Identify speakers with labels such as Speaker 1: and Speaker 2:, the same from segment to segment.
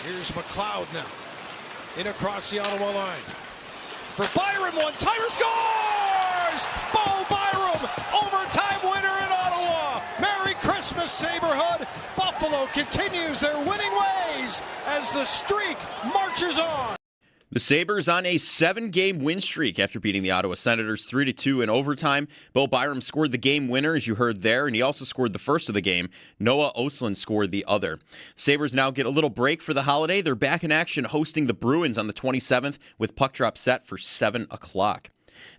Speaker 1: Here's McLeod now. In across the Ottawa line. For Byram, one-timer scores! Bo Byram, overtime winner in Ottawa. Merry Christmas, Saberhood. Buffalo continues their winning ways as the streak marches on.
Speaker 2: The Sabres on a 7-game win streak after beating the Ottawa Senators 3-2 in overtime. Bo Byram scored the game winner, as you heard there, and he also scored the first of the game. Noah Ostlund scored the other. Sabres now get a little break for the holiday. They're back in action hosting the Bruins on the 27th with puck drop set for 7 o'clock.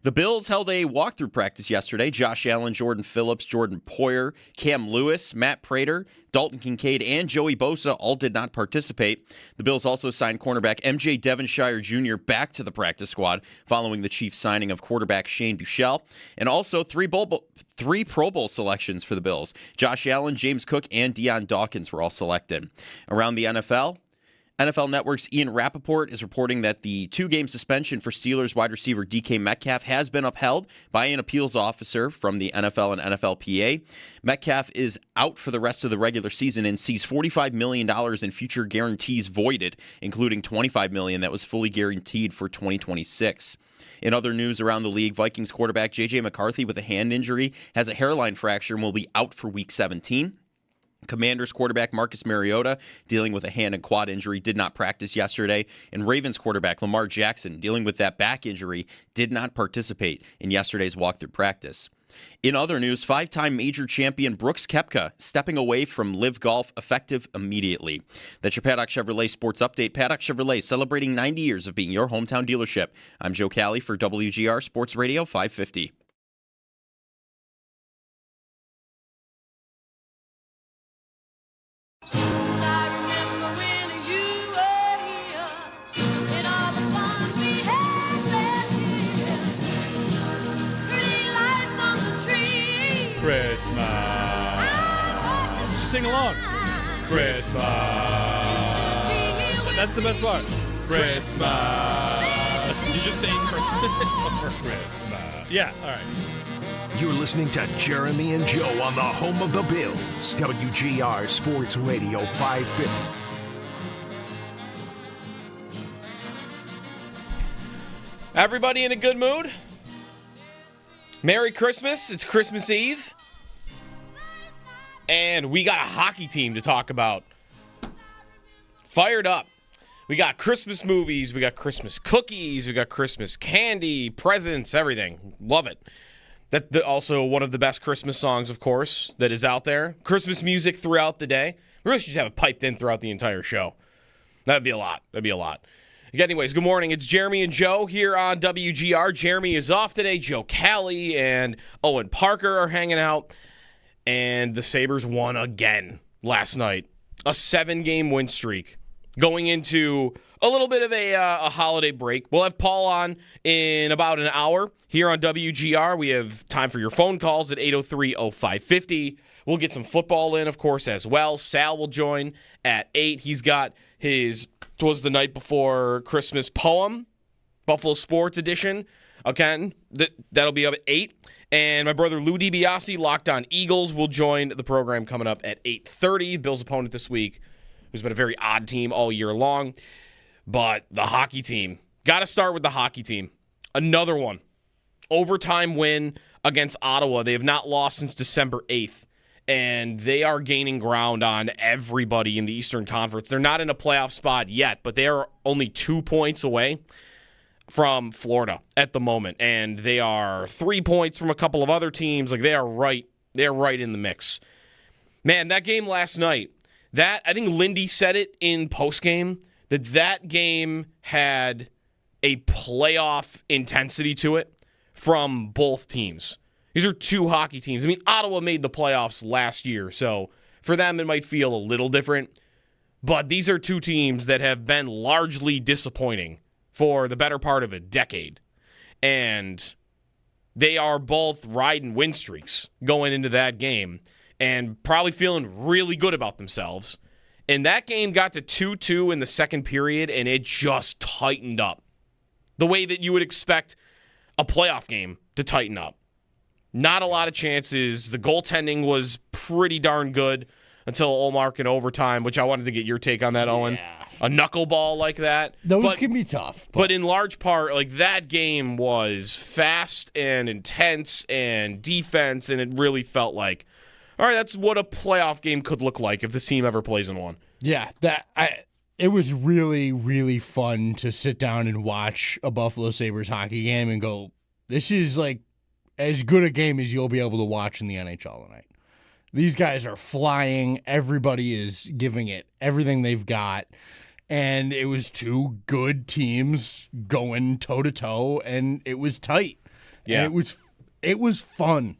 Speaker 2: The Bills held a walkthrough practice yesterday. Josh Allen, Jordan Phillips, Jordan Poyer, Cam Lewis, Matt Prater, Dalton Kincaid, and Joey Bosa all did not participate. The Bills also signed cornerback MJ Devonshire Jr. back to the practice squad following the Chiefs' signing of quarterback Shane Buechele, and also three Pro Bowl selections for the Bills. Josh Allen, James Cook, and Deion Dawkins were all selected. Around the NFL Network's Ian Rappaport is reporting that the 2-game suspension for Steelers wide receiver DK Metcalf has been upheld by an appeals officer from the NFL and NFLPA. Metcalf is out for the rest of the regular season and sees $45 million in future guarantees voided, including $25 million that was fully guaranteed for 2026. In other news around the league, Vikings quarterback J.J. McCarthy with a hand injury has a hairline fracture and will be out for Week 17. Commanders quarterback Marcus Mariota, dealing with a hand and quad injury, did not practice yesterday. And Ravens quarterback Lamar Jackson, dealing with that back injury, did not participate in yesterday's walkthrough practice. In other news, 5-time major champion Brooks Koepka stepping away from Live Golf effective immediately. That's your Paddock Chevrolet Sports Update. Paddock Chevrolet celebrating 90 years of being your hometown dealership. I'm Joe Cali for WGR Sports Radio 550.
Speaker 3: Christmas. Just sing along. Christmas. That's the best part. Christmas. You just saying Christmas for Christmas. Yeah, all right.
Speaker 4: You're listening to Jeremy and Joe on the home of the Bills. WGR Sports Radio 550.
Speaker 5: Everybody in a good mood? Merry Christmas. It's Christmas Eve. And we got a hockey team to talk about. Fired up. We got Christmas movies. We got Christmas cookies. We got Christmas candy, presents, everything. Love it. That's also one of the best Christmas songs, of course, that is out there. Christmas music throughout the day. We really should just have it piped in throughout the entire show. That'd be a lot. Anyways, good morning. It's Jeremy and Joe here on WGR. Jeremy is off today. Joe Cali and Owen Parker are hanging out. And the Sabres won again last night. A 7-game win streak. Going into a little bit of a holiday break. We'll have Paul on in about an hour here on WGR. We have time for your phone calls at 803-0550. We'll get some football in, of course, as well. Sal will join at 8. He's got his "'Twas the Night Before Christmas" poem, Buffalo Sports Edition. Again, that'll be up at 8. And my brother Lou DiBiase, Locked On Eagles, will join the program coming up at 8:30. Bill's opponent this week, who's been a very odd team all year long. But the hockey team, got to start with the hockey team. Another one. Overtime win against Ottawa. They have not lost since December 8th. And they are gaining ground on everybody in the Eastern Conference. They're not in a playoff spot yet, but they are only 2 points away from Florida at the moment. And they are 3 points from a couple of other teams. Like, they're right in the mix. Man, that game last night, I think Lindy said it in postgame, that game had a playoff intensity to it from both teams. These are two hockey teams. I mean, Ottawa made the playoffs last year, so for them it might feel a little different. But these are two teams that have been largely disappointing for the better part of a decade. And they are both riding win streaks going into that game and probably feeling really good about themselves. And that game got to 2-2 in the second period, and it just tightened up the way that you would expect a playoff game to tighten up. Not a lot of chances. The goaltending was pretty darn good until Ullmark in overtime, which I wanted to get your take on that, Owen. a knuckleball like that.
Speaker 6: Those can be tough.
Speaker 5: But in large part, like that game was fast and intense and defense, and it really felt like, all right, that's what a playoff game could look like if this team ever plays in one.
Speaker 6: Yeah, it was really, really fun to sit down and watch a Buffalo Sabres hockey game and go, this is like as good a game as you'll be able to watch in the NHL tonight. These guys are flying. Everybody is giving it everything they've got. And it was two good teams going toe-to-toe, and it was tight.
Speaker 5: Yeah.
Speaker 6: And it was fun.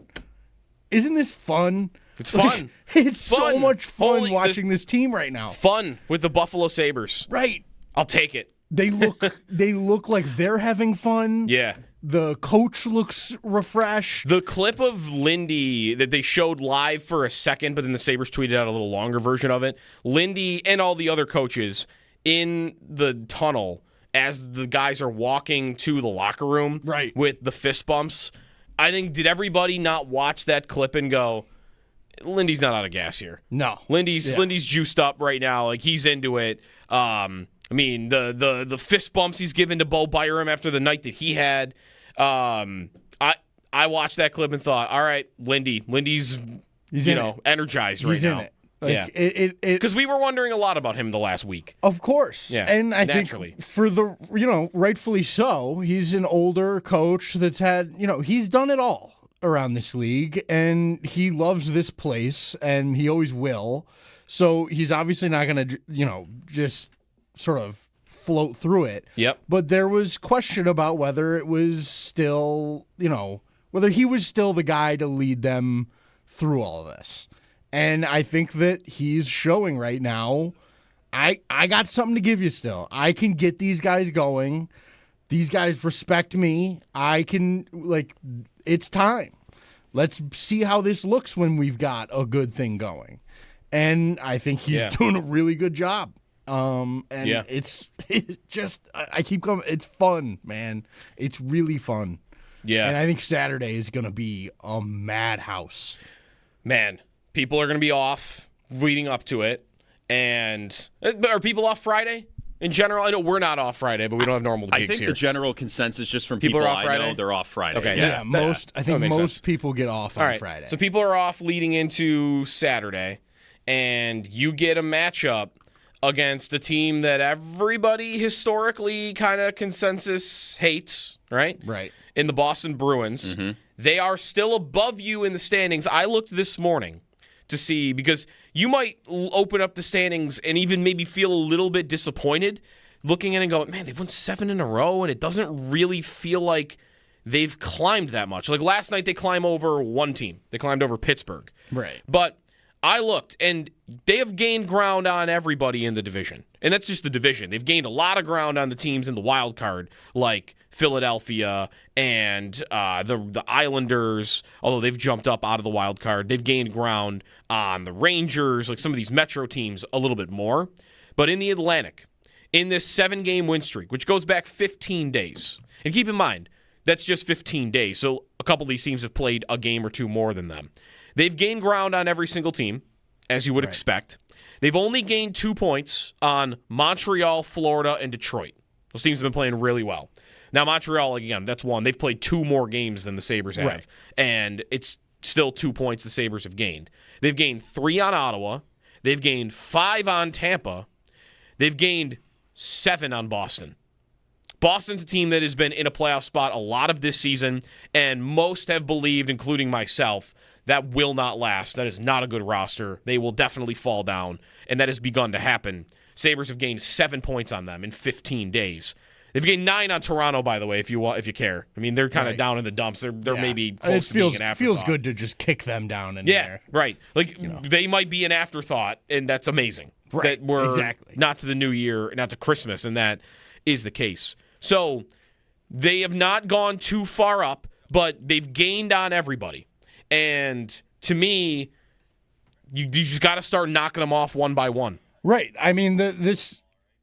Speaker 6: Isn't this fun?
Speaker 5: It's fun.
Speaker 6: It's
Speaker 5: fun.
Speaker 6: so much fun
Speaker 5: Holy-
Speaker 6: watching this team right now.
Speaker 5: Fun with the Buffalo Sabres.
Speaker 6: Right.
Speaker 5: I'll take it.
Speaker 6: They look like they're having fun.
Speaker 5: Yeah.
Speaker 6: The coach looks refreshed.
Speaker 5: The clip of Lindy that they showed live for a second, but then the Sabres tweeted out a little longer version of it. Lindy and all the other coaches in the tunnel as the guys are walking to the locker room with the fist bumps. I think, did everybody not watch that clip and go, Lindy's not out of gas here? No. Lindy's juiced up right now. Like, he's into it. I mean, the fist bumps he's given to Bo Byram after the night that he had. I watched that clip and thought, all right, Lindy's energized right now. In it. Like, because we were wondering a lot about him the last week.
Speaker 6: Of course.
Speaker 5: Yeah.
Speaker 6: And I think for rightfully so, he's an older coach that's had, he's done it all around this league, and he loves this place, and he always will. So he's obviously not going to, just sort of float through it.
Speaker 5: Yep.
Speaker 6: But there was question about whether it was still, whether he was still the guy to lead them through all of this. And I think that he's showing right now, I got something to give you still. I can get these guys going. These guys respect me. I can, it's time. Let's see how this looks when we've got a good thing going. And I think he's doing a really good job. It's just, I keep going, it's fun, man. It's really fun.
Speaker 5: Yeah.
Speaker 6: And I think Saturday is going to be a madhouse.
Speaker 5: Man, people are going to be off leading up to it. And are people off Friday in general? I know we're not off Friday, but we don't have normal gigs here.
Speaker 2: I think the general consensus just from people
Speaker 5: are off
Speaker 2: I
Speaker 5: Friday?
Speaker 2: know, they're off Friday.
Speaker 5: Okay.
Speaker 6: Yeah, I think most people get off on Friday.
Speaker 5: So people are off leading into Saturday, and you get a matchup against a team that everybody historically kind of consensus hates, right?
Speaker 6: Right.
Speaker 5: In the Boston Bruins. Mm-hmm. They are still above you in the standings. I looked this morning to see, because you might open up the standings and even maybe feel a little bit disappointed looking at it and going, man, they've won 7 in a row, and it doesn't really feel like they've climbed that much. Like last night, they climbed over one team. They climbed over Pittsburgh.
Speaker 6: Right.
Speaker 5: But I looked, and they have gained ground on everybody in the division. And that's just the division. They've gained a lot of ground on the teams in the wild card, like Philadelphia and the Islanders, although they've jumped up out of the wild card. They've gained ground on the Rangers, like some of these Metro teams, a little bit more. But in the Atlantic, in this 7-game win streak, which goes back 15 days, and keep in mind, that's just 15 days, so a couple of these teams have played a game or two more than them. They've gained ground on every single team, as you would expect. They've only gained 2 points on Montreal, Florida, and Detroit. Those teams have been playing really well. Now, Montreal, again, that's one. They've played 2 more games than the Sabres have.
Speaker 6: Right.
Speaker 5: And it's still 2 points the Sabres have gained. They've gained 3 on Ottawa. They've gained 5 on Tampa. They've gained 7 on Boston. Boston's a team that has been in a playoff spot a lot of this season, and most have believed, including myself, that will not last. That is not a good roster. They will definitely fall down, and that has begun to happen. Sabres have gained 7 points on them in 15 days. They've gained 9 on Toronto, by the way, if you care. I mean, they're kind of down in the dumps. They're maybe close to being an afterthought.
Speaker 6: It feels good to just kick them down in there.
Speaker 5: Yeah, right. Like, they might be an afterthought, and that's amazing.
Speaker 6: Right,
Speaker 5: that we're
Speaker 6: exactly.
Speaker 5: Not to the new year, not to Christmas, and that is the case. So they have not gone too far up, but they've gained on everybody. And to me, you just got to start knocking them off one by one.
Speaker 6: Right. I mean,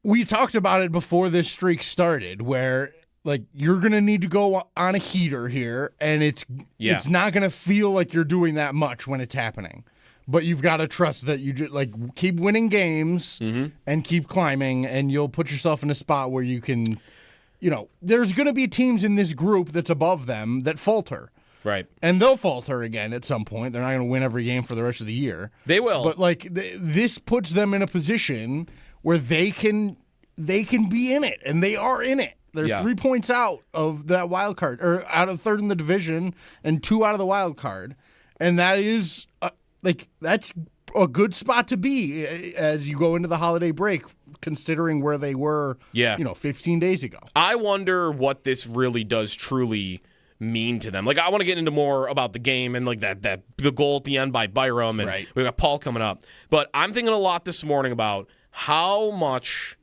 Speaker 6: we talked about it before this streak started, where you're going to need to go on a heater here, and it's not going to feel like you're doing that much when it's happening. But you've got to trust that you keep winning games and keep climbing, and you'll put yourself in a spot where you can, there's going to be teams in this group that's above them that falter.
Speaker 5: Right.
Speaker 6: And they'll falter again at some point. They're not going to win every game for the rest of the year.
Speaker 5: They will.
Speaker 6: But this puts them in a position where they can be in it, and they are in it. They're 3 points out of that wild card, or out of third in the division, and 2 out of the wild card, and that is that's a good spot to be as you go into the holiday break, considering where they were, 15 days ago.
Speaker 5: I wonder what this really does truly mean to them. I want to get into more about the game and that the goal at the end by Byram, and we got Paul coming up. But I'm thinking a lot this morning about how much.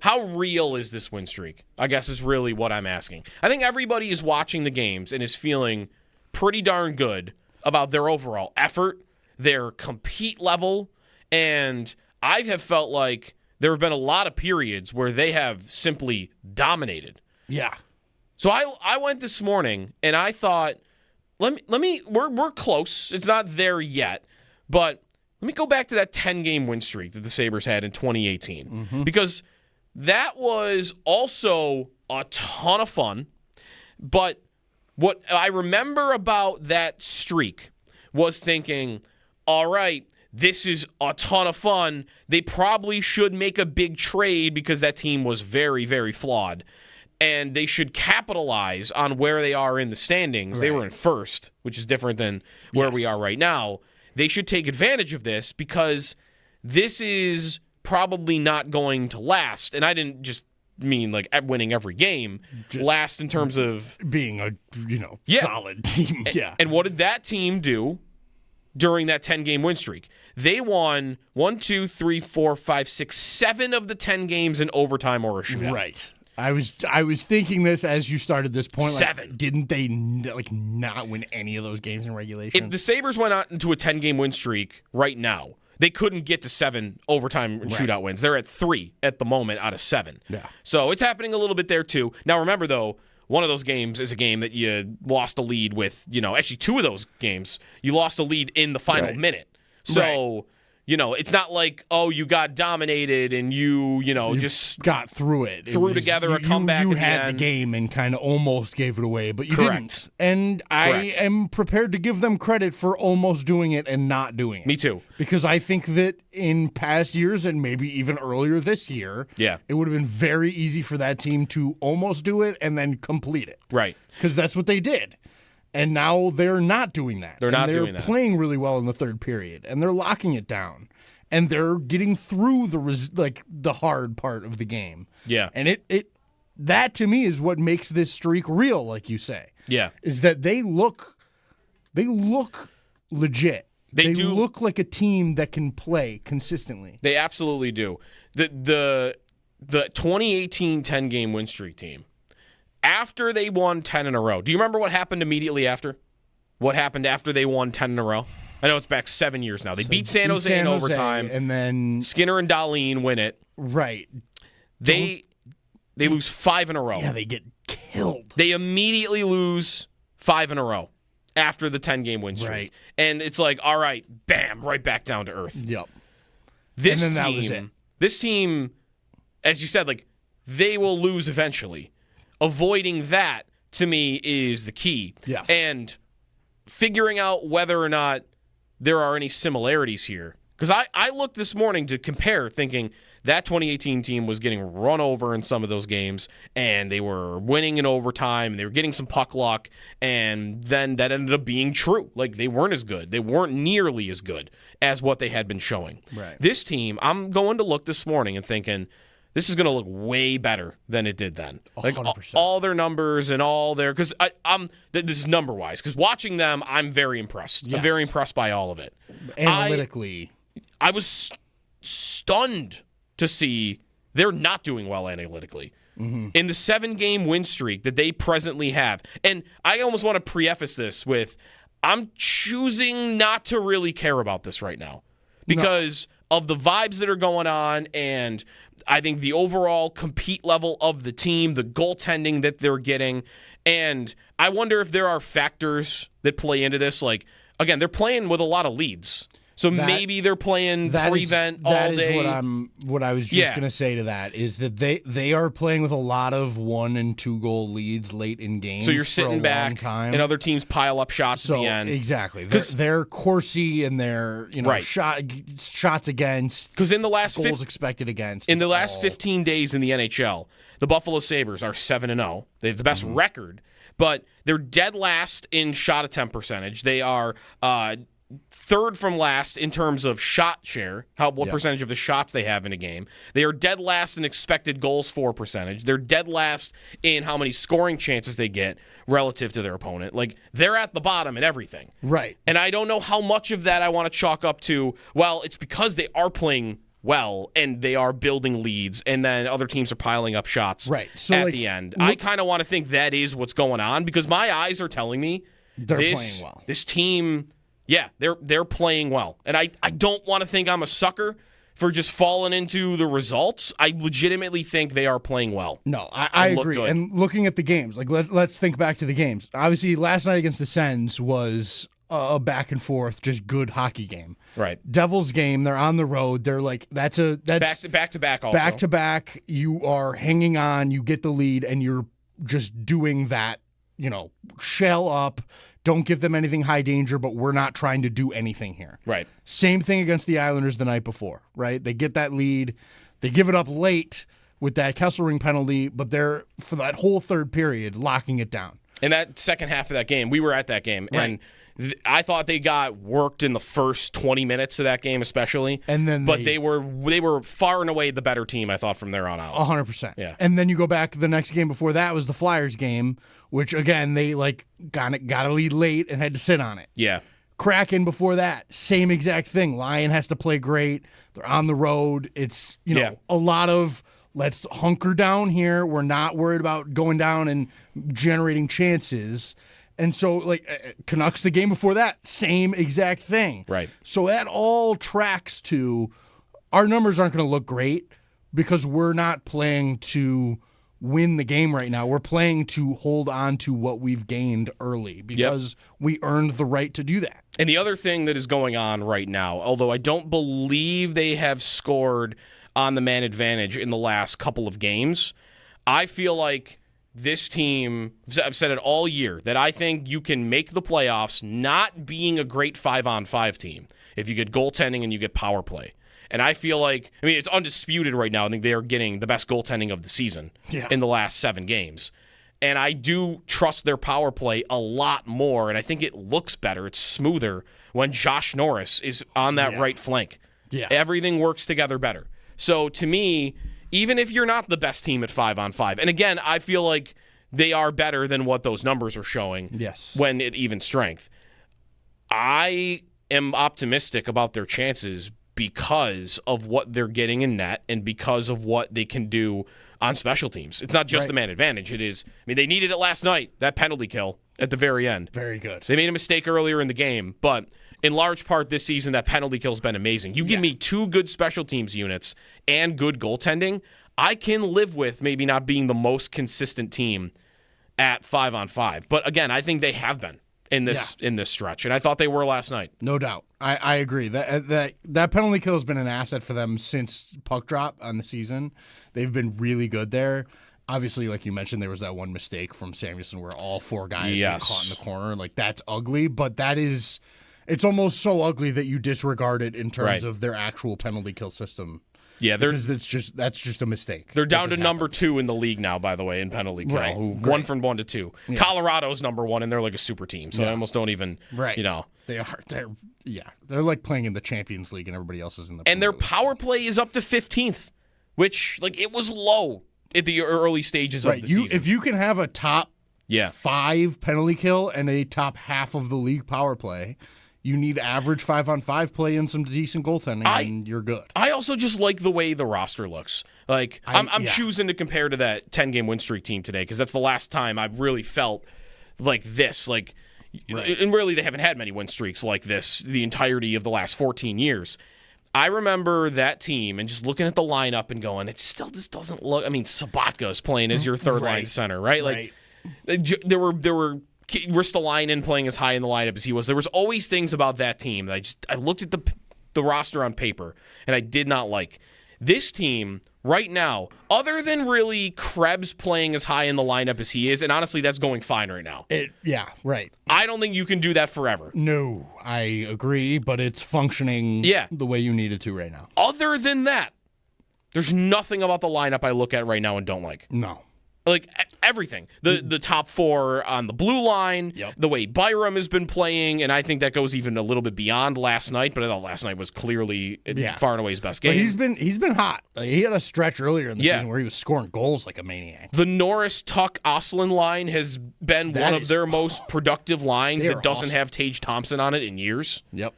Speaker 5: How real is this win streak? I guess is really what I'm asking. I think everybody is watching the games and is feeling pretty darn good about their overall effort, their compete level, and I have felt like there have been a lot of periods where they have simply dominated.
Speaker 6: Yeah.
Speaker 5: So I went this morning and I thought, we're close. It's not there yet, but let me go back to that 10-game win streak that the Sabres had in 2018, because that was also a ton of fun. But what I remember about that streak was thinking, all right, this is a ton of fun. They probably should make a big trade because that team was very, very flawed. And they should capitalize on where they are in the standings. Right. They were in first, which is different than where we are right now. They should take advantage of this because this is probably not going to last. And I didn't just mean winning every game. Just last in terms of
Speaker 6: being a solid team. Yeah.
Speaker 5: And what did that team do during that 10-game win streak? They won 1, 2, 3, 4, 5, 6, 7 of the 10 games in overtime or a shootout.
Speaker 6: Right. I was thinking this as you started this point.
Speaker 5: 7.
Speaker 6: Didn't they not win any of those games in regulation?
Speaker 5: If the Sabres went out into a 10-game win streak right now, they couldn't get to 7 overtime and shootout wins. They're at 3 at the moment out of 7.
Speaker 6: Yeah.
Speaker 5: So it's happening a little bit there too. Now remember though, one of those games is a game that you lost a lead with. Actually 2 of those games you lost a lead in the final minute. So. It's not like, you got dominated and you just
Speaker 6: got through it.
Speaker 5: Threw together a comeback.
Speaker 6: You had the game and kind of almost gave it away, but you didn't. And I am prepared to give them credit for almost doing it and not doing it.
Speaker 5: Me too.
Speaker 6: Because I think that in past years and maybe even earlier this year, it would have been very easy for that team to almost do it and then complete it.
Speaker 5: Right.
Speaker 6: Because that's what they did. And now they're not doing that. They're playing really well in the third period, and they're locking it down, and they're getting through the hard part of the game.
Speaker 5: Yeah.
Speaker 6: And that to me is what makes this streak real, like you say.
Speaker 5: Yeah.
Speaker 6: Is that they look legit. They
Speaker 5: do
Speaker 6: look like a team that can play consistently.
Speaker 5: They absolutely do. The 2018 10-game win streak team. After they won 10 in a row, do you remember what happened immediately after? What happened after they won 10 in a row? I know it's back 7 years now. They beat San Jose in overtime.
Speaker 6: And then
Speaker 5: Skinner and Dahlin win it.
Speaker 6: Right.
Speaker 5: They lose 5 in a row.
Speaker 6: Yeah, they get killed.
Speaker 5: They immediately lose 5 in a row after the 10-game win streak.
Speaker 6: Right.
Speaker 5: And it's like, all right, bam, right back down to earth.
Speaker 6: Yep.
Speaker 5: This
Speaker 6: and then
Speaker 5: team,
Speaker 6: that was it.
Speaker 5: This team, as you said, they will lose eventually. Avoiding that, to me, is the key.
Speaker 6: Yes.
Speaker 5: And figuring out whether or not there are any similarities here. Because I looked this morning to compare, thinking that 2018 team was getting run over in some of those games, and they were winning in overtime, and they were getting some puck luck, and then that ended up being true. They weren't as good. They weren't nearly as good as what they had been showing.
Speaker 6: Right.
Speaker 5: This team, I'm going to look this morning and thinking, this is going to look way better than it did then.
Speaker 6: 100%.
Speaker 5: All their numbers and all their... Because this is number-wise. Because watching them, I'm very impressed.
Speaker 6: Yes.
Speaker 5: I'm very impressed by all of it.
Speaker 6: Analytically.
Speaker 5: I was stunned to see they're not doing well analytically. Mm-hmm. In the 7-game win streak that they presently have. And I almost want to preface this with, I'm choosing not to really care about this right now. Because of the vibes that are going on, and I think the overall compete level of the team, the goaltending that they're getting, and I wonder if there are factors that play into this. again, they're playing with a lot of leads. So maybe they're playing prevent all day.
Speaker 6: That is what I was just going to say to that, is that they are playing with a lot of 1 and 2 goal leads late in games.
Speaker 5: So you're sitting back, and other teams pile up shots at the end.
Speaker 6: Exactly. They're Corsi and their shots against.
Speaker 5: Because in the last
Speaker 6: goals expected against.
Speaker 5: In the last 15 days in the NHL, the Buffalo Sabres are 7-0. They have the best record, but they're dead last in shot attempt percentage. They are third from last in terms of shot share, what percentage of the shots they have in a game. They are dead last in expected goals for percentage. They're dead last in how many scoring chances they get relative to their opponent. Like, they're at the bottom in everything.
Speaker 6: Right.
Speaker 5: And I don't know how much of that I want to chalk up to, well, it's because they are playing well and they are building leads, and then other teams are piling up shots at the end. I kind of want to think that is what's going on, because my eyes are telling me
Speaker 6: they're playing well.
Speaker 5: This team... Yeah, they're playing well. And I don't want to think I'm a sucker for just falling into the results. I legitimately think they are playing well.
Speaker 6: No, I agree.
Speaker 5: Good.
Speaker 6: And looking at the games, like let's think back to the games. Obviously, last night against the Sens was a back and forth, just good hockey game.
Speaker 5: Right.
Speaker 6: Devils game, they're on the road. They're like that's
Speaker 5: back to back also.
Speaker 6: Back to back, you are hanging on, you get the lead, and you're just doing that, shell up. Don't give them anything high danger, but we're not trying to do anything here.
Speaker 5: Right.
Speaker 6: Same thing against the Islanders the night before, right? They get that lead. They give it up late with that Kesselring penalty, but they're, for that whole third period, locking it down.
Speaker 5: In that second half of that game, we were at that game,
Speaker 6: right.
Speaker 5: And I thought they got worked in the first 20 minutes of that game especially.
Speaker 6: And then
Speaker 5: they were far and away the better team, I thought, from there on out.
Speaker 6: 100%.
Speaker 5: Yeah.
Speaker 6: And then you go back, the next game before that was the Flyers game, which, again, they got a lead late and had to sit on it.
Speaker 5: Yeah.
Speaker 6: Kraken before that, same exact thing. Lyon has to play great. They're on the road. It's, a lot of let's hunker down here. We're not worried about going down and generating chances. And so, Canucks the game before that, same exact thing.
Speaker 5: Right.
Speaker 6: So that all tracks to our numbers aren't going to look great because we're not playing to win the game right now. We're playing to hold on to what we've gained early because we earned the right to do that.
Speaker 5: And the other thing that is going on right now, although I don't believe they have scored on the man advantage in the last couple of games, I feel like this team, I've said it all year, that I think you can make the playoffs not being a great 5-on-5 team if you get goaltending and you get power play. And I feel like, it's undisputed right now. I think they are getting the best goaltending of the season in the last 7 games. And I do trust their power play a lot more, and I think it looks better. It's smoother when Josh Norris is on that right flank.
Speaker 6: Yeah.
Speaker 5: Everything works together better. So to me, even if you're not the best team at 5-on-5, and again, I feel like they are better than what those numbers are showing when at even strength, I am optimistic about their chances because of what they're getting in net and because of what they can do on special teams. It's not just the man advantage. It is, they needed it last night, that penalty kill at the very end.
Speaker 6: Very good.
Speaker 5: They made a mistake earlier in the game, but in large part this season, that penalty kill's been amazing. You give me 2 good special teams units and good goaltending, I can live with maybe not being the most consistent team at 5-on-5. But again, I think they have been in this stretch, and I thought they were last night.
Speaker 6: No doubt. I agree. That penalty kill has been an asset for them since puck drop on the season. They've been really good there. Obviously, like you mentioned, there was that one mistake from Samuelson where all 4 guys got caught in the corner. That's ugly, but it's almost so ugly that you disregard it in terms of their actual penalty kill system.
Speaker 5: Yeah,
Speaker 6: because that's just a mistake.
Speaker 5: They're down to number 2 in the league now, by the way, in penalty kill. Who won from 1 to 2. Yeah. Colorado's number 1, and they're like a super team, so they almost don't even.
Speaker 6: Right. They are. They're like playing in the Champions League, and everybody else is in the.
Speaker 5: And their power play is up to 15th, which it was low at the early stages of the season.
Speaker 6: If you can have a top 5 penalty kill and a top half of the league power play. You need average 5-on-5 play and some decent goaltending, and you're good.
Speaker 5: I also just like the way the roster looks. I'm choosing to compare to that 10-game win streak team today because that's the last time I've really felt like this. And really they haven't had many win streaks like this the entirety of the last 14 years. I remember that team and just looking at the lineup and going, it still just doesn't look. Sabatka is playing as your third line center, right? There were Ristolainen playing as high in the lineup as he was. There was always things about that team that I looked at the roster on paper and I did not like. This team right now, other than really Krebs playing as high in the lineup as he is, and honestly, that's going fine right now.
Speaker 6: Yeah, right.
Speaker 5: I don't think you can do that forever.
Speaker 6: No, I agree, but it's functioning the way you need it to right now.
Speaker 5: Other than that, there's nothing about the lineup I look at right now and don't like.
Speaker 6: No.
Speaker 5: Like everything. The top four on the blue line, the way Byram has been playing, and I think that goes even a little bit beyond last night, but I thought last night was clearly far and away his best game.
Speaker 6: But he's been hot. He had a stretch earlier in the season where he was scoring goals like a maniac.
Speaker 5: The Norris Tuck Oslin line has been one of their most productive lines that doesn't have Tage Thompson on it in years.
Speaker 6: Yep.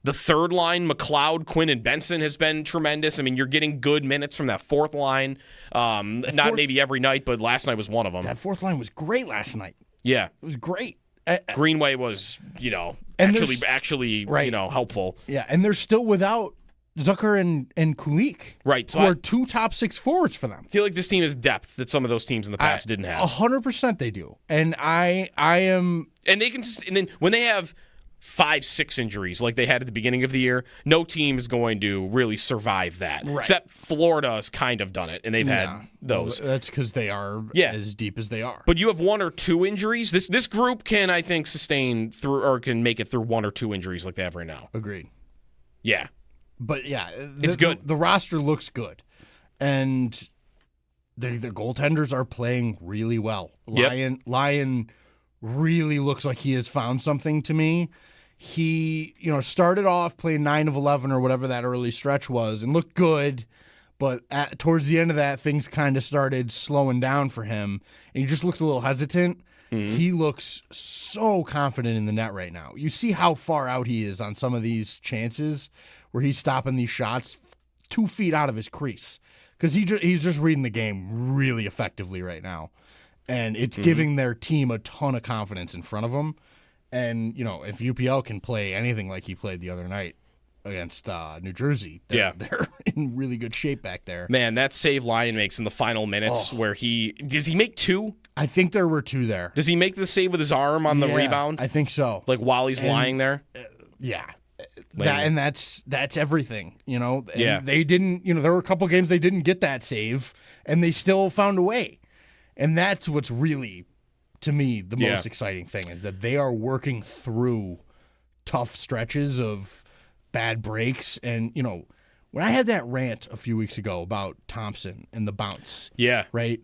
Speaker 5: The third line, McLeod, Quinn, and Benson has been tremendous. I mean, you're getting good minutes from that fourth line. Not maybe every night, but last night was one of them.
Speaker 6: That fourth line was great last night.
Speaker 5: Yeah.
Speaker 6: It was great.
Speaker 5: Greenway was, actually helpful.
Speaker 6: Yeah, and they're still without Zucker and Kulik.
Speaker 5: Right. So
Speaker 6: who are two top six forwards for them.
Speaker 5: I feel like this team has depth that some of those teams in the past didn't have.
Speaker 6: 100% they do. And I am...
Speaker 5: And they can... And then when they have 5-6 injuries like they had at the beginning of the year, no team is going to really survive that.
Speaker 6: Right.
Speaker 5: Except Florida has kind of done it, and they've had those.
Speaker 6: Well, that's because they are as deep as they are.
Speaker 5: But you have 1 or 2 injuries. This group can, I think, sustain through or can make it through 1 or 2 injuries like they have right now.
Speaker 6: Agreed.
Speaker 5: Yeah.
Speaker 6: But yeah,
Speaker 5: it's good.
Speaker 6: The roster looks good, and the goaltenders are playing really well. Lyon really looks like he has found something to me. He, started off playing 9 of 11 or whatever that early stretch was and looked good, but towards the end of that, things kind of started slowing down for him, and he just looks a little hesitant. Mm-hmm. He looks so confident in the net right now. You see how far out he is on some of these chances where he's stopping these shots 2 feet out of his crease because he's just reading the game really effectively right now, and it's giving their team a ton of confidence in front of him. And, if UPL can play anything like he played the other night against New Jersey, they're in really good shape back there.
Speaker 5: Man, that save Lyon makes in the final minutes where does he make 2?
Speaker 6: I think there were 2 there.
Speaker 5: Does he make the save with his arm on the rebound?
Speaker 6: I think so.
Speaker 5: Like while he's lying there?
Speaker 6: Yeah. That's everything, And
Speaker 5: yeah.
Speaker 6: They didn't, there were a couple games they didn't get that save, and they still found a way. And that's what's really, to me, the most exciting thing is that they are working through tough stretches of bad breaks. And, when I had that rant a few weeks ago about Thompson and the bounce.
Speaker 5: Yeah.
Speaker 6: Right?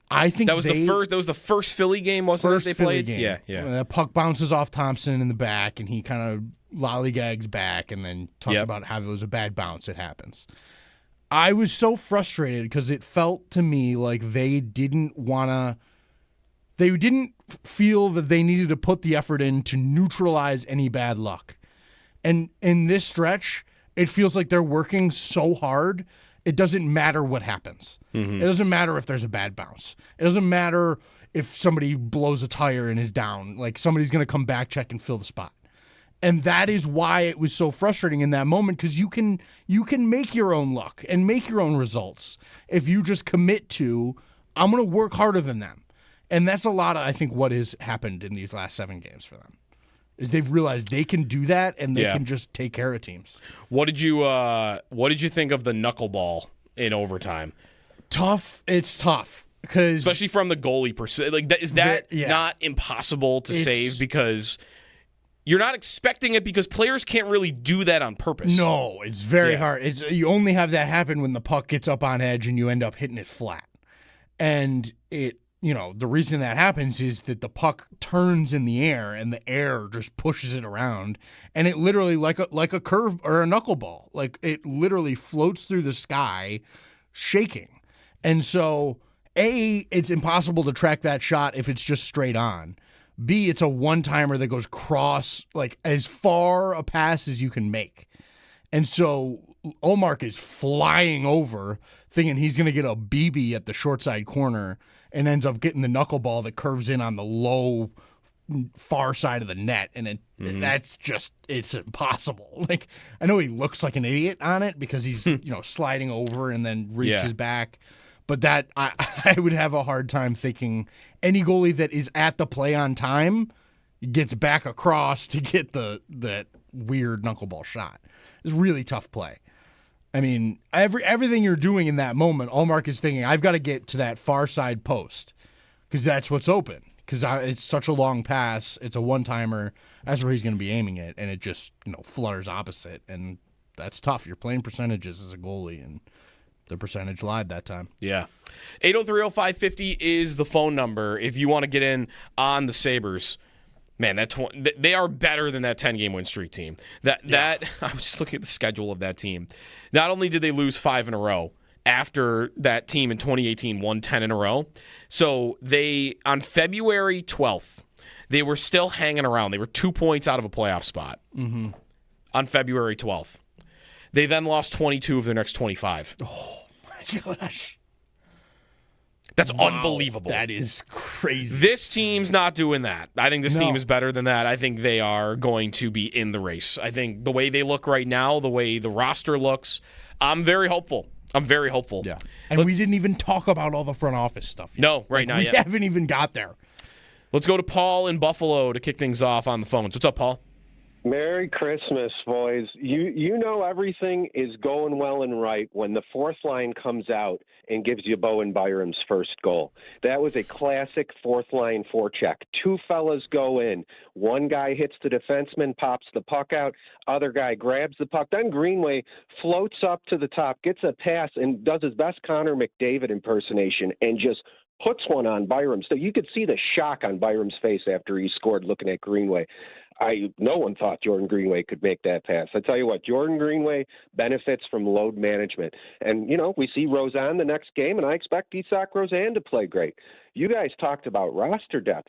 Speaker 6: I think
Speaker 5: that was the first Philly game, wasn't it? They played?
Speaker 6: Game. Yeah. That puck bounces off Thompson in the back, and he kind of lollygags back and then talks about how it was a bad bounce. It happens. I was so frustrated because it felt to me like they didn't feel that they needed to put the effort in to neutralize any bad luck. And in this stretch, it feels like they're working so hard, it doesn't matter what happens. Mm-hmm. It doesn't matter if there's a bad bounce. It doesn't matter if somebody blows a tire and is down. Like, somebody's going to come back, check, and fill the spot. And that is why it was so frustrating in that moment, because you can make your own luck and make your own results if you just commit to, I'm going to work harder than them. And that's a lot of, I think, what has happened in these last 7 games for them, is they've realized they can do that and they can just take care of teams. What did you
Speaker 5: think of the knuckleball in overtime?
Speaker 6: Tough. It's tough.
Speaker 5: Especially from the goalie perspective. Like, is that not impossible to save because you're not expecting it, because players can't really do that on purpose?
Speaker 6: No, it's very hard. You only have that happen when the puck gets up on edge and you end up hitting it flat. And the reason that happens is that the puck turns in the air and the air just pushes it around, and it literally like a curve or a knuckleball, like it literally floats through the sky, shaking. And so, A, it's impossible to track that shot if it's just straight on. B, it's a one-timer that goes cross, like as far a pass as you can make. And so Olmark is flying over, thinking he's going to get a BB at the short side corner, and ends up getting the knuckleball that curves in on the low far side of the net. And it's impossible. Like, I know he looks like an idiot on it because he's, sliding over and then reaches back. But that I would have a hard time thinking any goalie that is at the play on time gets back across to get that weird knuckleball shot. It's a really tough play. I mean, everything you're doing in that moment, Allmark is thinking, I've got to get to that far side post because that's what's open. Because it's such a long pass, it's a one-timer. That's where he's going to be aiming it, and it just flutters opposite, and that's tough. You're playing percentages as a goalie, and the percentage lied that time.
Speaker 5: Yeah. 803-0550 is the phone number if you want to get in on the Sabres. Man, they are better than that 10-game win streak team. That I was just looking at the schedule of that team. Not only did they lose 5 in a row after that team in 2018 won 10 in a row, so they, on February 12th, they were still hanging around. They were 2 points out of a playoff spot on February 12th. They then lost 22 of their next 25.
Speaker 6: Oh, my gosh.
Speaker 5: That's unbelievable.
Speaker 6: That is crazy.
Speaker 5: This team's not doing that. I think this team is better than that. I think they are going to be in the race. I think the way they look right now, the way the roster looks, I'm very hopeful.
Speaker 6: Yeah. And we didn't even talk about all the front office stuff yet.
Speaker 5: No, now
Speaker 6: we
Speaker 5: yet.
Speaker 6: We haven't even got there.
Speaker 5: Let's go to Paul in Buffalo to kick things off on the phones. What's up, Paul?
Speaker 7: Merry Christmas, boys. You know everything is going well and right when the fourth line comes out and gives you Bowen Byram's first goal. That was a classic fourth line forecheck. 2 fellas go in. One guy hits the defenseman, pops the puck out. Other guy grabs the puck. Then Greenway floats up to the top, gets a pass, and does his best Connor McDavid impersonation and just puts one on Byram. So you could see the shock on Byram's face after he scored looking at Greenway. No one thought Jordan Greenway could make that pass. I tell you what, Jordan Greenway benefits from load management. And, we see Roseanne the next game, and I expect Isak Roseanne to play great. You guys talked about roster depth.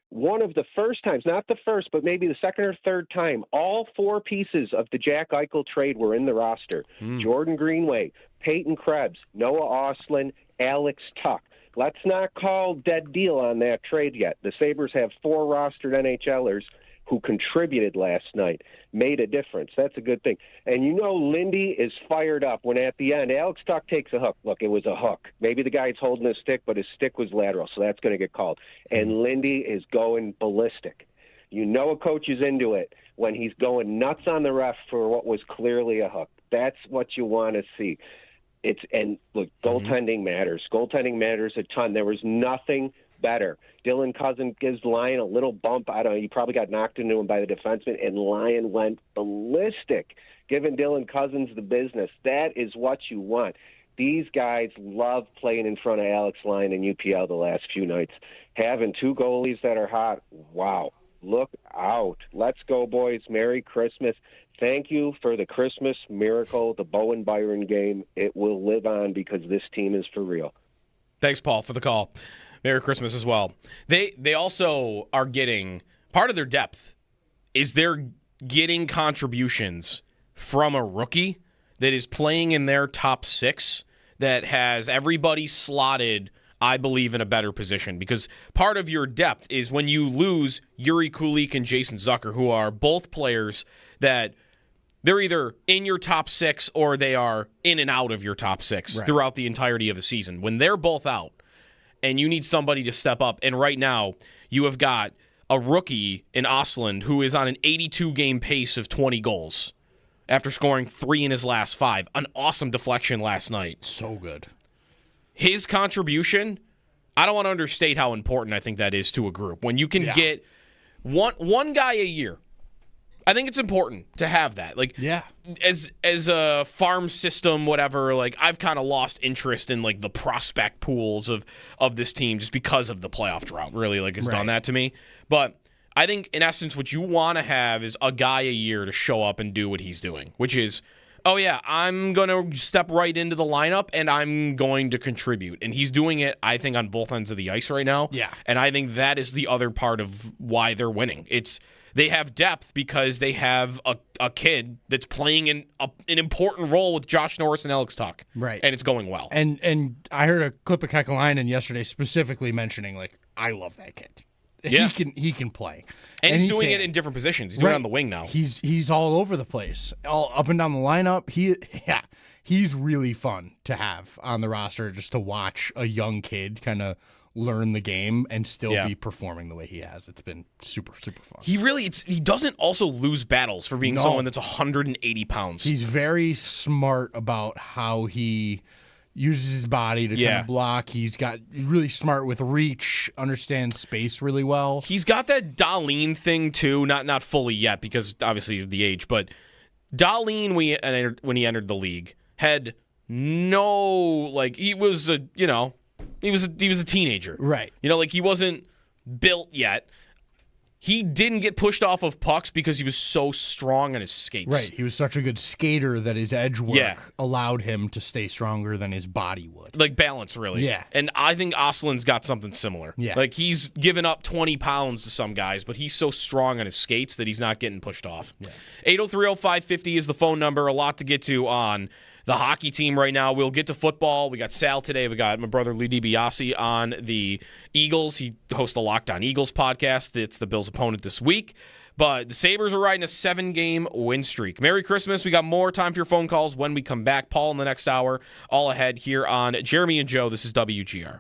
Speaker 7: One of the first times, not the first, but maybe the second or third time, all 4 pieces of the Jack Eichel trade were in the roster. Jordan Greenway, Peyton Krebs, Noah Ostlund, Alex Tuck. Let's not call dead deal on that trade yet. The Sabres have 4 rostered NHLers who contributed last night, made a difference. That's a good thing. And Lindy is fired up when at the end, Alex Tuck takes a hook. Look, it was a hook. Maybe the guy's holding his stick, but his stick was lateral, so that's going to get called. And Lindy is going ballistic. A coach is into it when he's going nuts on the ref for what was clearly a hook. That's what you want to see. Goaltending matters. Goaltending matters a ton. There was nothing better. Dylan Cousins gives Lyon a little bump. I don't know. He probably got knocked into him by the defenseman, and Lyon went ballistic, giving Dylan Cousins the business. That is what you want. These guys love playing in front of Alex Lyon in UPL the last few nights. Having 2 goalies that are hot, wow. Look out. Let's go, boys. Merry Christmas. Thank you for the Christmas miracle, the Bowen Byron game. It will live on because this team is for real.
Speaker 5: Thanks, Paul, for the call. Merry Christmas as well. They also are getting, part of their depth is they're getting contributions from a rookie that is playing in their top 6 that has everybody slotted, I believe, in a better position. Because part of your depth is when you lose Yuri Kulik and Jason Zucker, who are both players that they're either in your top 6 or they are in and out of your top 6 throughout the entirety of the season. When they're both out, and you need somebody to step up. And right now, you have got a rookie in Ostlund who is on an 82-game pace of 20 goals after scoring 3 in his last 5. An awesome deflection last night.
Speaker 6: So good.
Speaker 5: His contribution, I don't want to understate how important I think that is to a group. When you can get one guy a year, I think it's important to have that. As a farm system, whatever, I've kind of lost interest in the prospect pools of this team just because of the playoff drought. Really, has done that to me. But I think in essence, what you want to have is a guy a year to show up and do what he's doing, which is, I'm going to step right into the lineup and I'm going to contribute. And he's doing it, I think, on both ends of the ice right now.
Speaker 6: Yeah.
Speaker 5: And I think that is the other part of why they're winning. They have depth because they have a kid that's playing an important role with Josh Norris and Alex Tuck.
Speaker 6: Right.
Speaker 5: And it's going well.
Speaker 6: And I heard a clip of Kekalainen yesterday specifically mentioning, I love that kid.
Speaker 5: Yeah.
Speaker 6: he can play.
Speaker 5: And he's
Speaker 6: he
Speaker 5: doing
Speaker 6: can.
Speaker 5: it in different positions. He's doing it on the wing now.
Speaker 6: He's all over the place, all up and down the lineup. He's really fun to have on the roster, just to watch a young kid kind of learn the game and still be performing the way he has. It's been super, super fun.
Speaker 5: He doesn't also lose battles for being someone that's 180 pounds.
Speaker 6: He's very smart about how he uses his body to kind of block. He's really smart with reach, understands space really well.
Speaker 5: He's got that Darlene thing too, not fully yet because obviously of the age, but Darlene when he entered the league had no he was a teenager.
Speaker 6: Right.
Speaker 5: He wasn't built yet. He didn't get pushed off of pucks because he was so strong on his skates.
Speaker 6: Right. He was such a good skater that his edge work allowed him to stay stronger than his body would.
Speaker 5: Like balance, really.
Speaker 6: Yeah.
Speaker 5: And I think Oslin's got something similar.
Speaker 6: Yeah.
Speaker 5: He's given up 20 pounds to some guys, but he's so strong on his skates that he's not getting pushed off. Yeah. 803-0550 is the phone number. A lot to get to on the hockey team right now. We'll get to football. We got Sal today. We got my brother Lee DiBiase on the Eagles. He hosts the Locked On Eagles podcast. It's the Bills' opponent this week. But the Sabres are riding a 7-game win streak. Merry Christmas. We got more time for your phone calls when we come back. Paul in the next hour. All ahead here on Jeremy and Joe. This is WGR.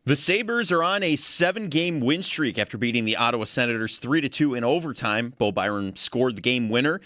Speaker 2: The Sabres are on a 7-game win streak after beating the Ottawa Senators 3-2 in overtime. Bo Byram scored the game winner,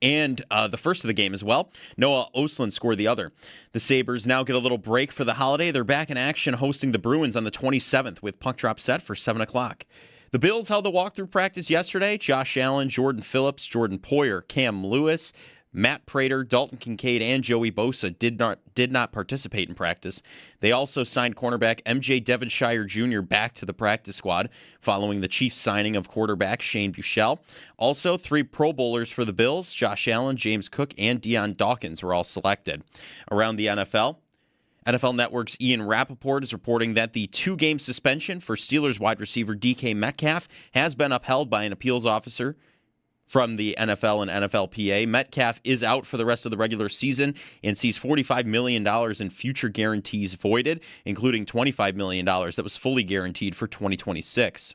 Speaker 2: and the first of the game as well. Noah Ostlund scored the other. The Sabres now get a little break for the holiday. They're back in action hosting the Bruins on the 27th with puck drop set for 7 o'clock. The Bills held a walkthrough practice yesterday. Josh Allen, Jordan Phillips, Jordan Poyer, Cam Lewis, Matt Prater, Dalton Kincaid, and Joey Bosa did not participate in practice. They also signed cornerback MJ Devonshire Jr. back to the practice squad following the Chiefs signing of quarterback Shane Buechele. Also, 3 Pro Bowlers for the Bills, Josh Allen, James Cook, and Deion Dawkins were all selected. Around the NFL Network's Ian Rappaport is reporting that the 2-game suspension for Steelers wide receiver DK Metcalf has been upheld by an appeals officer from the NFL and NFLPA. Metcalf is out for the rest of the regular season and sees $45 million in future guarantees voided, including $25 million that was fully guaranteed for 2026.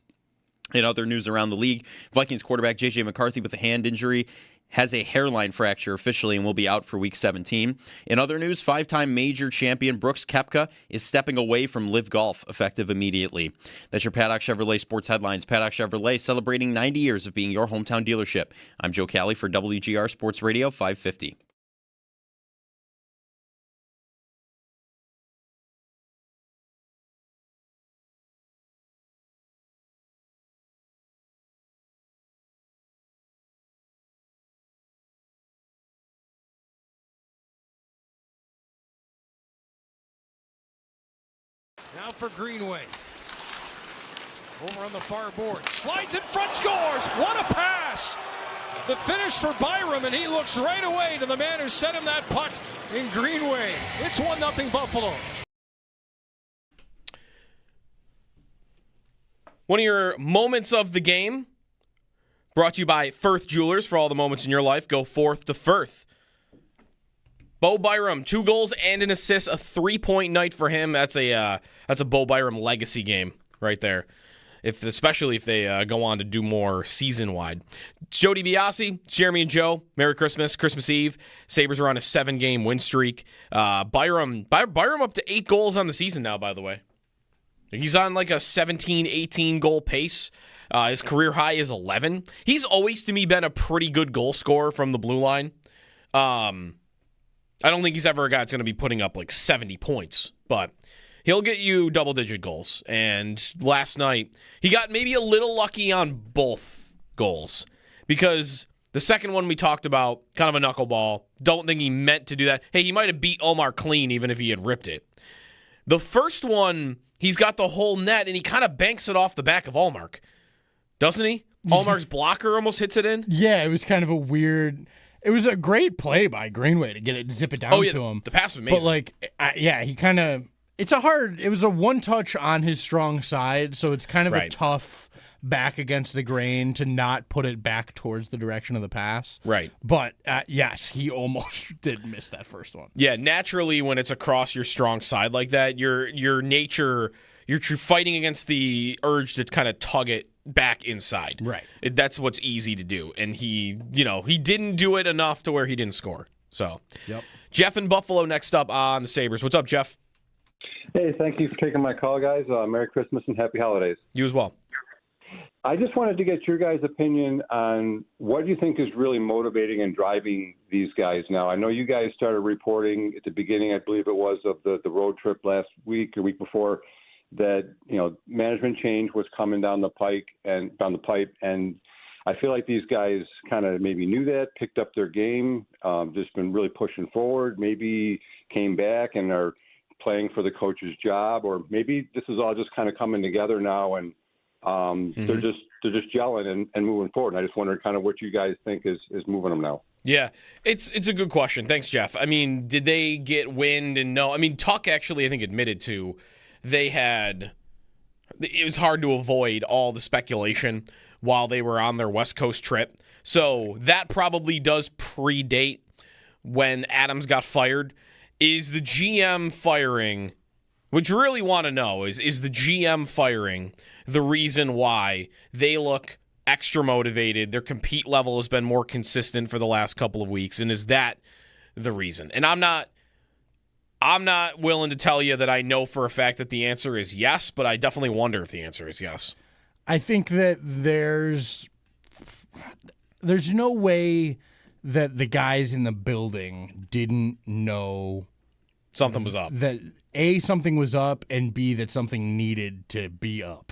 Speaker 2: In other news around the league, Vikings quarterback J.J. McCarthy with a hand injury has a hairline fracture officially and will be out for Week 17. In other news, 5-time major champion Brooks Koepka is stepping away from Live Golf, effective immediately. That's your Paddock Chevrolet Sports Headlines. Paddock Chevrolet celebrating 90 years of being your hometown dealership. I'm Joe Cali for WGR Sports Radio 550.
Speaker 1: Now for Greenway. Over on the far board. Slides in front, scores. What a pass. The finish for Byram, and he looks right away to the man who sent him that puck in Greenway. It's 1-0 Buffalo.
Speaker 5: One of your moments of the game brought to you by Firth Jewelers. For all the moments in your life, go forth to Firth. Bo Byram, 2 goals and an assist, a 3-point night for him. That's a Bo Byram legacy game right there. Especially if they go on to do more season-wide. It's Joe DiBiase, it's Jeremy and Joe. Merry Christmas, Christmas Eve. Sabres are on a 7-game win streak. Byram up to 8 goals on the season now, by the way. He's on like a 17, 18 goal pace. His career high is 11. He's always, to me, been a pretty good goal scorer from the blue line. I don't think he's ever a guy that's going to be putting up like 70 points, but he'll get you double-digit goals. And last night, he got maybe a little lucky on both goals because the second one we talked about, kind of a knuckleball. Don't think he meant to do that. Hey, he might have beat Omar clean even if he had ripped it. The first one, he's got the whole net, and he kind of banks it off the back of Allmark. Doesn't he? Allmark's blocker almost hits it in.
Speaker 6: Yeah, it was kind of a weird... It was a great play by Greenway to zip it down to him.
Speaker 5: The pass was amazing.
Speaker 6: But, he kind of... It was a one-touch on his strong side, so it's kind of a tough back against the grain to not put it back towards the direction of the pass.
Speaker 5: Right.
Speaker 6: But, yes, he almost did miss that first one.
Speaker 5: Yeah, naturally, when it's across your strong side like that, your nature... You're fighting against the urge to kind of tug it back inside.
Speaker 6: Right.
Speaker 5: That's what's easy to do. And he didn't do it enough to where he didn't score. So,
Speaker 6: yep.
Speaker 5: Jeff in Buffalo next up on the Sabres. What's up, Jeff?
Speaker 8: Hey, thank you for taking my call, guys. Merry Christmas and Happy Holidays.
Speaker 5: You as well.
Speaker 8: I just wanted to get your guys' opinion on what you think is really motivating and driving these guys now. I know you guys started reporting at the beginning, I believe it was, of the road trip last week or week before, that management change was coming down the pipe, and I feel like these guys kind of maybe knew that, picked up their game, just been really pushing forward, maybe came back and are playing for the coach's job, or maybe this is all just kind of coming together now and they're just gelling and moving forward. And I just wondered kind of what you guys think is moving them now.
Speaker 5: Yeah, it's a good question. Thanks, Jeff. I mean, did they get wind and no? I mean, Tuck actually, I think, admitted to it was hard to avoid all the speculation while they were on their West Coast trip. So that probably does predate when Adams got fired. Is the GM firing, what you really want to know is the GM firing the reason why they look extra motivated, their compete level has been more consistent for the last couple of weeks, and is that the reason? And I'm I'm not willing to tell you that I know for a fact that the answer is yes, but I definitely wonder if the answer is yes.
Speaker 6: I think that there's no way that the guys in the building didn't know
Speaker 5: Something was up.
Speaker 6: that A, something was up, and B, that something needed to be up.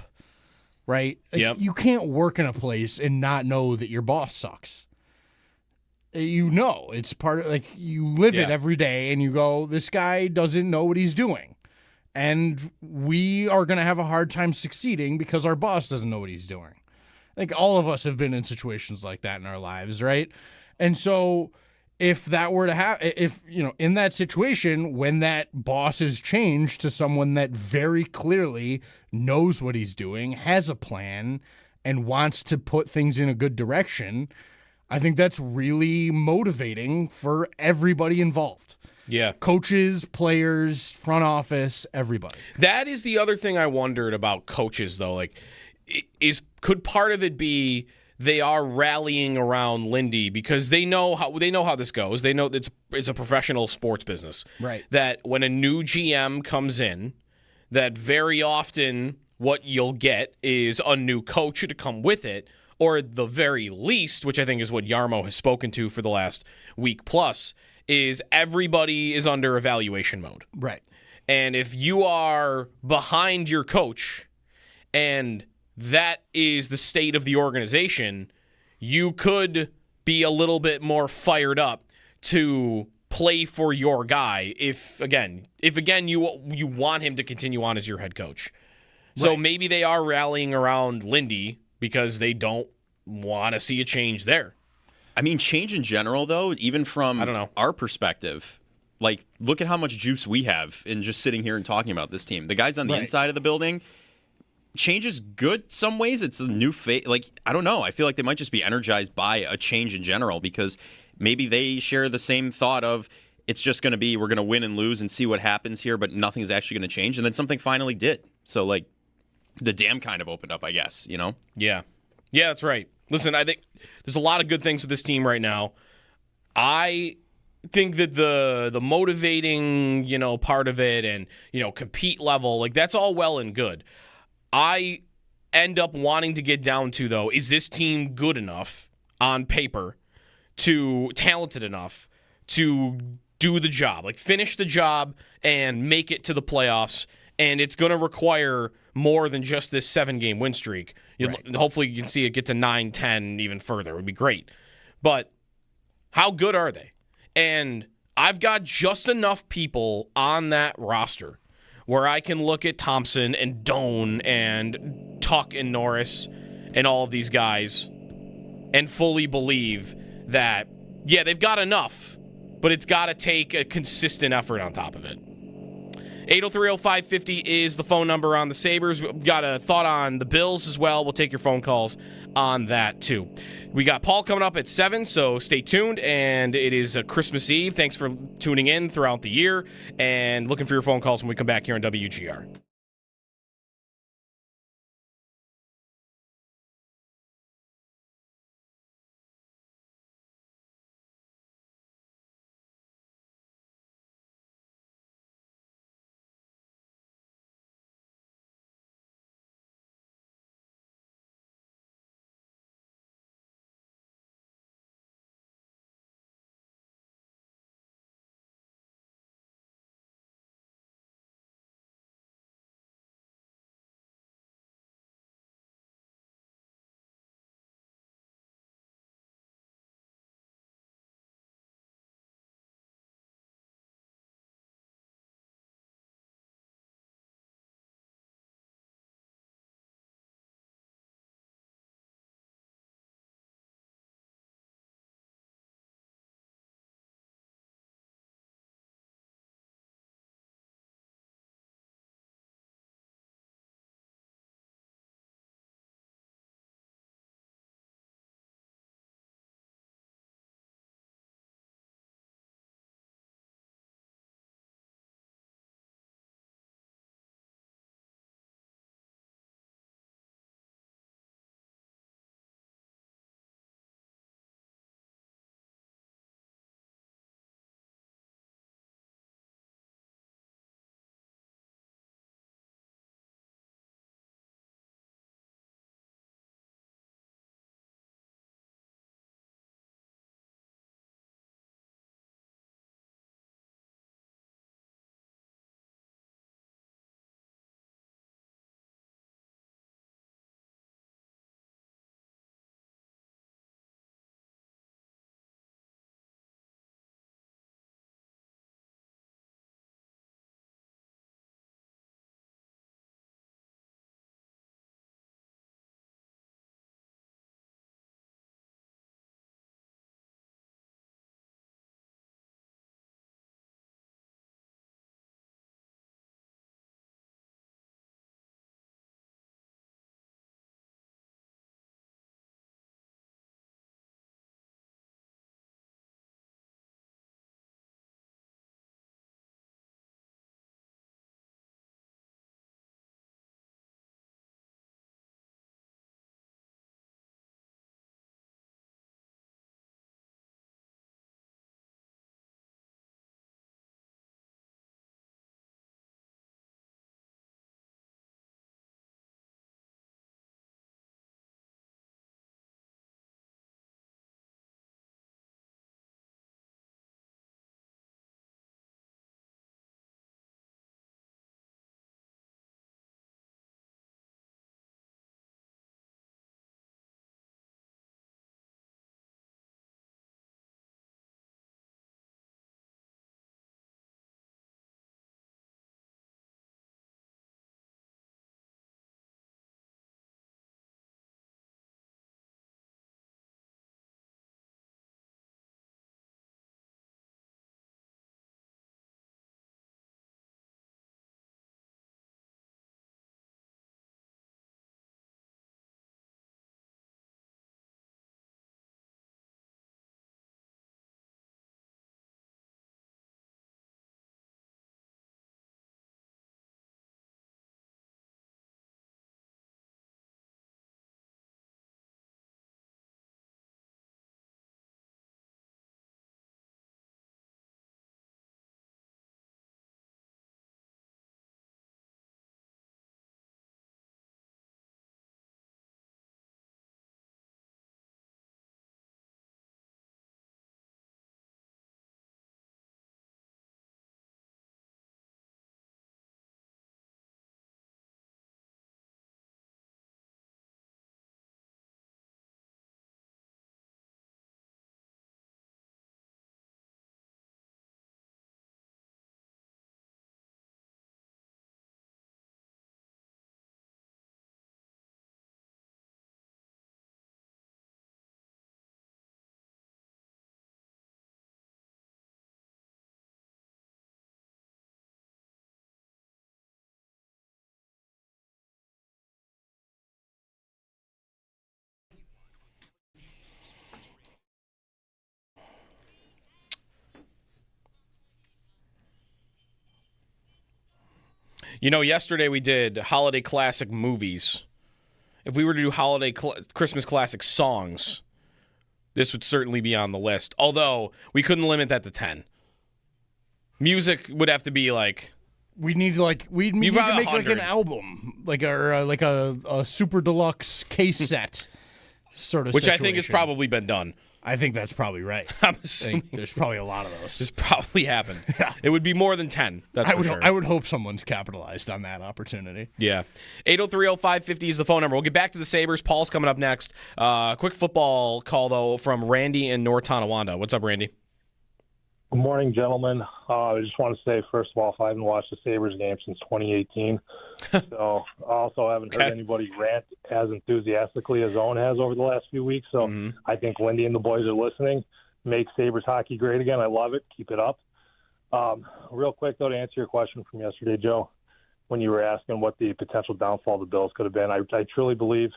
Speaker 6: Right? Like,
Speaker 5: Yep.
Speaker 6: You can't work in a place and not know that your boss sucks. It's part of, like, you live it
Speaker 5: Yeah.
Speaker 6: every day and you go, this guy doesn't know what he's doing. And we are going to have a hard time succeeding because our boss doesn't know what he's doing. I think all of us have been in situations like that in our lives, right? And so if that were to happen, in that situation, when that boss is changed to someone that very clearly knows what he's doing, has a plan, and wants to put things in a good direction, I think that's really motivating for everybody involved.
Speaker 5: Yeah.
Speaker 6: Coaches, players, front office, everybody.
Speaker 5: That is the other thing I wondered about coaches, though. Like, could part of it be they are rallying around Lindy because they know how this goes. They know it's a professional sports business.
Speaker 6: Right.
Speaker 5: That when a new GM comes in, that very often what you'll get is a new coach to come with it, or at the very least, which I think is what Yarmo has spoken to for the last week plus, is everybody is under evaluation mode.
Speaker 6: Right.
Speaker 5: And if you are behind your coach and that is the state of the organization, you could be a little bit more fired up to play for your guy if again you want him to continue on as your head coach. So
Speaker 6: Right.
Speaker 5: maybe they are rallying around Lindy because they don't want to see a change there.
Speaker 2: I mean, change in general, though, even from
Speaker 5: I don't know.
Speaker 2: our perspective, like, look at how much juice we have in just sitting here and talking about this team. The guys on the
Speaker 6: Right.
Speaker 2: inside of the building, change is good some ways. It's a new phase. Like, I don't know. I feel like they might just be energized by a change in general because maybe they share the same thought of it's just going to be we're going to win and lose and see what happens here, but nothing's actually going to change. And then something finally did. So, like, the dam kind of opened up, I guess, you know?
Speaker 5: Yeah. Yeah, that's right. Listen, I think there's a lot of good things with this team right now. I think that the motivating, part of it and, compete level, like that's all well and good. I end up wanting to get down to, though, is this team good enough on paper talented enough to do the job, like finish the job and make it to the playoffs? And it's going to require more than just this 7-game win streak.
Speaker 6: Right.
Speaker 5: Hopefully you can see it get to 9, 10, even further. It would be great. But how good are they? And I've got just enough people on that roster where I can look at Thompson and Doan and Tuck and Norris and all of these guys and fully believe that, yeah, they've got enough, but it's got to take a consistent effort on top of it. 803-0550 is the phone number on the Sabres. We've got a thought on the Bills as well. We'll take your phone calls on that, too. We got Paul coming up at 7, so stay tuned. And it is a Christmas Eve. Thanks for tuning in throughout the year. And looking for your phone calls when we come back here on WGR. Yesterday we did holiday classic movies. If we were to do Christmas classic songs, this would certainly be on the list. Although we couldn't limit that to 10. Music would have to be like.
Speaker 6: We need to make like an
Speaker 5: 100.
Speaker 6: album, like a super deluxe case set sort of.
Speaker 5: Which
Speaker 6: situation.
Speaker 5: I think has probably been done.
Speaker 6: I think that's probably right.
Speaker 5: I'm assuming
Speaker 6: there's probably a lot of those.
Speaker 5: This probably happened.
Speaker 6: Yeah.
Speaker 5: It would be more than 10. That's for sure.
Speaker 6: I would hope someone's capitalized on that opportunity.
Speaker 5: Yeah. 803-0550 is the phone number. We'll get back to the Sabres. Paul's coming up next. Quick football call, though, from Randy in North Tonawanda. What's up, Randy?
Speaker 9: Good morning, gentlemen. I just want to say, first of all, I haven't watched the Sabres game since 2018. So I also haven't heard anybody rant as enthusiastically as Owen has over the last few weeks. So I think Lindy and the boys are listening. Make Sabres hockey great again. I love it. Keep it up. Real quick, though, to answer your question from yesterday, Joe, when you were asking what the potential downfall of the Bills could have been, I truly believe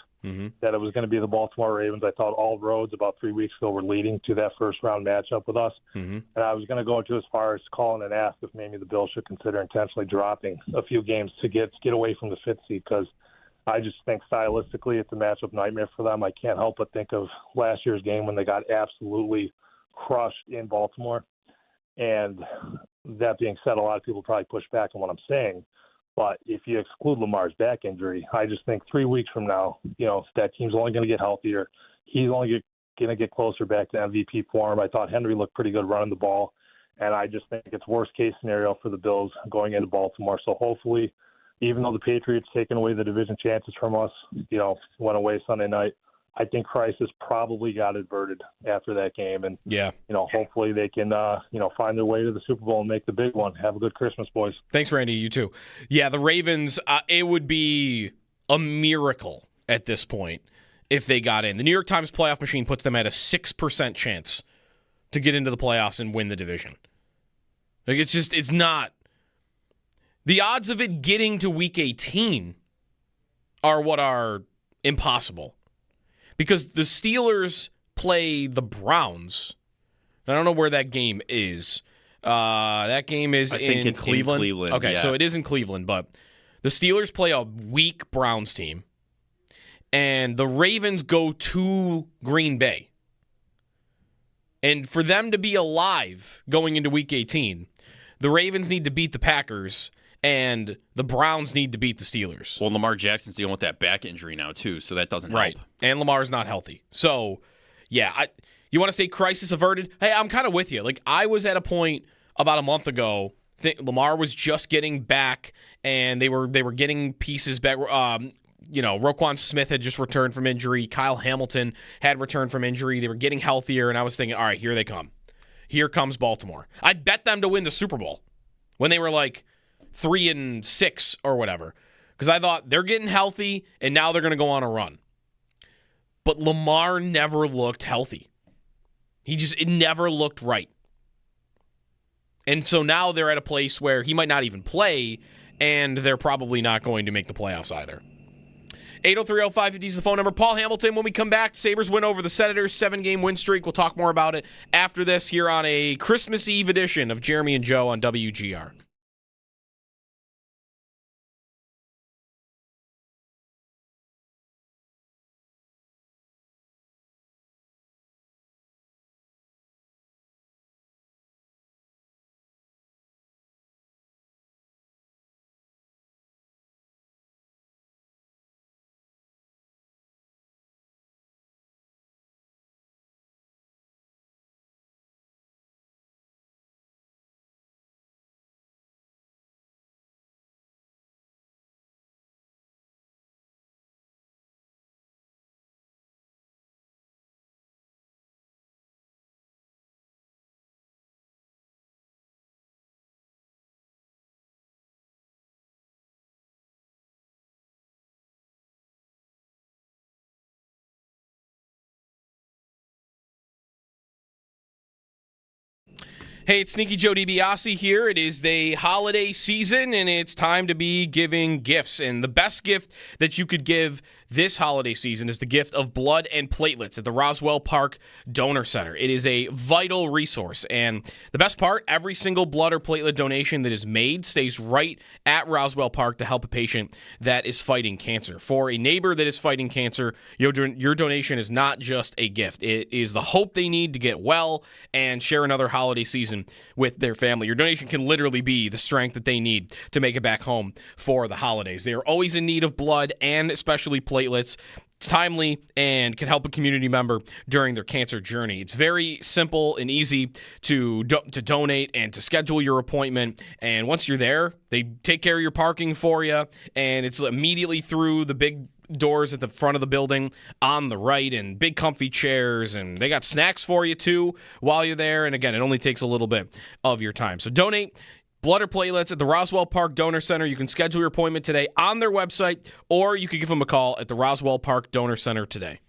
Speaker 9: that it was going to be the Baltimore Ravens. I thought all roads about 3 weeks ago were leading to that first-round matchup with us. And I was going to go to as far as calling and ask if maybe the Bills should consider intentionally dropping a few games to get away from the fifth seed, because I just think stylistically it's a matchup nightmare for them. I can't help but think of last year's game when they got absolutely crushed in Baltimore. And that being said, a lot of people probably push back on what I'm saying. But if you exclude Lamar's back injury, I just think 3 weeks from now, that team's only going to get healthier. He's only going to get closer back to MVP form. I thought Henry looked pretty good running the ball. And I just think it's worst-case scenario for the Bills going into Baltimore. So hopefully, even though the Patriots taking away the division chances from us, went away Sunday night, I think crisis probably got averted after that game. And, hopefully they can, find their way to the Super Bowl and make the big one. Have a good Christmas, boys.
Speaker 5: Thanks, Randy. You too. Yeah, the Ravens, it would be a miracle at this point if they got in. The New York Times playoff machine puts them at a 6% chance to get into the playoffs and win the division. Like, it's not. The odds of it getting to Week 18 are what are impossible. Because the Steelers play the Browns. I don't know where that game is. That game is in Cleveland.
Speaker 2: In Cleveland.
Speaker 5: Okay,
Speaker 2: yeah.
Speaker 5: so it is in Cleveland, but the Steelers play a weak Browns team, and the Ravens go to Green Bay. And for them to be alive going into Week 18, the Ravens need to beat the Packers, and the Browns need to beat the Steelers.
Speaker 2: Well, Lamar Jackson's dealing with that back injury now, too, so that doesn't help.
Speaker 5: And Lamar's not healthy. So, yeah, you want to say crisis averted? Hey, I'm kind of with you. Like, I was at a point about a month ago, Lamar was just getting back, and they were getting pieces back. Roquan Smith had just returned from injury. Kyle Hamilton had returned from injury. They were getting healthier, and I was thinking, all right, here they come. Here comes Baltimore. I bet them to win the Super Bowl when they were like 3-6 or whatever, because I thought they're getting healthy and now they're going to go on a run. But Lamar never looked healthy. It never looked right. And so now they're at a place where he might not even play, and they're probably not going to make the playoffs either. 803-0550 is the phone number. Paul Hamilton, when we come back, Sabres win over the Senators, 7-game win streak. We'll talk more about it after this here on a Christmas Eve edition of Jeremy and Joe on WGR. Hey, it's Sneaky Joe DiBiase here. It is the holiday season, and it's time to be giving gifts. And the best gift that you could give this holiday season is the gift of blood and platelets at the Roswell Park Donor Center. It is a vital resource, and the best part, every single blood or platelet donation that is made stays right at Roswell Park to help a patient that is fighting cancer. For a neighbor that is fighting cancer, your donation is not just a gift. It is the hope they need to get well and share another holiday season with their family. Your donation can literally be the strength that they need to make it back home for the holidays. They are always in need of blood and especially platelets. It's timely and can help a community member during their cancer journey. It's very simple and easy to donate and to schedule your appointment. And once you're there, they take care of your parking for you, and it's immediately through the big doors at the front of the building on the right, and big comfy chairs, and they got snacks for you too while you're there. And again, it only takes a little bit of your time. So donate blood or platelets at the Roswell Park Donor Center. You can schedule your appointment today on their website, or you can give them a call at the Roswell Park Donor Center today.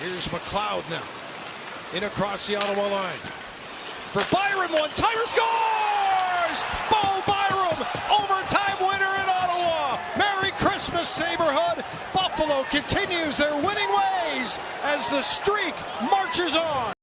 Speaker 1: Here's McLeod now. In across the Ottawa line. For Byram, one-timer scores! Bo Byram, overtime winner in Ottawa. Merry Christmas, Saberhood. Buffalo continues their winning ways as the streak marches on.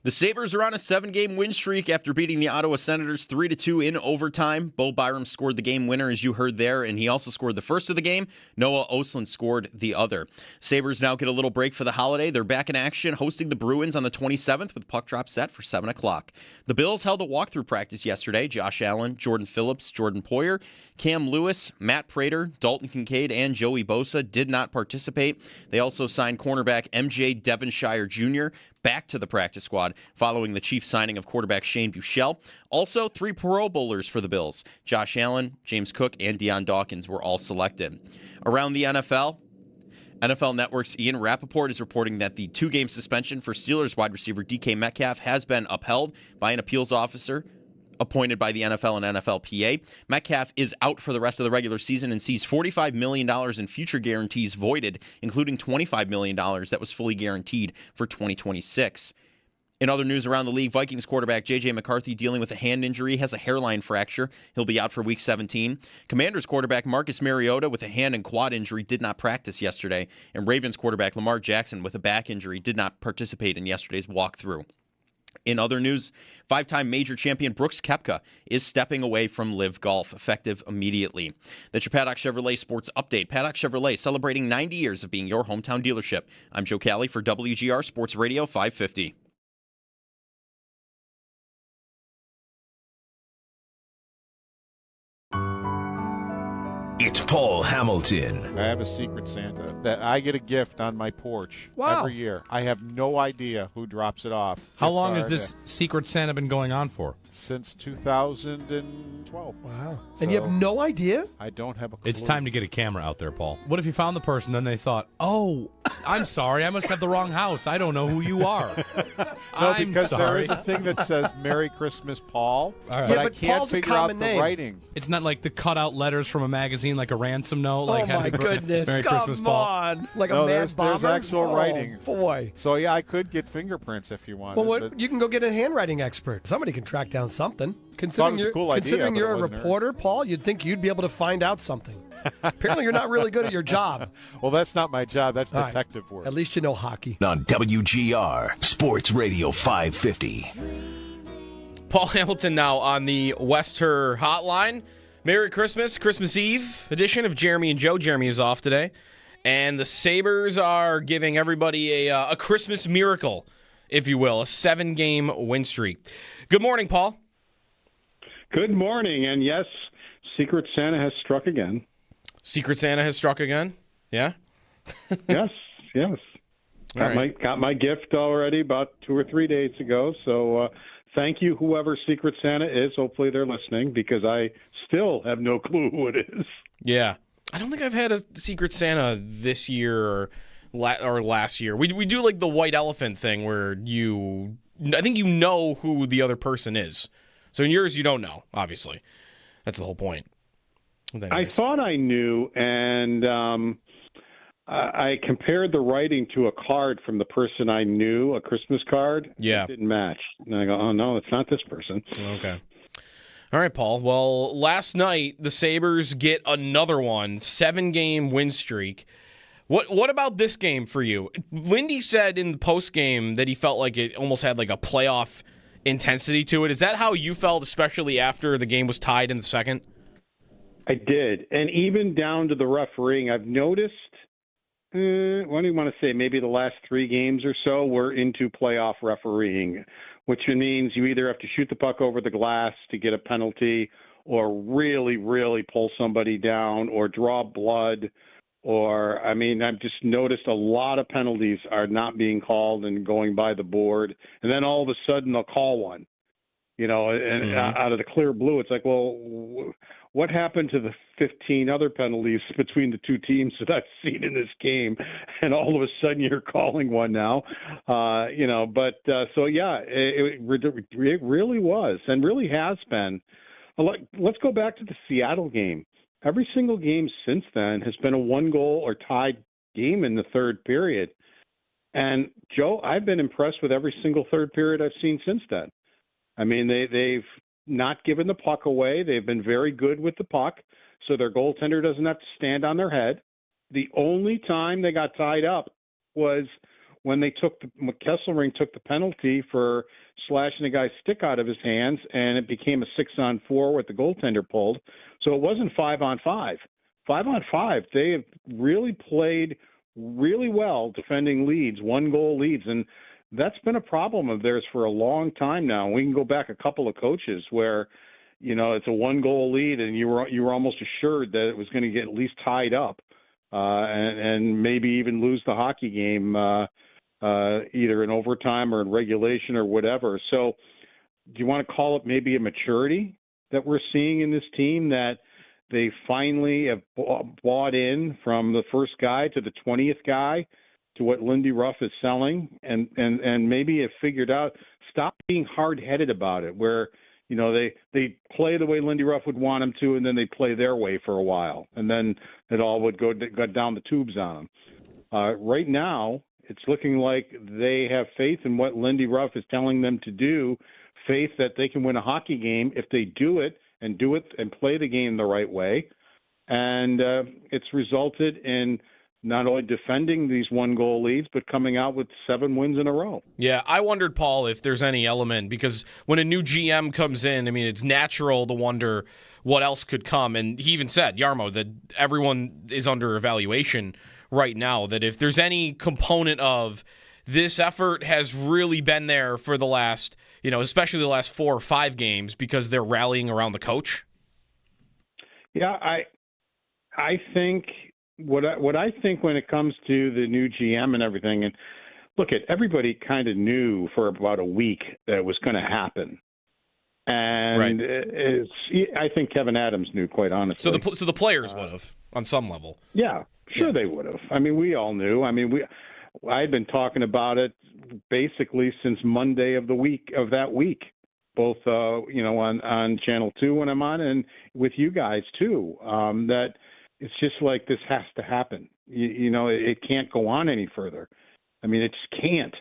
Speaker 2: The Sabres are on a 7-game win streak after beating the Ottawa Senators 3-2 in overtime. Bo Byram scored the game winner, as you heard there, and he also scored the first of the game. Noah Ostlund scored the other. Sabres now get a little break for the holiday. They're back in action, hosting the Bruins on the 27th with puck drop set for 7 o'clock. The Bills held a walkthrough practice yesterday. Josh Allen, Jordan Phillips, Jordan Poyer, Cam Lewis, Matt Prater, Dalton Kincaid, and Joey Bosa did not participate. They also signed cornerback MJ Devonshire Jr. back to the practice squad following the Chiefs signing of quarterback Shane Buechele. Also, 3 Pro Bowlers for the Bills. Josh Allen, James Cook, and Deion Dawkins were all selected. Around the NFL Network's Ian Rappaport is reporting that the 2-game suspension for Steelers wide receiver DK Metcalf has been upheld by an appeals officer appointed by the NFL and NFLPA. Metcalf is out for the rest of the regular season and sees $45 million in future guarantees voided, including $25 million that was fully guaranteed for 2026. In other news around the league, Vikings quarterback J.J. McCarthy, dealing with a hand injury, has a hairline fracture. He'll be out for Week 17. Commanders quarterback Marcus Mariota, with a hand and quad injury, did not practice yesterday. And Ravens quarterback Lamar Jackson, with a back injury, did not participate in yesterday's walkthrough. In other news, 5-time major champion Brooks Koepka is stepping away from Live Golf, effective immediately. That's your Paddock Chevrolet Sports Update. Paddock Chevrolet, celebrating 90 years of being your hometown dealership. I'm Joe Cali for WGR Sports Radio 550.
Speaker 4: It's Paul Hamilton.
Speaker 10: I have a Secret Santa that I get a gift on my porch every year. I have no idea who drops it off.
Speaker 3: How long has this Secret Santa been going on for?
Speaker 10: Since 2012.
Speaker 11: Wow. And you have no idea?
Speaker 10: I don't have a clue.
Speaker 3: It's time to get a camera out there, Paul. What if you found the person, then they thought, oh, I'm sorry, I must have the wrong house. I don't know who you are.
Speaker 10: No, because there is a thing that says Merry Christmas, Paul, but I can't
Speaker 11: Paul's
Speaker 10: figure out the writing.
Speaker 3: It's not like the cutout letters from a magazine, like a ransom note.
Speaker 11: Oh,
Speaker 3: like
Speaker 11: my goodness.
Speaker 3: Merry
Speaker 11: Come
Speaker 3: Christmas, Paul.
Speaker 11: on. Like
Speaker 10: No,
Speaker 11: a mad bomber?
Speaker 10: there's actual writing.
Speaker 11: Boy.
Speaker 10: So, yeah, I could get fingerprints if you want.
Speaker 11: Well, you can go get a handwriting expert. Somebody can track down something. Considering
Speaker 10: a cool idea,
Speaker 11: considering
Speaker 10: but
Speaker 11: you're
Speaker 10: it
Speaker 11: a
Speaker 10: wasn't
Speaker 11: reporter, Paul, you'd think you'd be able to find out something. Apparently, you're not really good at your job.
Speaker 10: Well, that's not my job. That's
Speaker 11: All right.
Speaker 10: detective work.
Speaker 11: At least you know hockey.
Speaker 4: On WGR Sports Radio 550.
Speaker 5: Paul Hamilton now on the Wester hotline. Merry Christmas, Christmas Eve edition of Jeremy and Joe. Jeremy is off today. And the Sabres are giving everybody a Christmas miracle, if you will, a 7-game win streak. Good morning, Paul.
Speaker 12: Good morning. And yes, Secret Santa has struck again.
Speaker 5: Secret Santa has struck again? Yeah?
Speaker 12: Yes. Got my gift already about 2 or 3 days ago. So thank you, whoever Secret Santa is. Hopefully they're listening, because I still have no clue who it is.
Speaker 5: Yeah. I don't think I've had a Secret Santa this year or last year. We do like the white elephant thing where I think you know who the other person is. So in yours, you don't know, obviously. That's the whole point.
Speaker 12: I thought I knew, and I compared the writing to a card from the person I knew, a Christmas card.
Speaker 5: Yeah.
Speaker 12: It didn't match. And I go, oh, no, it's not this person.
Speaker 5: Okay. All right, Paul. Well, last night, the Sabres get another one, 7-game win streak. What about this game for you? Lindy said in the postgame that he felt like it almost had like a playoff intensity to it. Is that how you felt, especially after the game was tied in the second?
Speaker 12: I did. And even down to the refereeing, I've noticed, what do you want to say, maybe the last 3 games or so, we're into playoff refereeing, which means you either have to shoot the puck over the glass to get a penalty, or really, really pull somebody down, or draw blood, or, I've just noticed a lot of penalties are not being called and going by the board, and then all of a sudden they'll call one, and out of the clear blue. It's like, well, what happened to the 15 other penalties between the 2 teams that I've seen in this game? And all of a sudden you're calling one now, so yeah, it really was, and really has been. Let's go back to the Seattle game. Every single game since then has been a 1-goal or tied game in the third period. And, Joe, I've been impressed with every single third period I've seen since then. I mean, they've not given the puck away. They've been very good with the puck, so their goaltender doesn't have to stand on their head. The only time they got tied up was when Kesselring took the penalty for slashing a guy's stick out of his hands, and it became a 6-on-4 with the goaltender pulled. So it wasn't 5-on-5. 5-on-5, they have really played really well defending leads, 1-goal leads, and that's been a problem of theirs for a long time now. We can go back a couple of coaches where, it's a 1-goal lead and you were almost assured that it was going to get at least tied up and maybe even lose the hockey game either in overtime or in regulation or whatever. So do you want to call it maybe a maturity that we're seeing in this team, that they finally have bought in from the first guy to the 20th guy to what Lindy Ruff is selling, and maybe have figured out, stop being hard-headed about it, where, they play the way Lindy Ruff would want them to, and then they play their way for a while, and then it all would go down the tubes on them. Right now, it's looking like they have faith in what Lindy Ruff is telling them to do, faith that they can win a hockey game if they do it and play the game the right way. And it's resulted in not only defending these 1-goal leads, but coming out with 7 wins in a row.
Speaker 5: Yeah, I wondered, Paul, if there's any element, because when a new GM comes in, I mean, it's natural to wonder what else could come. And he even said, Jarmo, that everyone is under evaluation right now, that if there's any component of this effort has really been there for the last, especially the last 4 or 5 games, because they're rallying around the coach.
Speaker 12: Yeah, I think what I think when it comes to the new GM and everything, and look, everybody kind of knew for about a week that it was going to happen, and I think Kevin Adams knew, quite honestly.
Speaker 5: So the players would have on some level.
Speaker 12: Yeah, sure they would have. I mean, we all knew. I mean, I had been talking about it basically since Monday of that week, both on Channel 2 when I'm on, and with you guys too. That it's just like, this has to happen. It can't go on any further. I mean, it just can't.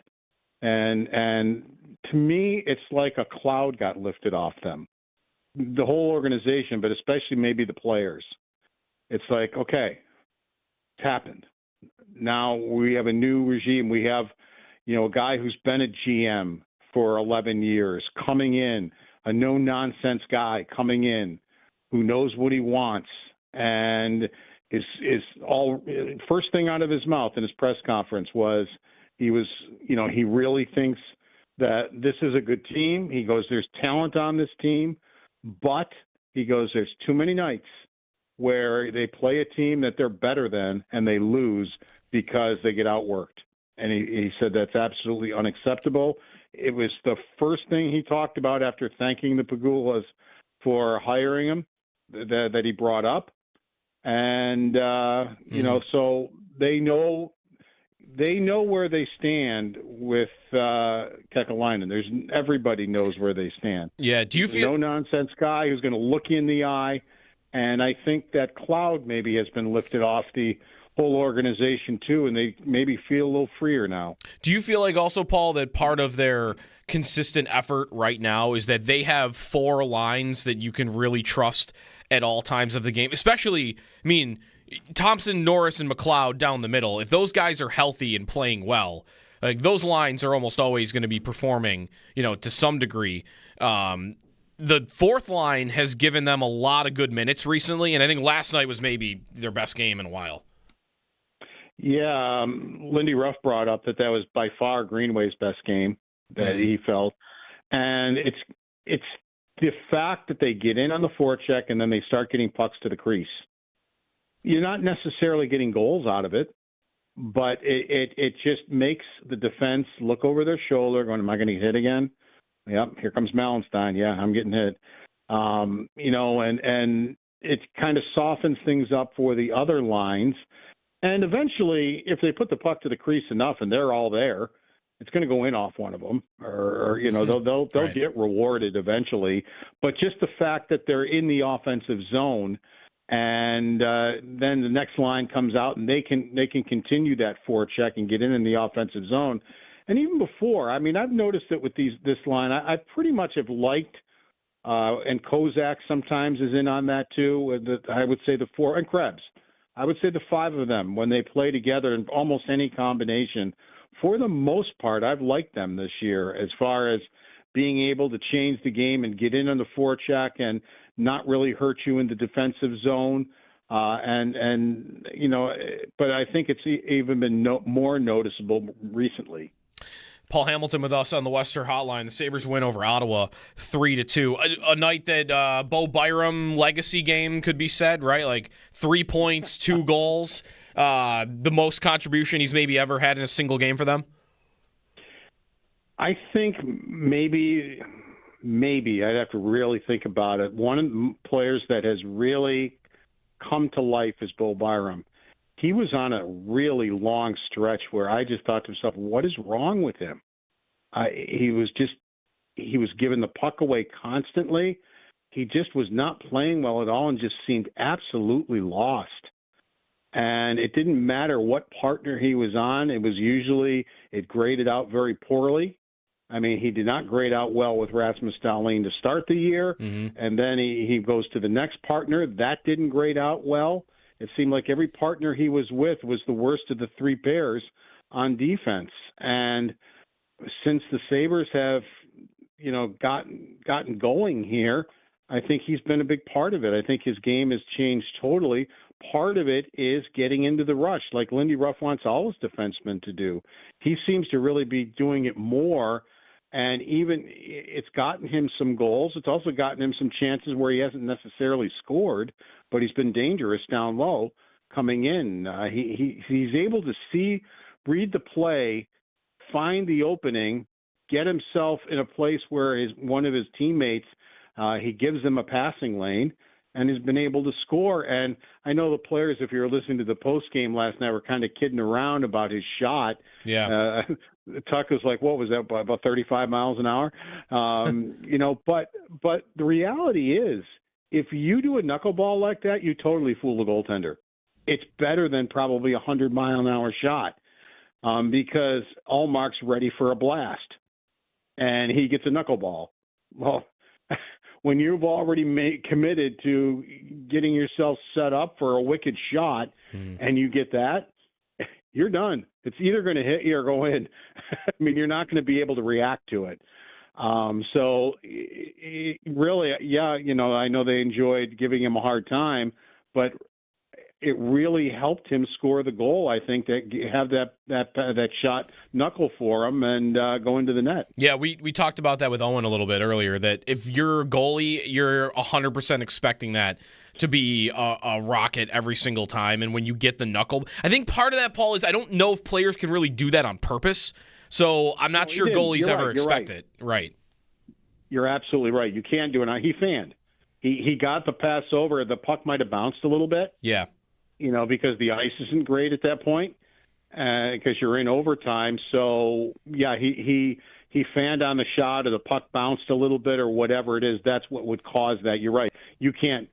Speaker 12: And to me, it's like a cloud got lifted off them, the whole organization, but especially maybe the players. It's like, okay, it's happened. Now we have a new regime. We have, a guy who's been a GM for 11 years coming in, a no-nonsense guy coming in who knows what he wants, and is all first thing out of his mouth in his press conference was he really thinks that this is a good team. He goes, there's talent on this team, but he goes, there's too many nights where they play a team that they're better than and they lose because they get outworked. And he said that's absolutely unacceptable. It was the first thing he talked about after thanking the Pagulas for hiring him that he brought up. And, so they know where they stand with Kekalainen. Everybody knows where they stand.
Speaker 5: Yeah. Do you feel
Speaker 12: no-nonsense guy who's going to look you in the eye? And I think that cloud maybe has been lifted off the whole organization too, and they maybe feel a little freer now.
Speaker 5: Do you feel like also, Paul, that part of their consistent effort right now is that they have 4 lines that you can really trust at all times of the game? Especially, I mean, Thompson, Norris, and McLeod down the middle. If those guys are healthy and playing well, like those lines are almost always going to be performing, to some degree. The fourth line has given them a lot of good minutes recently, and I think last night was maybe their best game in a while.
Speaker 12: Yeah, Lindy Ruff brought up that was by far Greenway's best game that he felt, and it's the fact that they get in on the forecheck and then they start getting pucks to the crease. You're not necessarily getting goals out of it, but it just makes the defense look over their shoulder, going, "Am I going to get hit again?" Yep, here comes Malenstein. Yeah, I'm getting hit. And it kind of softens things up for the other lines. And eventually, if they put the puck to the crease enough and they're all there, it's going to go in off one of them, or they'll get rewarded eventually. But just the fact that they're in the offensive zone And then the next line comes out, and they can continue that forecheck and get in the offensive zone. And even before, I mean, I've noticed that with this line, I pretty much have liked, and Kozak sometimes is in on that too. I would say the four, and Krebs. I would say the five of them, when they play together in almost any combination, for the most part, I've liked them this year as far as being able to change the game and get in on the forecheck and not really hurt you in the defensive zone. And you know, but I think it's even been more noticeable recently.
Speaker 5: Paul Hamilton with us on the Western Hotline. The Sabres win over Ottawa 3-2. A night that Bo Byram legacy game could be said, right? Like 3 points, 2 goals. The most contribution he's maybe ever had in a single game for them?
Speaker 12: I think maybe I'd have to really think about it. One of the players that has really come to life is Bo Byram. He was on a really long stretch where I just thought to myself, what is wrong with him? He was giving the puck away constantly. He just was not playing well at all and just seemed absolutely lost. And it didn't matter what partner he was on. It graded out very poorly. I mean, he did not grade out well with Rasmus Dahlin to start the year. Mm-hmm. And then he goes to the next partner. That didn't grade out well. It seemed like every partner he was with was the worst of the 3 pairs on defense. And since the Sabres have, you know, gotten going here, I think he's been a big part of it. I think his game has changed totally. Part of it is getting into the rush, like Lindy Ruff wants all his defensemen to do. He seems to really be doing it more, and even it's gotten him some goals. It's also gotten him some chances where he hasn't necessarily scored, but he's been dangerous down low coming in. He's able to read the play, find the opening, get himself in a place where one of his teammates, he gives them a passing lane, and has been able to score. And I know the players, if you were listening to the post game last night, were kind of kidding around about his shot.
Speaker 5: Yeah.
Speaker 12: Tuck was like, what was that, about 35 miles an hour? You know, but the reality is, if you do a knuckleball like that, you totally fool the goaltender. It's better than probably a 100-mile-an-hour shot because Allmark's ready for a blast, and he gets a knuckleball. Well, when you've already committed to getting yourself set up for a wicked shot and you get that, you're done. It's either going to hit you or go in. I mean, you're not going to be able to react to it. So really, yeah, you know, I know they enjoyed giving him a hard time, but it really helped him score the goal, I think, that have that shot knuckle for him and go into the net.
Speaker 5: Yeah, we talked about that with Owen a little bit earlier, that if you're a goalie, you're 100% expecting that to be a rocket every single time. And when you get the knuckle, I think part of that, Paul, is I don't know if players can really do that on purpose. So I'm not sure goalies ever expect it. Right.
Speaker 12: You're absolutely right. You can't do it. He fanned. He got the pass over. The puck might have bounced a little bit.
Speaker 5: Yeah.
Speaker 12: You know, because the ice isn't great at that point, because you're in overtime. So, yeah, he fanned on the shot, or the puck bounced a little bit, or whatever it is. That's what would cause that. You're right. You can't.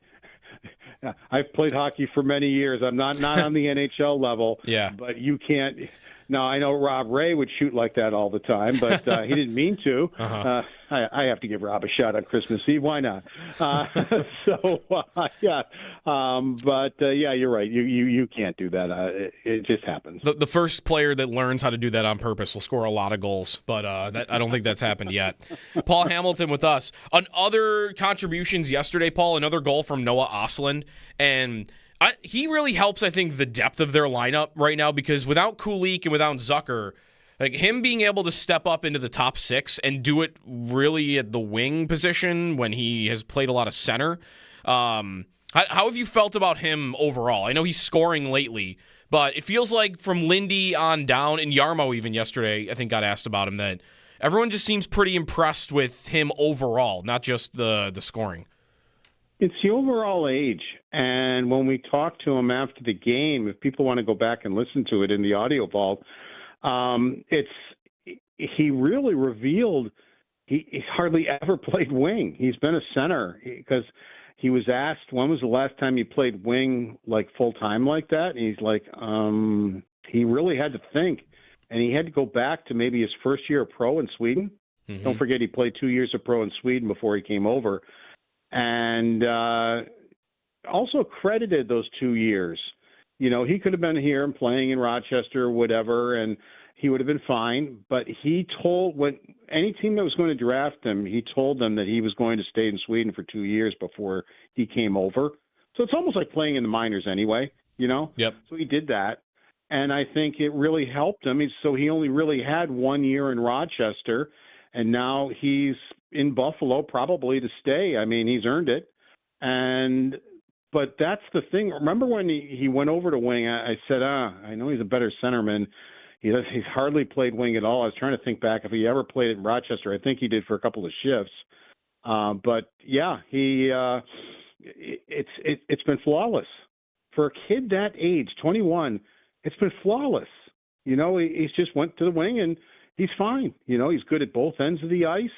Speaker 12: I've played hockey for many years. I'm not on the NHL level.
Speaker 5: Yeah.
Speaker 12: But you can't. Now, I know Rob Ray would shoot like that all the time, but he didn't mean to. Uh-huh. I have to give Rob a shot on Christmas Eve. Why not? Yeah. But you're right. You can't do that. It just happens.
Speaker 5: The first player that learns how to do that on purpose will score a lot of goals, but I don't think that's happened yet. Paul Hamilton with us. On other contributions yesterday, Paul, another goal from Noah Ostlund, and he really helps, I think, the depth of their lineup right now, because without Kulik and without Zucker, like him being able to step up into the top 6 and do it really at the wing position when he has played a lot of center. How have you felt about him overall? I know he's scoring lately, but it feels like from Lindy on down, and Yarmo even yesterday, I think, got asked about him, that everyone just seems pretty impressed with him overall, not just the scoring.
Speaker 12: It's the overall age. And when we talked to him after the game, if people want to go back and listen to it in the audio vault, he really revealed he hardly ever played wing. He's been a center because he was asked when was the last time he played wing like full time like that, and he's like, he really had to think, and he had to go back to maybe his first year of pro in Sweden. Mm-hmm. Don't forget he played 2 years of pro in Sweden before he came over, and also credited those 2 years. You know, he could have been here and playing in Rochester or whatever, and he would have been fine. But he told any team that was going to draft him, he told them that he was going to stay in Sweden for 2 years before he came over. So it's almost like playing in the minors anyway, you know?
Speaker 5: Yep.
Speaker 12: So he did that. And I think it really helped him. So he only really had 1 year in Rochester, and now he's in Buffalo probably to stay. I mean, he's earned it. But that's the thing. Remember when he went over to wing, I said, I know he's a better centerman. He's hardly played wing at all. I was trying to think back if he ever played it in Rochester. I think he did for a couple of shifts. But yeah, it's been flawless for a kid that age, 21. It's been flawless. You know, he's just went to the wing and he's fine. You know, he's good at both ends of the ice.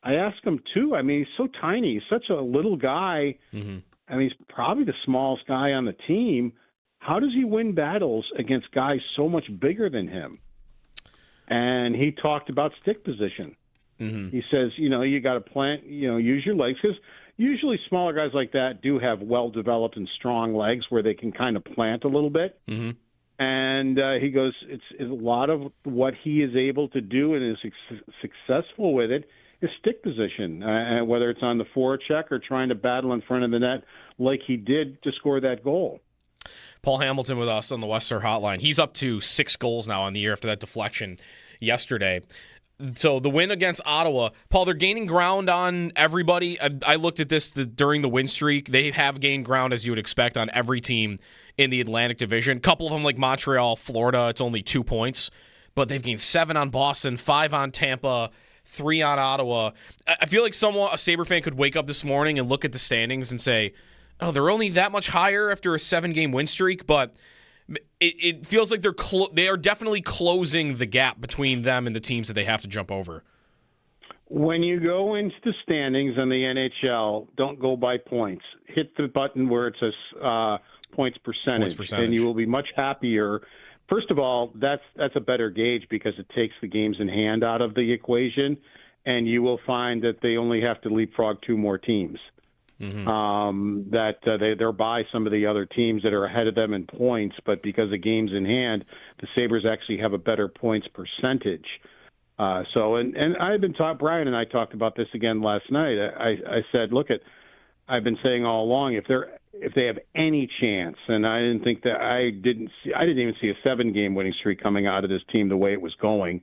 Speaker 12: I asked him too. I mean, he's so tiny. He's such a little guy. Mm-hmm. I mean, he's probably the smallest guy on the team. How does he win battles against guys so much bigger than him? And he talked about stick position. Mm-hmm. He says, you know, you got to plant, you know, use your legs, because usually smaller guys like that do have well-developed and strong legs where they can kind of plant a little bit. Mm-hmm. And he goes, it's a lot of what he is able to do and is successful with it is stick position, whether it's on the forecheck or trying to battle in front of the net like he did to score that goal.
Speaker 5: Paul Hamilton with us on the Western Hotline. He's up to 6 goals now on the year after that deflection yesterday. So the win against Ottawa, Paul, they're gaining ground on everybody. I looked at this during the win streak. They have gained ground, as you would expect, on every team in the Atlantic Division. A couple of them, like Montreal, Florida, it's only 2 points. But they've gained 7 on Boston, 5 on Tampa, 3 on Ottawa. I feel like a Sabre fan could wake up this morning and look at the standings and say, oh, they're only that much higher after a 7-game win streak, but it feels like they are definitely closing the gap between them and the teams that they have to jump over.
Speaker 12: When you go into the standings in the NHL, don't go by points. Hit the button where it says points percentage, and you will be much happier. First of all, that's a better gauge because it takes the games in hand out of the equation, and you will find that they only have to leapfrog 2 more teams. Mm-hmm. They're by some of the other teams that are ahead of them in points, but because of games in hand, the Sabres actually have a better points percentage. And I've been Brian and I talked about this again last night. I said, I've been saying all along, if they have any chance, and I didn't even see a 7-game winning streak coming out of this team the way it was going.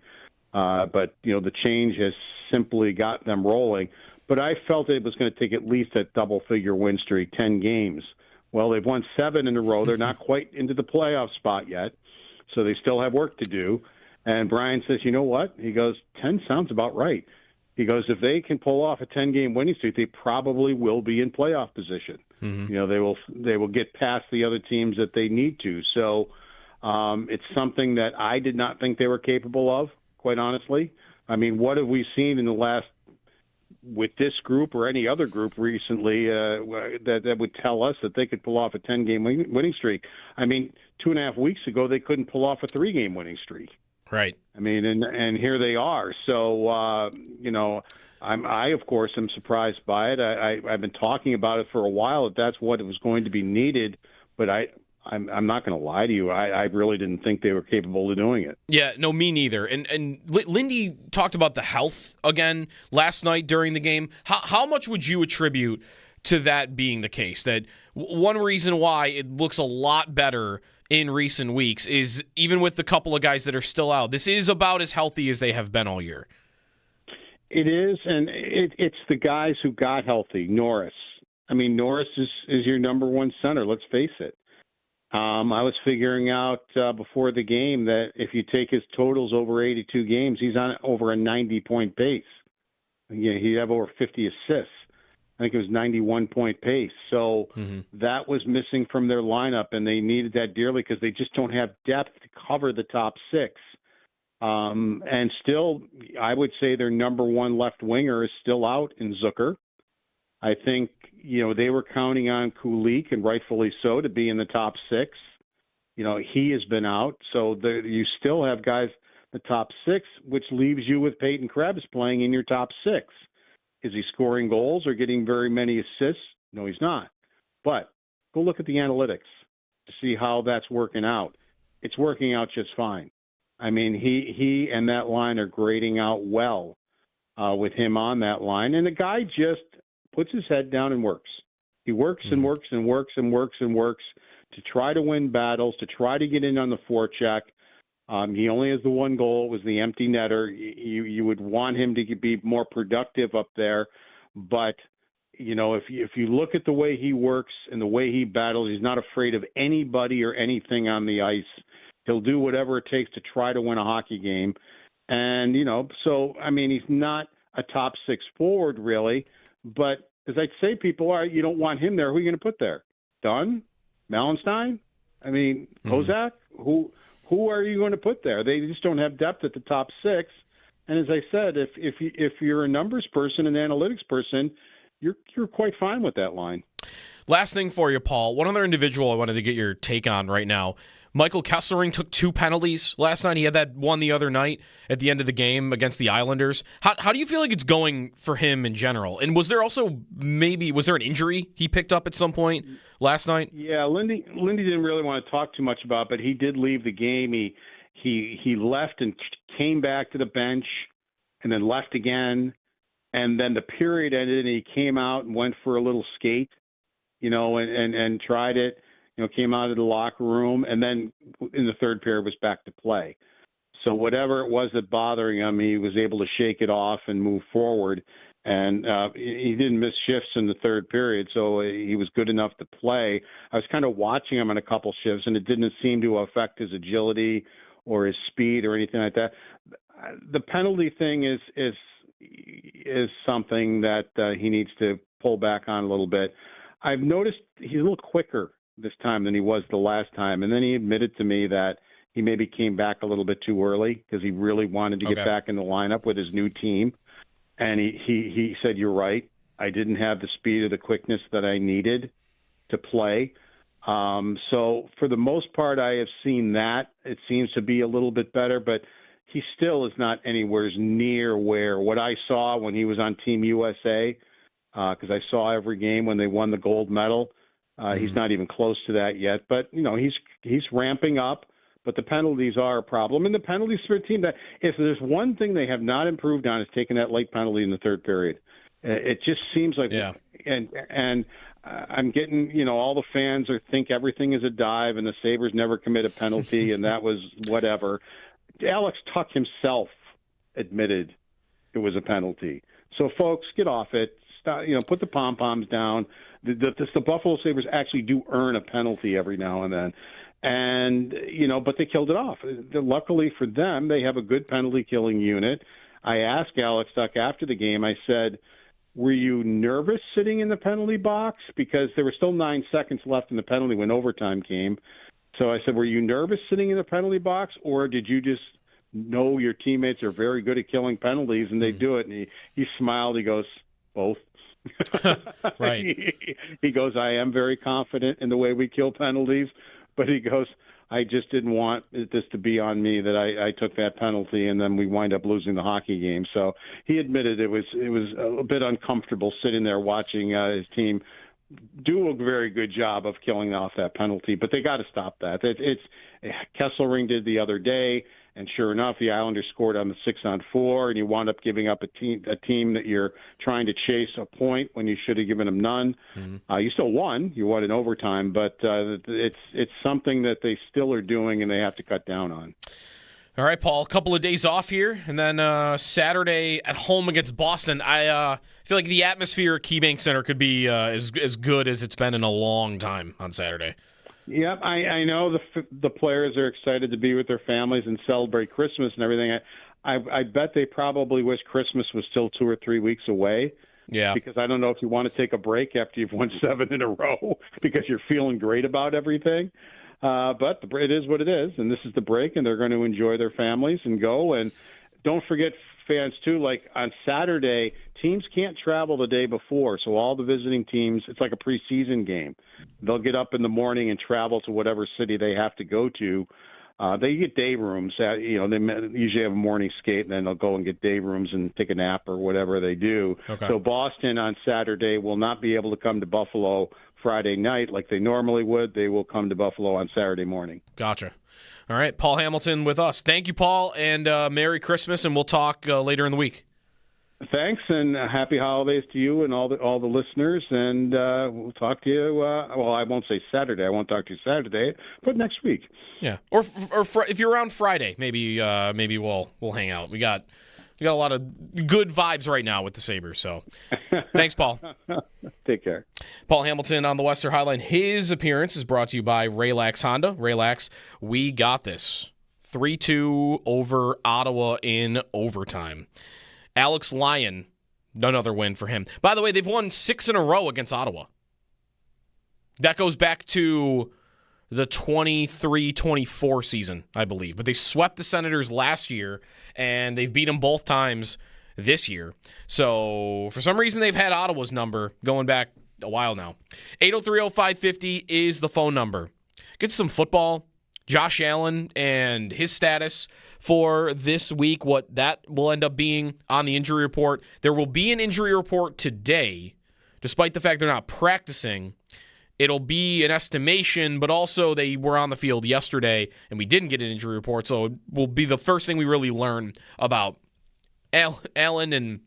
Speaker 12: But you know, the change has simply got them rolling. But I felt it was going to take at least a double-figure win streak, 10 games. Well, they've won 7 in a row. They're not quite into the playoff spot yet, so they still have work to do. And Brian says, you know what? He goes, 10 sounds about right. He goes, if they can pull off a 10-game winning streak, they probably will be in playoff position. Mm-hmm. You know, they will get past the other teams that they need to. So it's something that I did not think they were capable of, quite honestly. I mean, what have we seen in the last with this group or any other group recently that would tell us that they could pull off a 10-game winning streak? I mean, 2.5 weeks ago, they couldn't pull off a 3-game winning streak.
Speaker 5: Right.
Speaker 12: I mean, and here they are. So, you know, I of course am surprised by it. I've been talking about it for a while, that that's what it was going to be needed, but I'm not going to lie to you. I really didn't think they were capable of doing it.
Speaker 5: Yeah, no, me neither. And Lindy talked about the health again last night during the game. How much would you attribute to that being the case? That one reason why it looks a lot better in recent weeks is even with the couple of guys that are still out, this is about as healthy as they have been all year.
Speaker 12: It is, and it's the guys who got healthy. Norris. I mean, Norris is your number one center, let's face it. I was figuring out before the game that if you take his totals over 82 games, he's on over a 90-point pace. Yeah, he'd have over 50 assists. I think it was 91-point pace. So that was missing from their lineup, and they needed that dearly because they just don't have depth to cover the top 6. And still, I would say their number one left winger is still out in Zucker. I think, they were counting on Kulik, and rightfully so, to be in the top 6. He has been out. So you still have guys the top 6, which leaves you with Peyton Krebs playing in your top 6. Is he scoring goals or getting very many assists? No, he's not. But go look at the analytics to see how that's working out. It's working out just fine. I mean, he and that line are grading out well with him on that line. And the guy just puts his head down and works. He works and works and works and works and works to try to win battles, to try to get in on the forecheck. He only has the one goal. It was the empty netter. You would want him to be more productive up there. But, if you look at the way he works and the way he battles, he's not afraid of anybody or anything on the ice. He'll do whatever it takes to try to win a hockey game. And, he's not a top 6 forward, really. But as I say, people are, you don't want him there. Who are you going to put there? Dunn? Melenstein? Kozak? Who are you going to put there? They just don't have depth at the top 6. And as I said, if you're a numbers person, an analytics person, you're quite fine with that line.
Speaker 5: Last thing for you, Paul. One other individual I wanted to get your take on right now. Michael Kesselring took 2 penalties last night. He had that one the other night at the end of the game against the Islanders. How do you feel like it's going for him in general? And was there also was there an injury he picked up at some point last night?
Speaker 12: Yeah, Lindy didn't really want to talk too much about it, but he did leave the game. He left and came back to the bench and then left again. And then the period ended and he came out and went for a little skate, and tried it. Came out of the locker room, and then in the third period was back to play. So whatever it was that bothering him, he was able to shake it off and move forward. And he didn't miss shifts in the third period, so he was good enough to play. I was kind of watching him on a couple shifts, and it didn't seem to affect his agility or his speed or anything like that. The penalty thing is something that he needs to pull back on a little bit. I've noticed he's a little quicker this time than he was the last time. And then he admitted to me that he maybe came back a little bit too early because he really wanted to get back in the lineup with his new team. And he said, "You're right. I didn't have the speed or the quickness that I needed to play." So for the most part, I have seen that. It seems to be a little bit better, but he still is not anywhere near what I saw when he was on Team USA, because I saw every game when they won the gold medal. He's not even close to that yet, but he's ramping up. But the penalties are a problem, and the penalties for a team that if there's one thing they have not improved on is taking that late penalty in the third period. It just seems like, and I'm getting all the fans think everything is a dive, and the Sabres never commit a penalty, and that was whatever. Alex Tuck himself admitted it was a penalty. So folks, get off it. Stop, put the pom-poms down. The Buffalo Sabres actually do earn a penalty every now and then. And, but they killed it off. Luckily for them, they have a good penalty-killing unit. I asked Alex Tuck after the game, I said, were you nervous sitting in the penalty box? Because there were still 9 seconds left in the penalty when overtime came. So I said, were you nervous sitting in the penalty box, or did you just know your teammates are very good at killing penalties and they do it? And he smiled. He goes, both.
Speaker 5: Right.
Speaker 12: He goes, I am very confident in the way we kill penalties, but he goes, I just didn't want this to be on me that I took that penalty and then we wind up losing the hockey game. So he admitted it was a bit uncomfortable sitting there watching his team do a very good job of killing off that penalty, but they got to stop that. It's Kesselring did the other day, and sure enough, the Islanders scored on the 6-on-4, and you wound up giving up a team that you're trying to chase a point when you should have given them none. Mm-hmm. You still won. You won in overtime, but it's something that they still are doing, and they have to cut down on.
Speaker 5: All right, Paul, a couple of days off here, and then Saturday at home against Boston. I feel like the atmosphere at KeyBank Center could be as good as it's been in a long time on Saturday.
Speaker 12: Yep, I know the players are excited to be with their families and celebrate Christmas and everything. I bet they probably wish Christmas was still 2 or 3 weeks away.
Speaker 5: Yeah.
Speaker 12: Because I don't know if you want to take a break after you've won 7 in a row because you're feeling great about everything. But it is what it is, and this is the break, and they're going to enjoy their families and go. And don't forget fans too. Like on Saturday, teams can't travel the day before, so all the visiting teams, it's like a preseason game. They'll get up in the morning and travel to whatever city they have to go to. They get day rooms. They usually have a morning skate, and then they'll go and get day rooms and take a nap or whatever they do.
Speaker 5: Okay.
Speaker 12: So Boston on Saturday will not be able to come to Buffalo Friday night like they normally would. They will come to Buffalo on Saturday morning.
Speaker 5: Gotcha. All right, Paul Hamilton with us. Thank you, Paul, and Merry Christmas, and we'll talk later in the week.
Speaker 12: Thanks, and happy holidays to you and all the listeners. And we'll talk to you. Well, I won't say Saturday. I won't talk to you Saturday, but next week.
Speaker 5: Yeah, or if you're around Friday, maybe we'll hang out. We got a lot of good vibes right now with the Sabres. So, thanks, Paul.
Speaker 12: Take care.
Speaker 5: Paul Hamilton on the Western Highline. His appearance is brought to you by Raylax Honda. Raylax, we got this. 3-2 over Ottawa in overtime. Alex Lyon, another win for him. By the way, they've won 6 in a row against Ottawa. That goes back to the 23-24 season, I believe. But they swept the Senators last year, and they've beat them both times this year. So for some reason, they've had Ottawa's number going back a while now. 803-0550 is the phone number. Get some football. Josh Allen and his status for this week, what that will end up being on the injury report. There will be an injury report today, despite the fact they're not practicing. It'll be an estimation, but also they were on the field yesterday, and we didn't get an injury report, so it will be the first thing we really learn about Allen and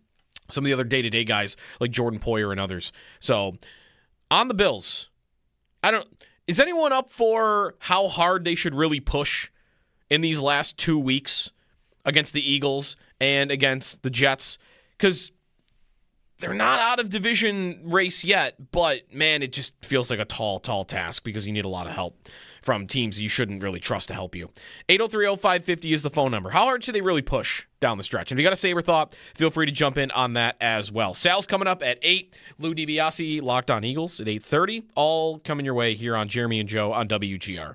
Speaker 5: some of the other day-to-day guys like Jordan Poyer and others. So, on the Bills, is anyone up for how hard they should really push in these last 2 weeks against the Eagles and against the Jets? Because they're not out of division race yet, but, man, it just feels like a tall task because you need a lot of help from teams you shouldn't really trust to help you. 803-0550 is the phone number. How hard should they really push down the stretch? And if you got a Sabre thought, feel free to jump in on that as well. Sal's coming up at 8. Lou DiBiase, Locked On Eagles at 8:30. All coming your way here on Jeremy and Joe on WGR.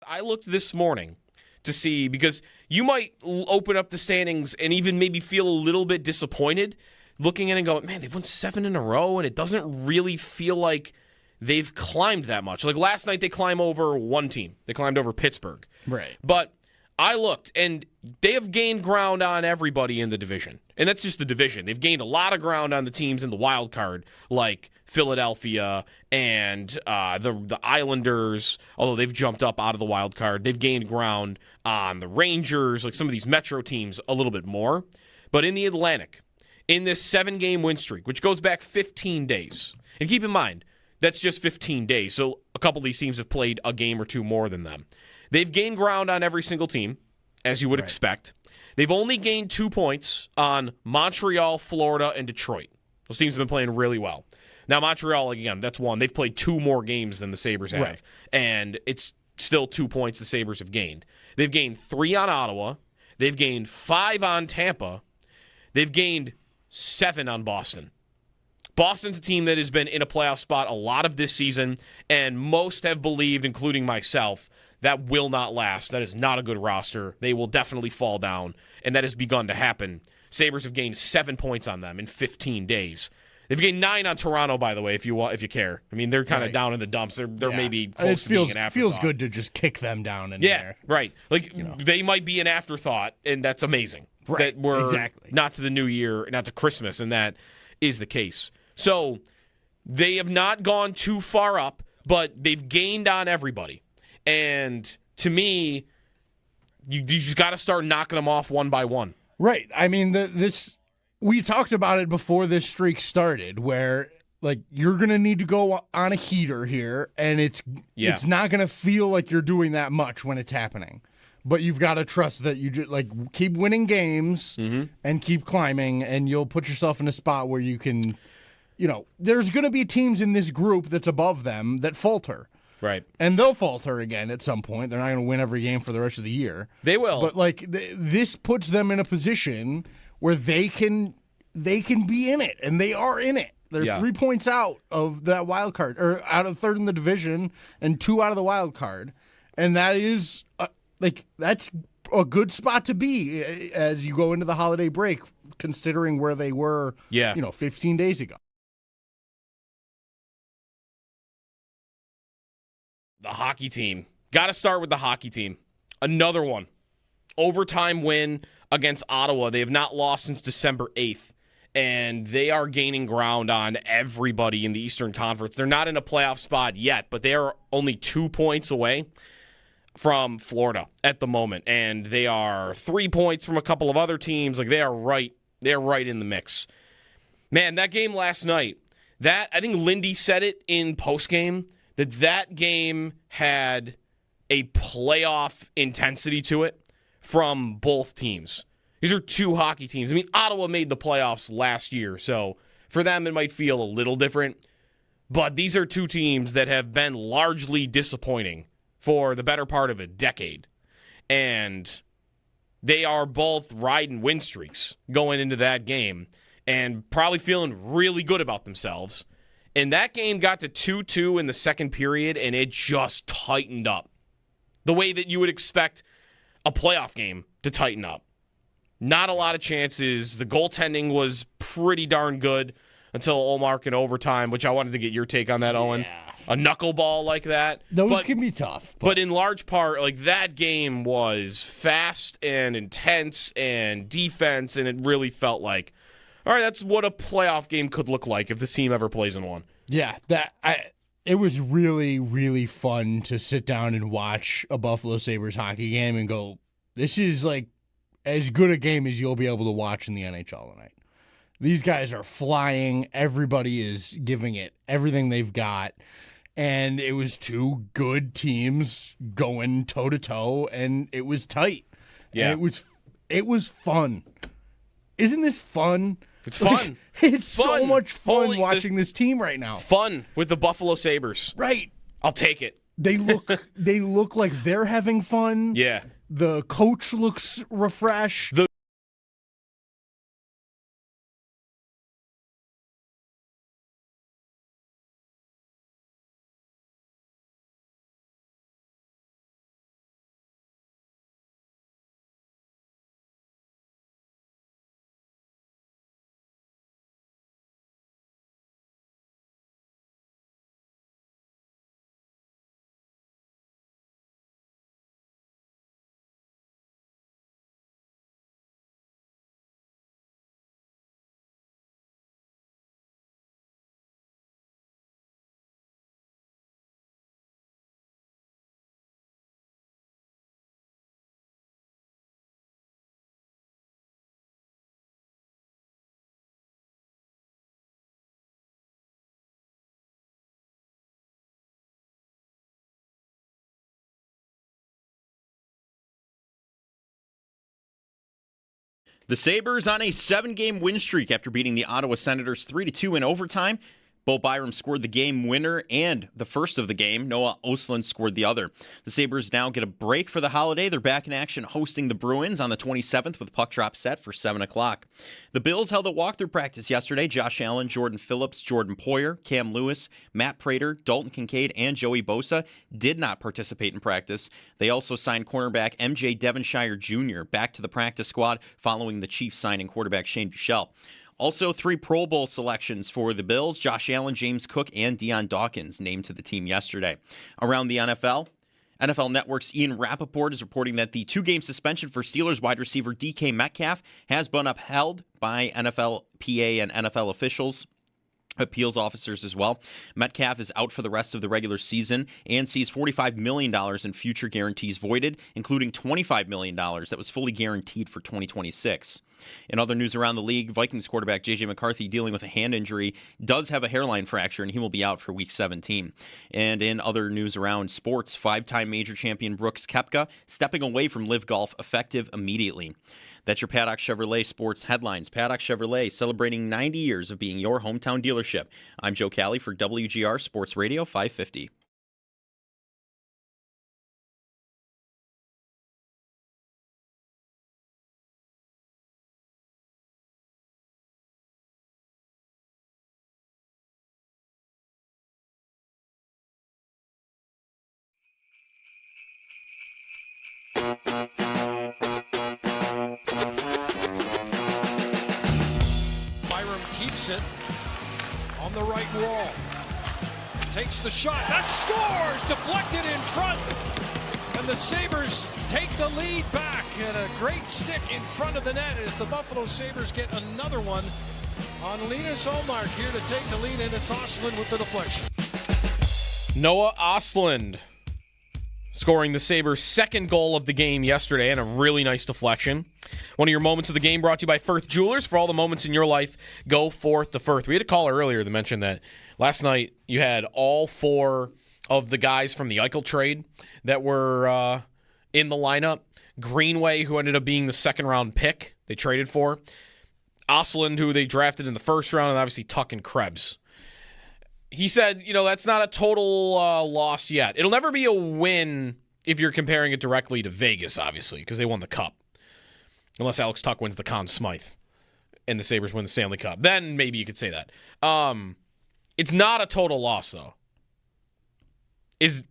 Speaker 5: I looked this morning to see, because you might open up the standings and even maybe feel a little bit disappointed looking at it and going, man, they've won 7 in a row, and it doesn't really feel like they've climbed that much. Like last night, they climbed over one team. They climbed over Pittsburgh.
Speaker 6: Right.
Speaker 5: But I looked, and they have gained ground on everybody in the division. And that's just the division. They've gained a lot of ground on the teams in the wild card, like Philadelphia and the Islanders, although they've jumped up out of the wild card. They've gained ground on the Rangers, like some of these Metro teams, a little bit more. But in the Atlantic, in this 7-game win streak, which goes back 15 days, and keep in mind, that's just 15 days, so a couple of these teams have played a game or two more than them. They've gained ground on every single team, as you would expect. They've only gained 2 points on Montreal, Florida, and Detroit. Those teams have been playing really well. Now, Montreal, again, that's one. They've played 2 more games than the Sabres have,
Speaker 6: Right.
Speaker 5: and it's still 2 points the Sabres have gained. They've gained 3 on Ottawa. They've gained 5 on Tampa. They've gained 7 on Boston. Boston's a team that has been in a playoff spot a lot of this season, and most have believed, including myself, that will not last. That is not a good roster. They will definitely fall down, and that has begun to happen. Sabres have gained 7 points on them in 15 days. They've gained 9 on Toronto, by the way, if you care. I mean, they're kind of down in the dumps. They're maybe close to being an afterthought.
Speaker 6: It feels good to just kick them down in there.
Speaker 5: Right. Like, they might be an afterthought, and that's amazing.
Speaker 6: Right,
Speaker 5: That we're
Speaker 6: exactly.
Speaker 5: not to the new year, not to Christmas, and that is the case. So they have not gone too far up, but they've gained on everybody. And to me, you just got to start knocking them off one by one.
Speaker 6: Right. I mean, we talked about it before this streak started, where like you're going to need to go on a heater here, and it's not going to feel like you're doing that much when it's happening. But you've got to trust that you just keep winning games and keep climbing, and you'll put yourself in a spot where you can. There's going to be teams in this group that's above them that falter.
Speaker 5: Right.
Speaker 6: And they'll falter again at some point. They're not going to win every game for the rest of the year.
Speaker 5: They will.
Speaker 6: But this puts them in a position where they can be in it, and they are in it. They're 3 points out of that wild card, or out of third in the division, and 2 out of the wild card. And that is that's a good spot to be as you go into the holiday break, considering where they were, 15 days ago.
Speaker 5: The hockey team. Got to start with the hockey team. Another one. Overtime win against Ottawa. They have not lost since December 8th, and they are gaining ground on everybody in the Eastern Conference. They're not in a playoff spot yet, but they are only 2 points away from Florida at the moment, and they are 3 points from a couple of other teams. Like, they are right. They're right in the mix. Man, that game last night, I think Lindy said it in postgame, that game had a playoff intensity to it from both teams. These are two hockey teams. I mean, Ottawa made the playoffs last year, so for them it might feel a little different. But these are two teams that have been largely disappointing for the better part of a decade. And they are both riding win streaks going into that game and probably feeling really good about themselves. And that game got to 2-2 in the second period, and it just tightened up. The way that you would expect a playoff game to tighten up. Not a lot of chances. The goaltending was pretty darn good until Olmark in overtime, which I wanted to get your take on that, Owen. A knuckleball like that.
Speaker 6: Those can be tough.
Speaker 5: But in large part, like, that game was fast and intense and defense, and it really felt like, all right, that's what a playoff game could look like if this team ever plays in one.
Speaker 6: Yeah, it was really, really fun to sit down and watch a Buffalo Sabres hockey game and go, this is like as good a game as you'll be able to watch in the NHL tonight. These guys are flying. Everybody is giving it everything they've got. And it was two good teams going toe-to-toe, and it was tight.
Speaker 5: Yeah.
Speaker 6: And it was fun. Isn't this fun?
Speaker 5: It's fun.
Speaker 6: It's fun. So much fun watching this team right now.
Speaker 5: Fun with the Buffalo Sabres.
Speaker 6: Right.
Speaker 5: I'll take it.
Speaker 6: They look like they're having fun.
Speaker 5: Yeah.
Speaker 6: The coach looks refreshed.
Speaker 2: The Sabres on a 7-game win streak after beating the Ottawa Senators 3-2 in overtime. Bo Byram scored the game winner and the first of the game. Noah Ostlund scored the other. The Sabres now get a break for the holiday. They're back in action hosting the Bruins on the 27th with puck drop set for 7 o'clock. The Bills held a walkthrough practice yesterday. Josh Allen, Jordan Phillips, Jordan Poyer, Cam Lewis, Matt Prater, Dalton Kincaid, and Joey Bosa did not participate in practice. They also signed cornerback MJ Devonshire Jr. back to the practice squad following the Chiefs signing quarterback Shane Buechele. Also, 3 Pro Bowl selections for the Bills. Josh Allen, James Cook, and Deion Dawkins named to the team yesterday. Around the NFL Network's Ian Rappaport is reporting that the 2-game suspension for Steelers wide receiver DK Metcalf has been upheld by NFLPA and NFL officials. Appeals officers as well. Metcalf is out for the rest of the regular season and sees $45 million in future guarantees voided, including $25 million that was fully guaranteed for 2026. In other news around the league, Vikings quarterback J.J. McCarthy, dealing with a hand injury, does have a hairline fracture, and he will be out for Week 17. And in other news around sports, 5-time major champion Brooks Koepka stepping away from Live Golf effective immediately. That's your Paddock Chevrolet sports headlines. Paddock Chevrolet celebrating 90 years of being your hometown dealership. I'm Joe Cali for WGR Sports Radio 550.
Speaker 1: Takes it on the right wall. Takes the shot. That scores! Deflected in front. And the Sabres take the lead back. And a great stick in front of the net as the Buffalo Sabres get another one on Linus Ullmark here to take the lead. And it's Ostlund with the deflection.
Speaker 5: Noah Ostlund scoring the Sabres' second goal of the game yesterday and a really nice deflection. One of your moments of the game brought to you by Firth Jewelers. For all the moments in your life, go forth to Firth. We had a caller earlier that mentioned that last night you had all four of the guys from the Eichel trade that were in the lineup. Greenway, who ended up being the second-round pick they traded for. Ostlund, who they drafted in the first round, and obviously Tuck and Krebs. He said, that's not a total loss yet. It'll never be a win if you're comparing it directly to Vegas, obviously, because they won the Cup. Unless Alex Tuck wins the Conn Smythe and the Sabres win the Stanley Cup. Then maybe you could say that. It's not a total loss, though. It's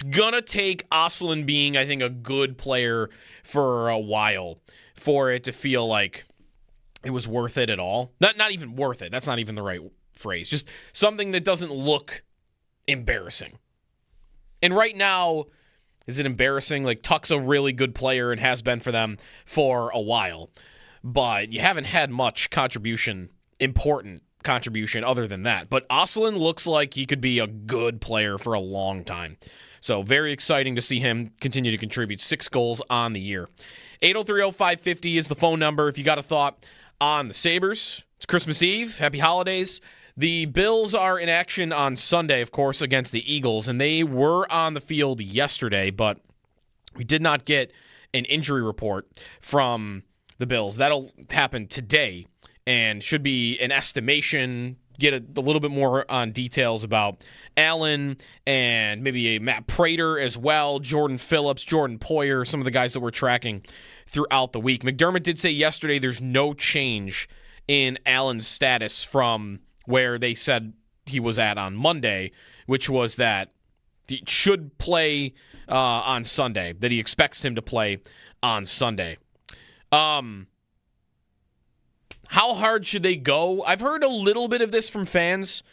Speaker 5: going to take Ostlund being, I think, a good player for a while for it to feel like it was worth it at all. Not even worth it. That's not even the right phrase. Just something that doesn't look embarrassing. And right now, is it embarrassing? Like, Tuck's a really good player and has been for them for a while. But you haven't had much important contribution other than that. But Ostlund looks like he could be a good player for a long time. So very exciting to see him continue to contribute. 6 goals on the year. 803-0550 is the phone number if you got a thought on the Sabres. It's Christmas Eve. Happy holidays. The Bills are in action on Sunday, of course, against the Eagles, and they were on the field yesterday, but we did not get an injury report from the Bills. That'll happen today and should be an estimation, get a little bit more on details about Allen and maybe a Matt Prater as well, Jordan Phillips, Jordan Poyer, some of the guys that we're tracking throughout the week. McDermott did say yesterday there's no change in Allen's status from where they said he was at on Monday, which was that he should play on Sunday, that he expects him to play on Sunday. How hard should they go? I've heard a little bit of this from fans,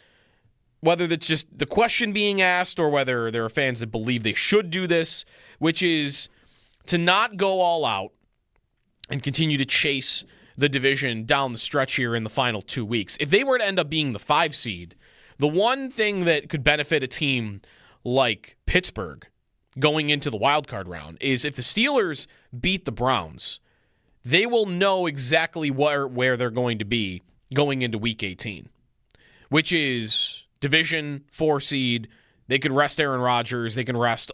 Speaker 5: whether that's just the question being asked or whether there are fans that believe they should do this, which is to not go all out and continue to chase the division down the stretch here in the final 2 weeks. If they were to end up being the 5 seed, the one thing that could benefit a team like Pittsburgh going into the wild card round is if the Steelers beat the Browns, they will know exactly where they're going to be going into Week 18, which is division 4 seed. They could rest Aaron Rodgers. They can rest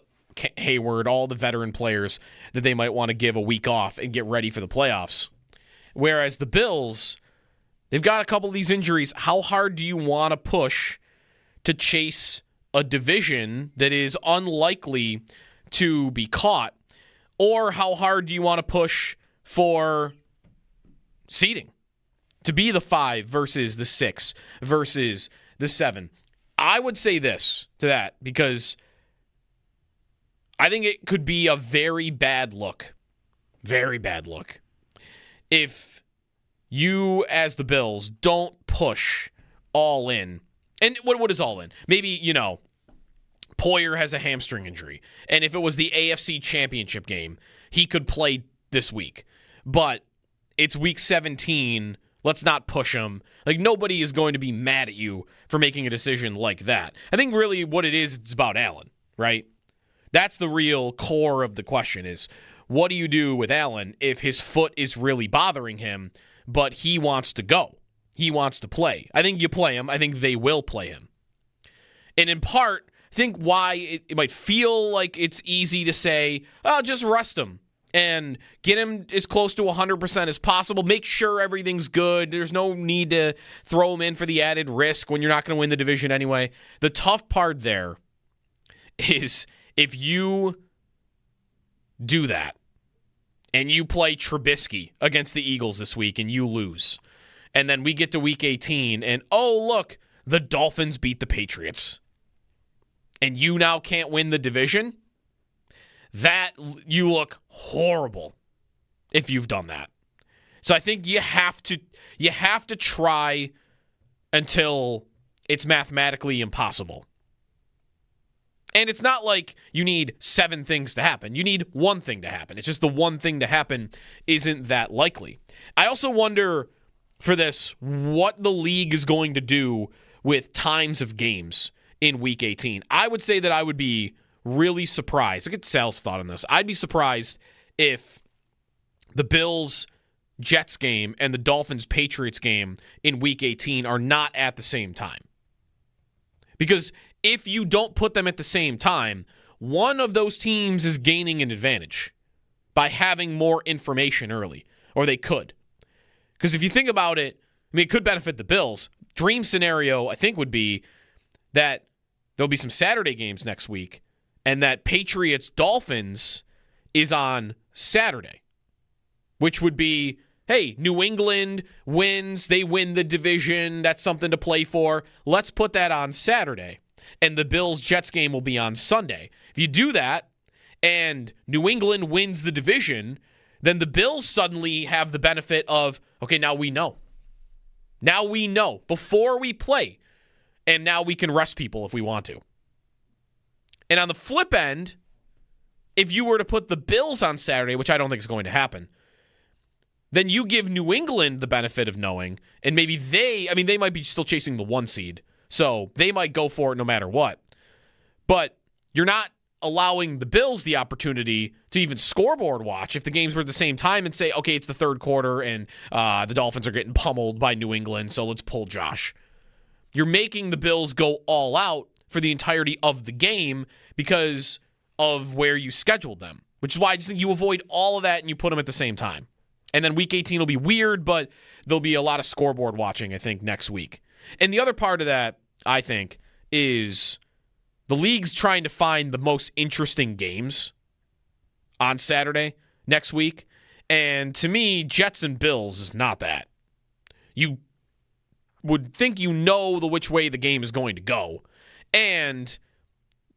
Speaker 5: Hayward, all the veteran players that they might want to give a week off and get ready for the playoffs. Whereas the Bills, they've got a couple of these injuries. How hard do you want to push to chase a division that is unlikely to be caught? Or how hard do you want to push for seeding to be the 5 versus the 6 versus the 7? I would say this to that because I think it could be a very bad look if you, as the Bills, don't push all in. And what is all in? Maybe, Poyer has a hamstring injury. And if it was the AFC Championship game, he could play this week. But it's week 17. Let's not push him. Like, nobody is going to be mad at you for making a decision like that. I think really what it is, it's about Allen, right? That's the real core of the question is, what do you do with Allen if his foot is really bothering him, but he wants to go? He wants to play. I think you play him. I think they will play him. And in part, I think why it might feel like it's easy to say, oh, just rest him and get him as close to 100% as possible. Make sure everything's good. There's no need to throw him in for the added risk when you're not going to win the division anyway. The tough part there is if you do that and you play Trubisky against the Eagles this week and you lose, and then we get to week 18 and, oh, look, the Dolphins beat the Patriots, and you now can't win the division, that you look horrible if you've done that. So I think you have to try until it's mathematically impossible. And it's not like you need 7 things to happen. You need 1 thing to happen. It's just the 1 thing to happen isn't that likely. I also wonder for this what the league is going to do with times of games in Week 18. I would say that I would be really surprised. Look at Sal's thought on this. I'd be surprised if the Bills-Jets game and the Dolphins-Patriots game in Week 18 are not at the same time. Because if you don't put them at the same time, one of those teams is gaining an advantage by having more information early, or they could. Because if you think about it, I mean, it could benefit the Bills. Dream scenario, I think, would be that there'll be some Saturday games next week, and that Patriots-Dolphins is on Saturday, which would be, hey, New England wins, they win the division, that's something to play for. Let's put that on Saturday. And the Bills-Jets game will be on Sunday. If you do that and New England wins the division, then the Bills suddenly have the benefit of, okay, now we know. Now we know before we play. And now we can rest people if we want to. And on the flip end, if you were to put the Bills on Saturday, which I don't think is going to happen, then you give New England the benefit of knowing, and maybe they might be still chasing the 1 seed. So they might go for it no matter what. But you're not allowing the Bills the opportunity to even scoreboard watch if the games were at the same time and say, okay, it's the third quarter and the Dolphins are getting pummeled by New England, so let's pull Josh. You're making the Bills go all out for the entirety of the game because of where you scheduled them, which is why I just think you avoid all of that and you put them at the same time. And then Week 18 will be weird, but there'll be a lot of scoreboard watching, I think, next week. And the other part of that, I think, is the league's trying to find the most interesting games on Saturday next week. And to me, Jets and Bills is not that. You would think you know which way the game is going to go. And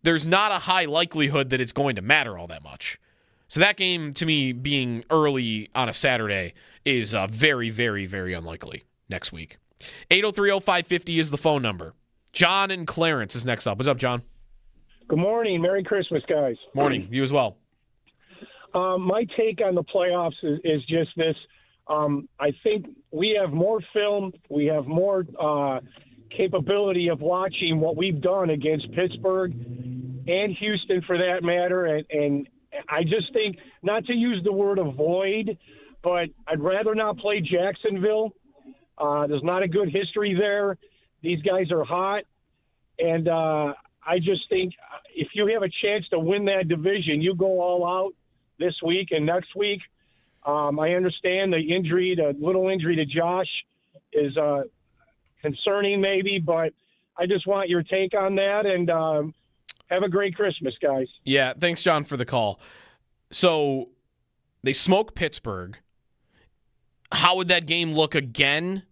Speaker 5: there's not a high likelihood that it's going to matter all that much. So that game, to me, being early on a Saturday is very, very, very unlikely next week. 803-0550 is the phone number. John and Clarence is next up. What's up, John?
Speaker 13: Good morning. Merry Christmas, guys.
Speaker 5: Morning. You as well.
Speaker 13: My take on the playoffs is just this. I think we have more film. We have more capability of watching what we've done against Pittsburgh and Houston, for that matter. And I just think, not to use the word avoid, but I'd rather not play Jacksonville. There's not a good history there. These guys are hot. And I just think if you have a chance to win that division, you go all out this week and next week. I understand the little injury to Josh is concerning maybe, but I just want your take on that, and have a great Christmas, guys.
Speaker 5: Yeah, thanks, John, for the call. So they smoke Pittsburgh. How would that game look again,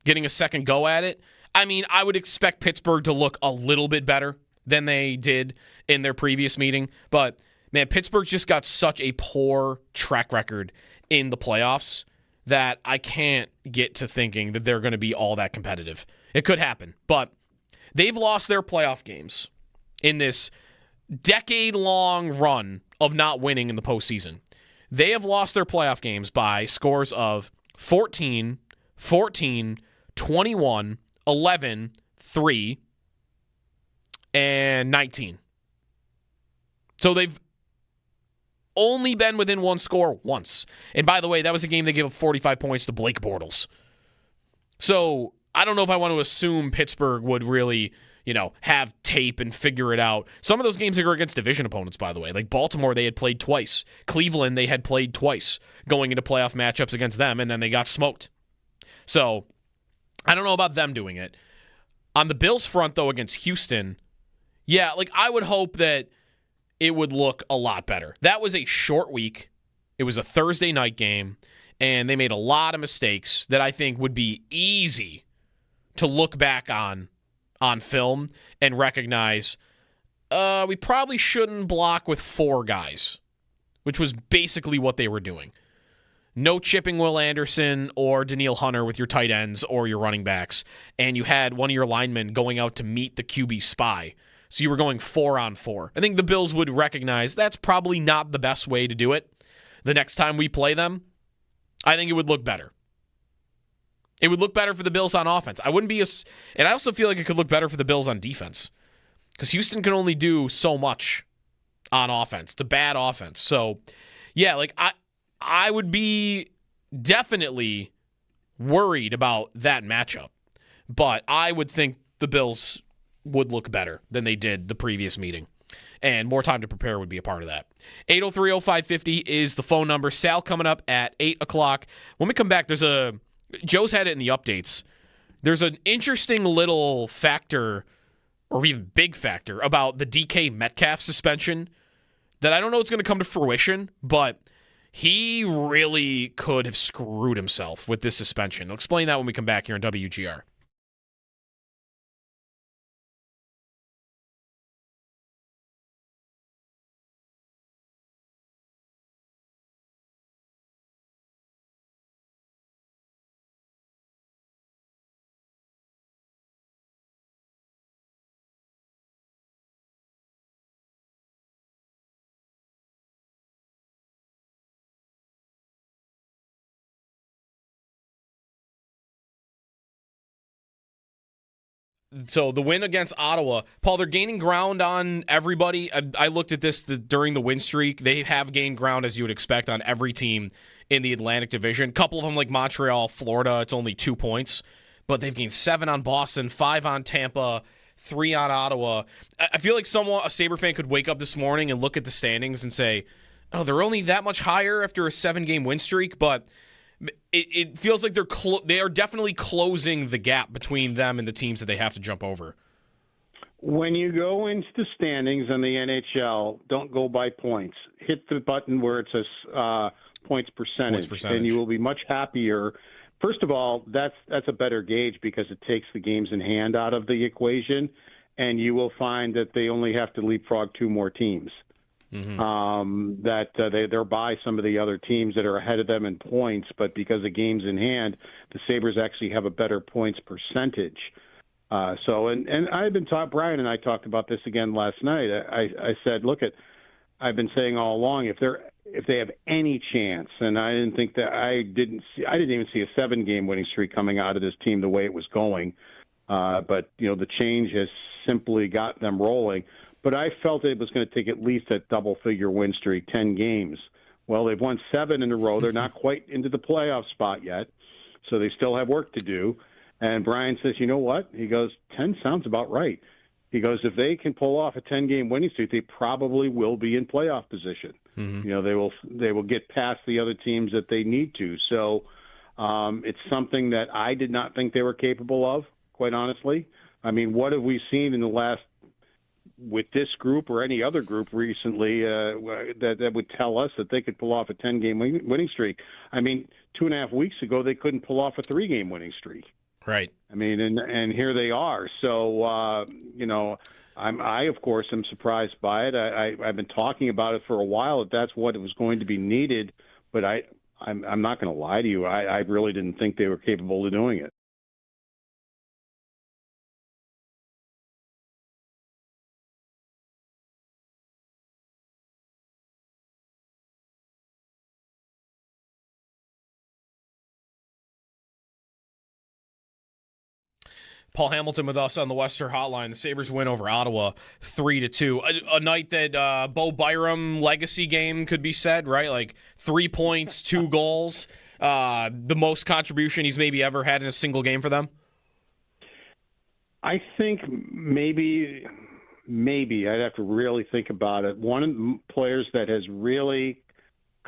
Speaker 5: getting a second go at it? I mean, I would expect Pittsburgh to look a little bit better than they did in their previous meeting. But, man, Pittsburgh's just got such a poor track record in the playoffs that I can't get to thinking that they're going to be all that competitive. It could happen, but they've lost their playoff games in this decade-long run of not winning in the postseason. They have lost their playoff games by scores of 14, 14, 21, 11, 3, and 19. So they've only been within one score once. And by the way, that was a game they gave up 45 points to Blake Bortles. So I don't know if I want to assume Pittsburgh would really, have tape and figure it out. Some of those games are against division opponents, by the way. Like Baltimore, they had played twice. Cleveland, they had played twice going into playoff matchups against them, and then they got smoked. So I don't know about them doing it. On the Bills front, though, against Houston, yeah, I would hope that it would look a lot better. That was a short week. It was a Thursday night game, and they made a lot of mistakes that I think would be easy to look back on film and recognize we probably shouldn't block with 4 guys, which was basically what they were doing. no chipping Will Anderson or Daniil Hunter with your tight ends or your running backs, and you had one of your linemen going out to meet the QB spy. So you were going 4-on-4. I think the Bills would recognize that's probably not the best way to do it. The next time we play them, I think it would look better. It would look better for the Bills on offense. And I also feel like it could look better for the Bills on defense, because Houston can only do so much on offense. It's a bad offense. So, yeah, like I would be definitely worried about that matchup, but I would think the Bills would look better than they did the previous meeting, and more time to prepare would be a part of that. 803-0550 is the phone number. Sal coming up at 8 o'clock. When we come back, Joe's had it in the updates. There's an interesting little factor, or even big factor, about the DK Metcalf suspension that I don't know it's going to come to fruition, but he really could have screwed himself with this suspension. I'll explain that when we come back here on WGR. So the win against Ottawa, Paul, they're gaining ground on everybody. I looked at this during the win streak. They have gained ground, as you would expect, on every team in the Atlantic Division. A couple of them, like Montreal, Florida, it's only 2 points. But they've gained 7 on Boston, 5 on Tampa, 3 on Ottawa. I feel like a Sabre fan could wake up this morning and look at the standings and say, oh, they're only that much higher after a 7-game win streak, but it feels like they are definitely closing the gap between them and the teams that they have to jump over.
Speaker 12: When you go into the standings in the NHL, don't go by points. Hit the button where it says points percentage, and you will be much happier. First of all, that's a better gauge because it takes the games in hand out of the equation, and you will find that they only have to leapfrog 2 more teams. Mm-hmm. They're by some of the other teams that are ahead of them in points, but because of games in hand, the Sabres actually have a better points percentage. And I've been Brian and I talked about this again last night. I said, I've been saying all along, if they have any chance, and I didn't even see a 7-game winning streak coming out of this team the way it was going. But the change has simply got them rolling. But I felt it was going to take at least a double-figure win streak, 10 games. Well, they've won 7 in a row. They're not quite into the playoff spot yet, so they still have work to do. And Brian says, you know what? He goes, 10 sounds about right. He goes, if they can pull off a 10-game winning streak, they probably will be in playoff position. Mm-hmm. They will get past the other teams that they need to. So it's something that I did not think they were capable of, quite honestly. I mean, what have we seen in the last with this group or any other group recently that would tell us that they could pull off a 10-game winning streak? I mean, 2.5 weeks ago, they couldn't pull off a 3-game winning streak.
Speaker 5: Right.
Speaker 12: I mean, and here they are. So, I, of course, am surprised by it. I've been talking about it for a while, that that's what was going to be needed. But I'm not going to lie to you. I really didn't think they were capable of doing it.
Speaker 5: Paul Hamilton with us on the Western Hotline. The Sabres win over Ottawa 3-2. A night that Bo Byram legacy game could be said, right? Like 3 points, 2 goals. The most contribution he's maybe ever had in a single game for them?
Speaker 12: I think maybe I'd have to really think about it. One of the players that has really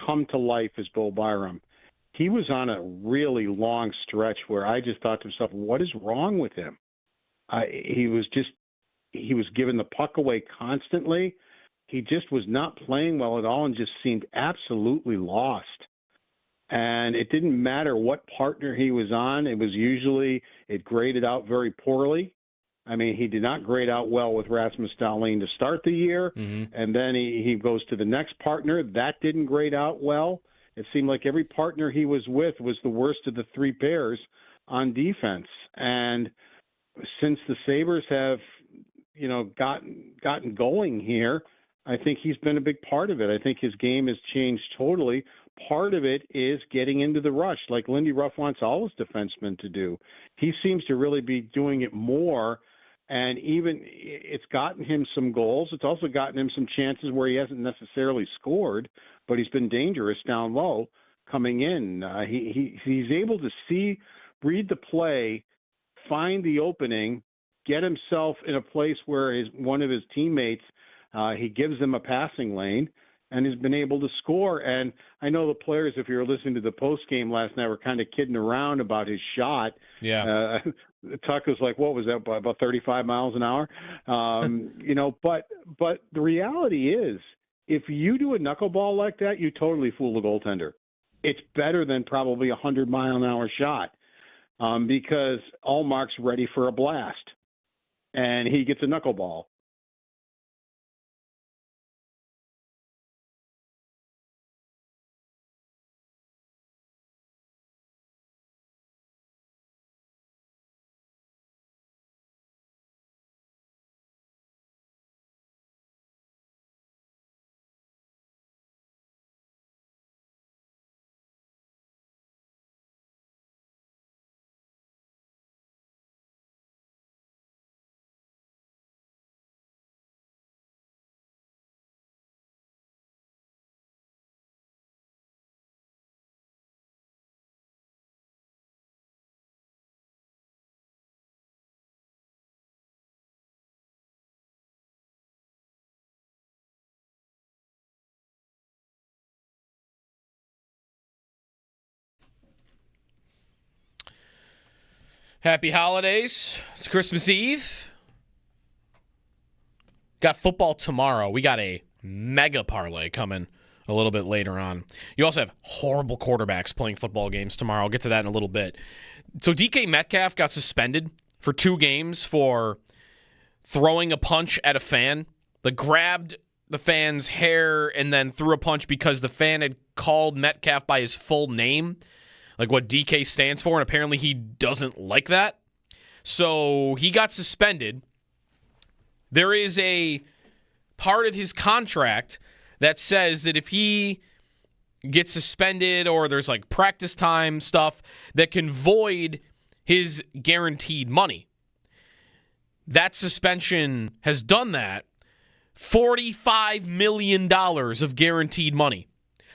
Speaker 12: come to life is Bo Byram. He was on a really long stretch where I just thought to myself, what is wrong with him? He was giving the puck away constantly. He just was not playing well at all and just seemed absolutely lost. And it didn't matter what partner he was on. It graded out very poorly. I mean, he did not grade out well with Rasmus Dahlin to start the year. Mm-hmm. And then he goes to the next partner. That didn't grade out well. It seemed like every partner he was with was the worst of the three pairs on defense. And since the Sabres have, gotten going here, I think he's been a big part of it. I think his game has changed totally. Part of it is getting into the rush, like Lindy Ruff wants all his defensemen to do. He seems to really be doing it more, and even it's gotten him some goals. It's also gotten him some chances where he hasn't necessarily scored, but he's been dangerous down low coming in. He's able to read the play, find the opening, get himself in a place where one of his teammates, he gives them a passing lane, and has been able to score. And I know the players, if you were listening to the post game last night, were kind of kidding around about his shot.
Speaker 5: Yeah.
Speaker 12: Tuck was like, what was that, about 35 miles an hour? But the reality is, if you do a knuckleball like that, you totally fool the goaltender. It's better than probably a 100-mile-an-hour shot because Allmark's ready for a blast, and he gets a knuckleball.
Speaker 5: Happy holidays. It's Christmas Eve. Got football tomorrow. We got a mega parlay coming a little bit later on. You also have horrible quarterbacks playing football games tomorrow. I'll get to that in a little bit. So DK Metcalf got suspended for 2 games for throwing a punch at a fan. Grabbed the fan's hair and then threw a punch because the fan had called Metcalf by his full name, like what DK stands for, and apparently he doesn't like that. So he got suspended. There is a part of his contract that says that if he gets suspended or there's like practice time stuff that can void his guaranteed money. That suspension has done that. $45 million of guaranteed money.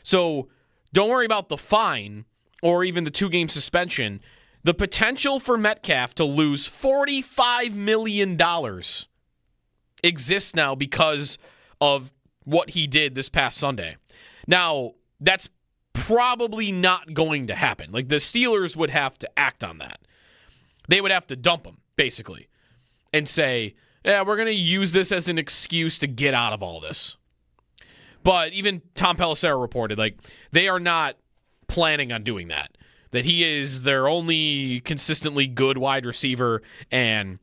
Speaker 5: So don't worry about the fine or even the 2-game suspension. The potential for Metcalf to lose $45 million exists now because of what he did this past Sunday. Now, that's probably not going to happen. Like, the Steelers would have to act on that. They would have to dump him, basically, and say, yeah, we're going to use this as an excuse to get out of all this. But even Tom Pelissero reported, like, they are not planning on doing that. That he is their only consistently good wide receiver, and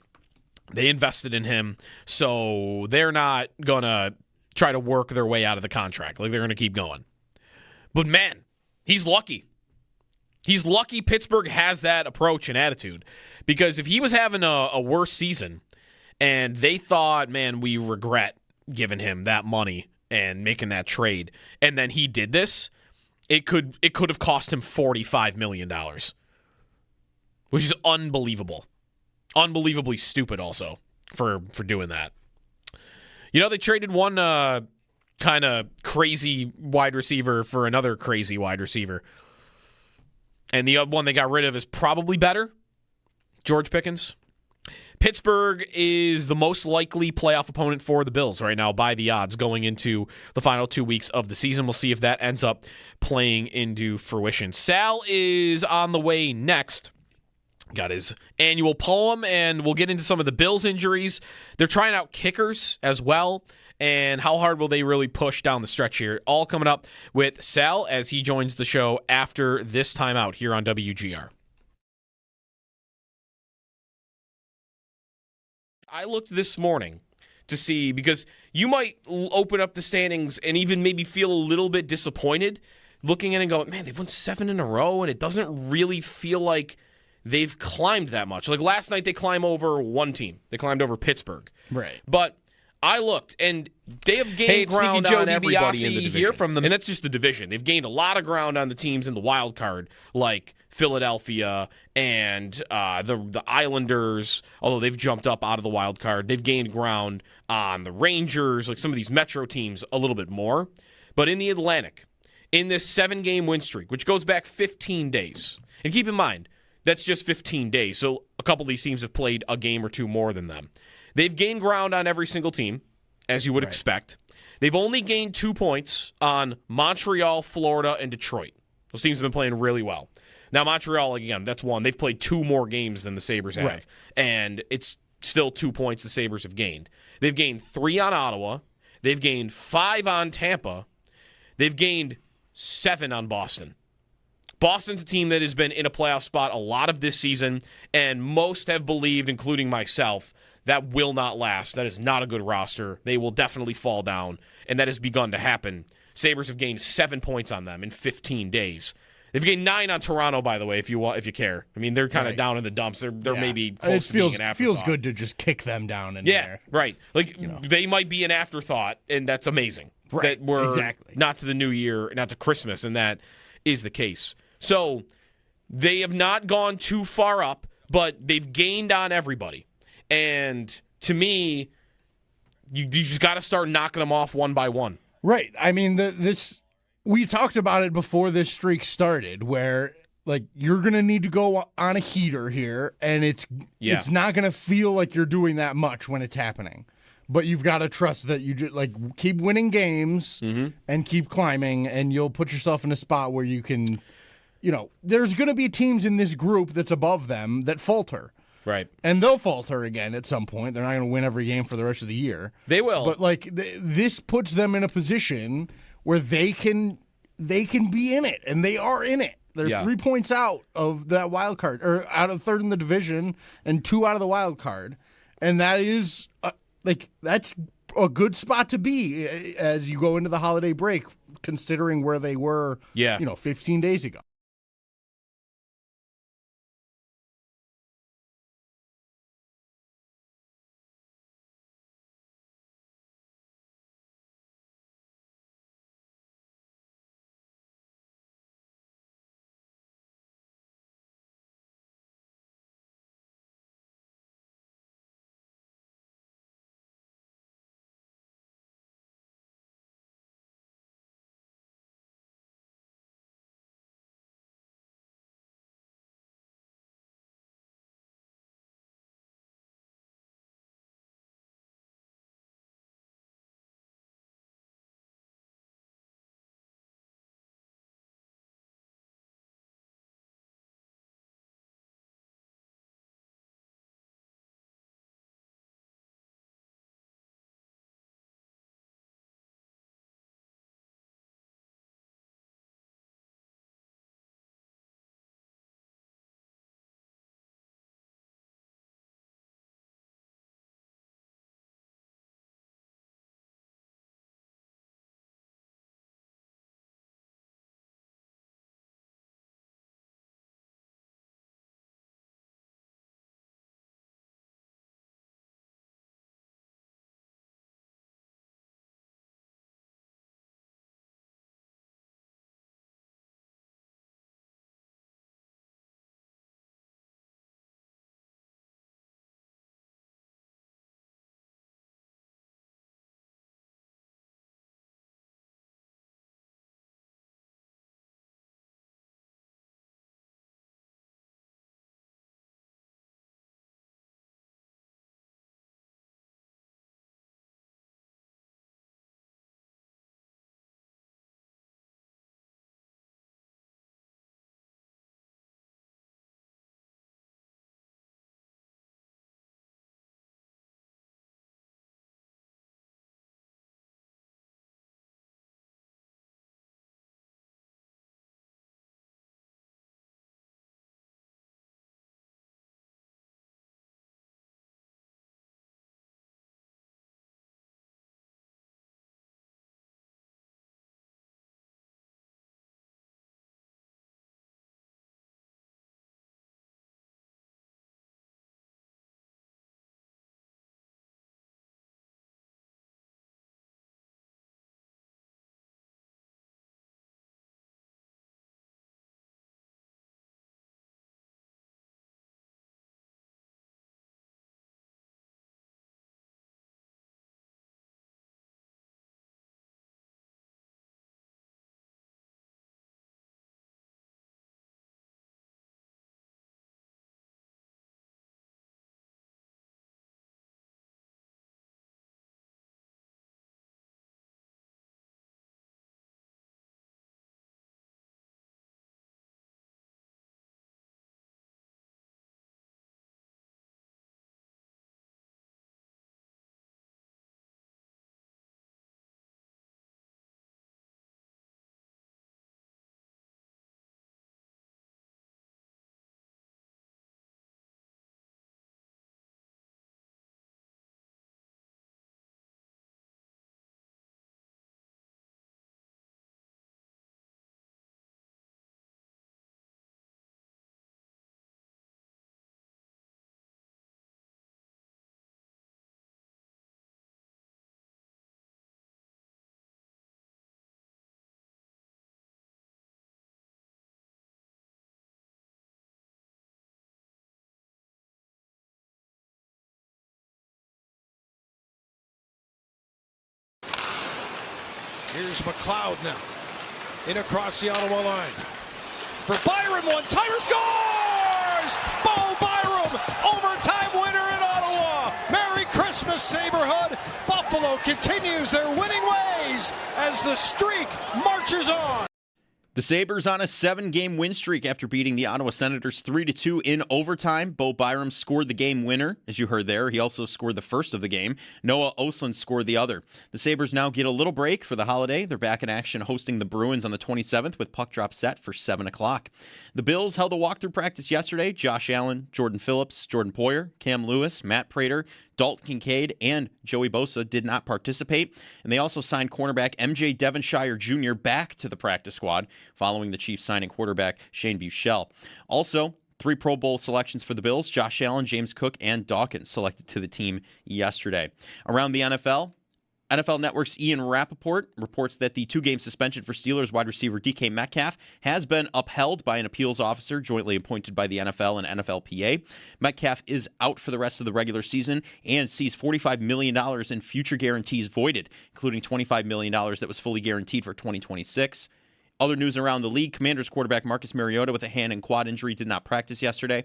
Speaker 5: they invested in him, so they're not going to try to work their way out of the contract. Like, they're going to keep going. But, man, he's lucky. He's lucky Pittsburgh has that approach and attitude, because if he was having a worse season and they thought, man, we regret giving him that money and making that trade, and then he did this, it could have cost him $45 million, which is unbelievable. Unbelievably stupid also for doing that. You know, they traded one kind of crazy wide receiver for another crazy wide receiver. And the other one they got rid of is probably better. George Pickens. Pittsburgh is the most likely playoff opponent for the Bills right now by the odds going into the final 2 weeks of the season. We'll see if that ends up playing into fruition. Sal is on the way next. Got his annual poem, and we'll get into some of the Bills' injuries. They're trying out kickers as well, and how hard will they really push down the stretch here? All coming up with Sal as he joins the show after this timeout here on WGR. I looked this morning to see, because you might open up the standings and even maybe feel a little bit disappointed looking at it and going, man, they've won 7 in a row, and it doesn't really feel like they've climbed that much. Like last night, they climbed over one team. They climbed over Pittsburgh.
Speaker 6: Right.
Speaker 5: But I looked, and they have gained ground
Speaker 3: Joe
Speaker 5: on everybody in the
Speaker 3: DiBiase
Speaker 5: division.
Speaker 3: here from the-
Speaker 5: And that's just the division. They've gained a lot of ground on the teams in the wild card, like Philadelphia and the Islanders, although they've jumped up out of the wild card. They've gained ground on the Rangers, like some of these Metro teams, a little bit more. But in the Atlantic, in this 7-game win streak, which goes back 15 days, and keep in mind, that's just 15 days, so a couple of these teams have played a game or two more than them. They've gained ground on every single team, as you would expect. They've only gained 2 points on Montreal, Florida, and Detroit. Those teams have been playing really well. Now, Montreal, again, that's one. They've played 2 more games than the Sabres have,
Speaker 6: Right.
Speaker 5: and it's still 2 points the Sabres have gained. They've gained 3 on Ottawa. They've gained 5 on Tampa. They've gained 7 on Boston. Boston's a team that has been in a playoff spot a lot of this season, and most have believed, including myself, that will not last. That is not a good roster. They will definitely fall down, and that has begun to happen. Sabres have gained 7 points on them in 15 days. They've gained 9 on Toronto, by the way, if you care. I mean, they're kind of down in the dumps. They're maybe close to being an afterthought.
Speaker 6: It feels good to just kick them down in there.
Speaker 5: Right. Like, they might be an afterthought, and that's amazing.
Speaker 6: Right,
Speaker 5: That we're
Speaker 6: exactly.
Speaker 5: not to the new year, not to Christmas, and that is the case. So they have not gone too far up, but they've gained on everybody. And to me, you just got to start knocking them off one by one.
Speaker 6: Right. I mean, we talked about it before this streak started, where like you're gonna need to go on a heater here, and it's not gonna feel like you're doing that much when it's happening. But you've got to trust that you just keep winning games and keep climbing, and you'll put yourself in a spot where you can, there's going to be teams in this group that's above them that falter.
Speaker 5: Right.
Speaker 6: And they'll falter again at some point. They're not going to win every game for the rest of the year.
Speaker 5: They will.
Speaker 6: But this puts them in a position where they can be in it, and they are in it. They're 3 points out of that wild card, or out of third in the division, and 2 out of the wild card, and that is that's a good spot to be as you go into the holiday break, considering where they were, 15 days ago.
Speaker 1: Here's McLeod now. In across the Ottawa line. For Byram, one-timer scores! Bo Byram, overtime winner in Ottawa. Merry Christmas, Saberhood. Buffalo continues their winning ways as the streak marches on.
Speaker 2: The Sabres on a 7-game win streak after beating the Ottawa Senators 3-2 in overtime. Bo Byram scored the game winner, as you heard there. He also scored the first of the game. Noah Osland scored the other. The Sabres now get a little break for the holiday. They're back in action hosting the Bruins on the 27th with puck drop set for 7 o'clock. The Bills held a walkthrough practice yesterday. Josh Allen, Jordan Phillips, Jordan Poyer, Cam Lewis, Matt Prater, Dalton Kincaid, and Joey Bosa did not participate. And they also signed cornerback MJ Devonshire Jr. back to the practice squad following the Chiefs signing quarterback Shane Buechele. Also, 3 Pro Bowl selections for the Bills: Josh Allen, James Cook, and Dawkins selected to the team yesterday. Around the NFL Network's Ian Rappaport reports that the 2-game suspension for Steelers wide receiver DK Metcalf has been upheld by an appeals officer jointly appointed by the NFL and NFLPA. Metcalf is out for the rest of the regular season and sees $45 million in future guarantees voided, including $25 million that was fully guaranteed for 2026. Other news around the league: Commanders quarterback Marcus Mariota with a hand and quad injury did not practice yesterday.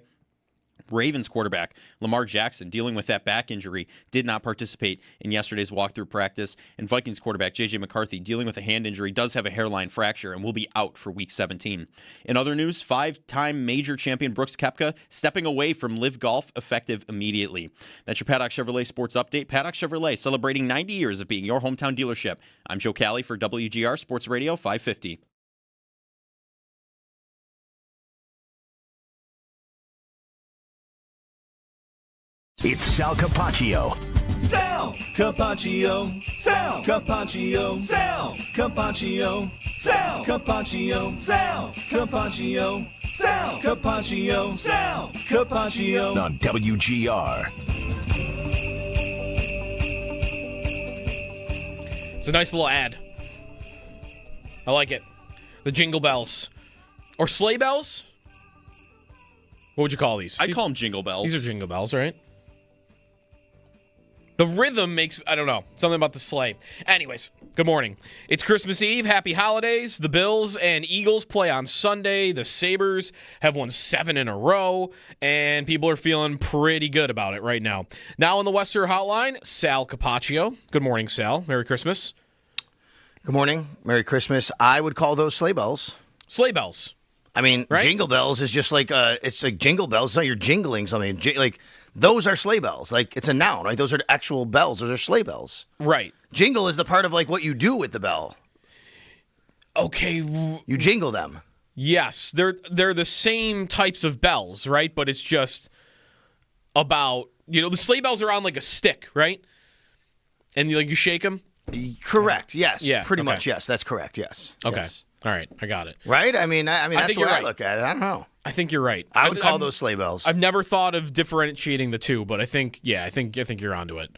Speaker 2: Ravens quarterback Lamar Jackson, dealing with that back injury, did not participate in yesterday's walkthrough practice. And Vikings quarterback J.J. McCarthy, dealing with a hand injury, does have a hairline fracture and will be out for Week 17. In other news, 5-time major champion Brooks Koepka stepping away from Live Golf effective immediately. That's your Paddock Chevrolet Sports Update. Paddock Chevrolet, celebrating 90 years of being your hometown dealership. I'm Joe Cali for WGR Sports Radio 550.
Speaker 4: It's Sal Capaccio.
Speaker 14: Sal Capaccio. Sal Capaccio. Sal Capaccio. Sal Capaccio. Sal Capaccio. Sal Capaccio. Sal Capaccio.
Speaker 4: On WGR.
Speaker 5: It's a nice little ad. I like it. The jingle bells. Or sleigh bells? What would you call these?
Speaker 2: I call them jingle bells.
Speaker 5: These are jingle bells, right? The rhythm makes, I don't know, something about the sleigh. Anyways, good morning. It's Christmas Eve. Happy holidays. The Bills and Eagles play on Sunday. The Sabres have won 7 in a row, and people are feeling pretty good about it right now. Now on the Western Hotline, Sal Capaccio. Good morning, Sal. Merry Christmas.
Speaker 15: Good morning. Merry Christmas. I would call those sleigh bells.
Speaker 5: Sleigh bells.
Speaker 15: I mean, right? Jingle bells is just like, it's like jingle bells. It's not you're jingling something. Like, those are sleigh bells. Like, it's a noun, right? Those are actual bells. Those are sleigh bells.
Speaker 5: Right.
Speaker 15: Jingle is the part of, like, what you do with the bell.
Speaker 5: Okay.
Speaker 15: You jingle them.
Speaker 5: Yes. They're the same types of bells, right? But it's just about, the sleigh bells are on, like, a stick, right? And, you shake them?
Speaker 15: Correct. Yes.
Speaker 5: Yeah.
Speaker 15: Pretty much, yes. That's correct. Yes.
Speaker 5: Okay.
Speaker 15: Yes.
Speaker 5: All right. I got it.
Speaker 15: Right? I mean, that's what I look at it. I don't know.
Speaker 5: I think you're right.
Speaker 15: I would call those sleigh bells.
Speaker 5: I've never thought of differentiating the two, but I think you're onto it.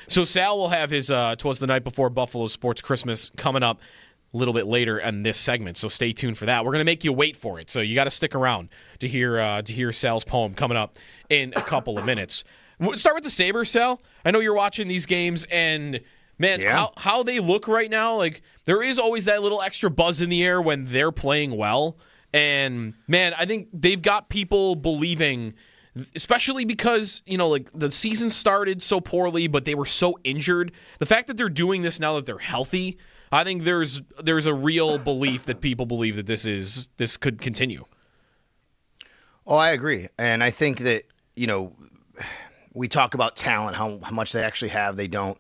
Speaker 5: So Sal will have his "Twas the Night Before Buffalo Sports Christmas" coming up a little bit later in this segment. So stay tuned for that. We're gonna make you wait for it, so you got to stick around to hear Sal's poem coming up in a couple of minutes. We'll start with the Sabres, Sal. I know you're watching these games, and man, how they look right now, like there is always that little extra buzz in the air when they're playing well. And, man, I think they've got people believing, especially because, like the season started so poorly, but they were so injured. The fact that they're doing this now that they're healthy, I think there's a real belief that people believe that this could continue.
Speaker 15: Oh, I agree. And I think that, we talk about talent, how much they actually have, they don't.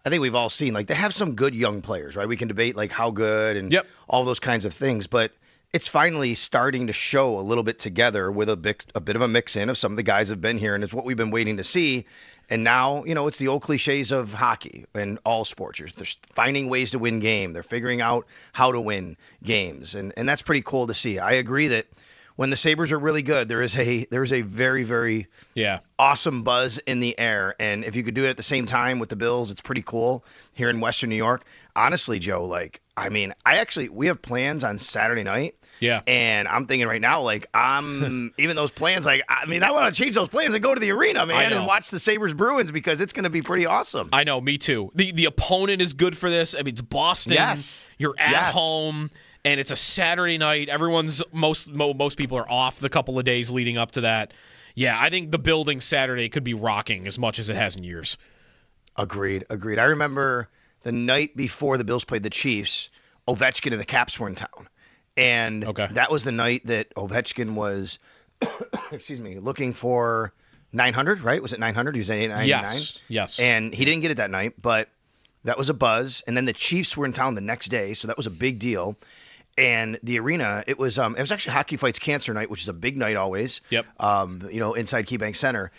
Speaker 15: I think we've all seen, like, they have some good young players, right? We can debate, like, how good and all those kinds of things, but it's finally starting to show a little bit together with a bit of a mix-in of some of the guys have been here, and it's what we've been waiting to see. And now, it's the old cliches of hockey and all sports. They're finding ways to win games. They're figuring out how to win games, and that's pretty cool to see. I agree that when the Sabres are really good, there is a very, very awesome buzz in the air. And if you could do it at the same time with the Bills, it's pretty cool here in Western New York. Honestly, Joe, we have plans on Saturday night.
Speaker 5: Yeah.
Speaker 15: And I'm thinking right now, even those plans, I want to change those plans and go to the arena, man, and watch the Sabres Bruins because it's going to be pretty awesome.
Speaker 5: I know, me too. The opponent is good for this. I mean, it's Boston.
Speaker 15: Yes.
Speaker 5: You're at home, and it's a Saturday night. Most people are off the couple of days leading up to that. Yeah, I think the building Saturday could be rocking as much as it has in years.
Speaker 15: Agreed. I remember the night before the Bills played the Chiefs, Ovechkin and the Caps were in town. And that was the night that Ovechkin was, looking for 900, right? Was it 900? He was at 899?
Speaker 5: Yes.
Speaker 15: And he didn't get it that night, but that was a buzz. And then the Chiefs were in town the next day, so that was a big deal. And the arena, it was actually Hockey Fights Cancer Night, which is a big night always.
Speaker 5: Yep.
Speaker 15: Inside KeyBank Center.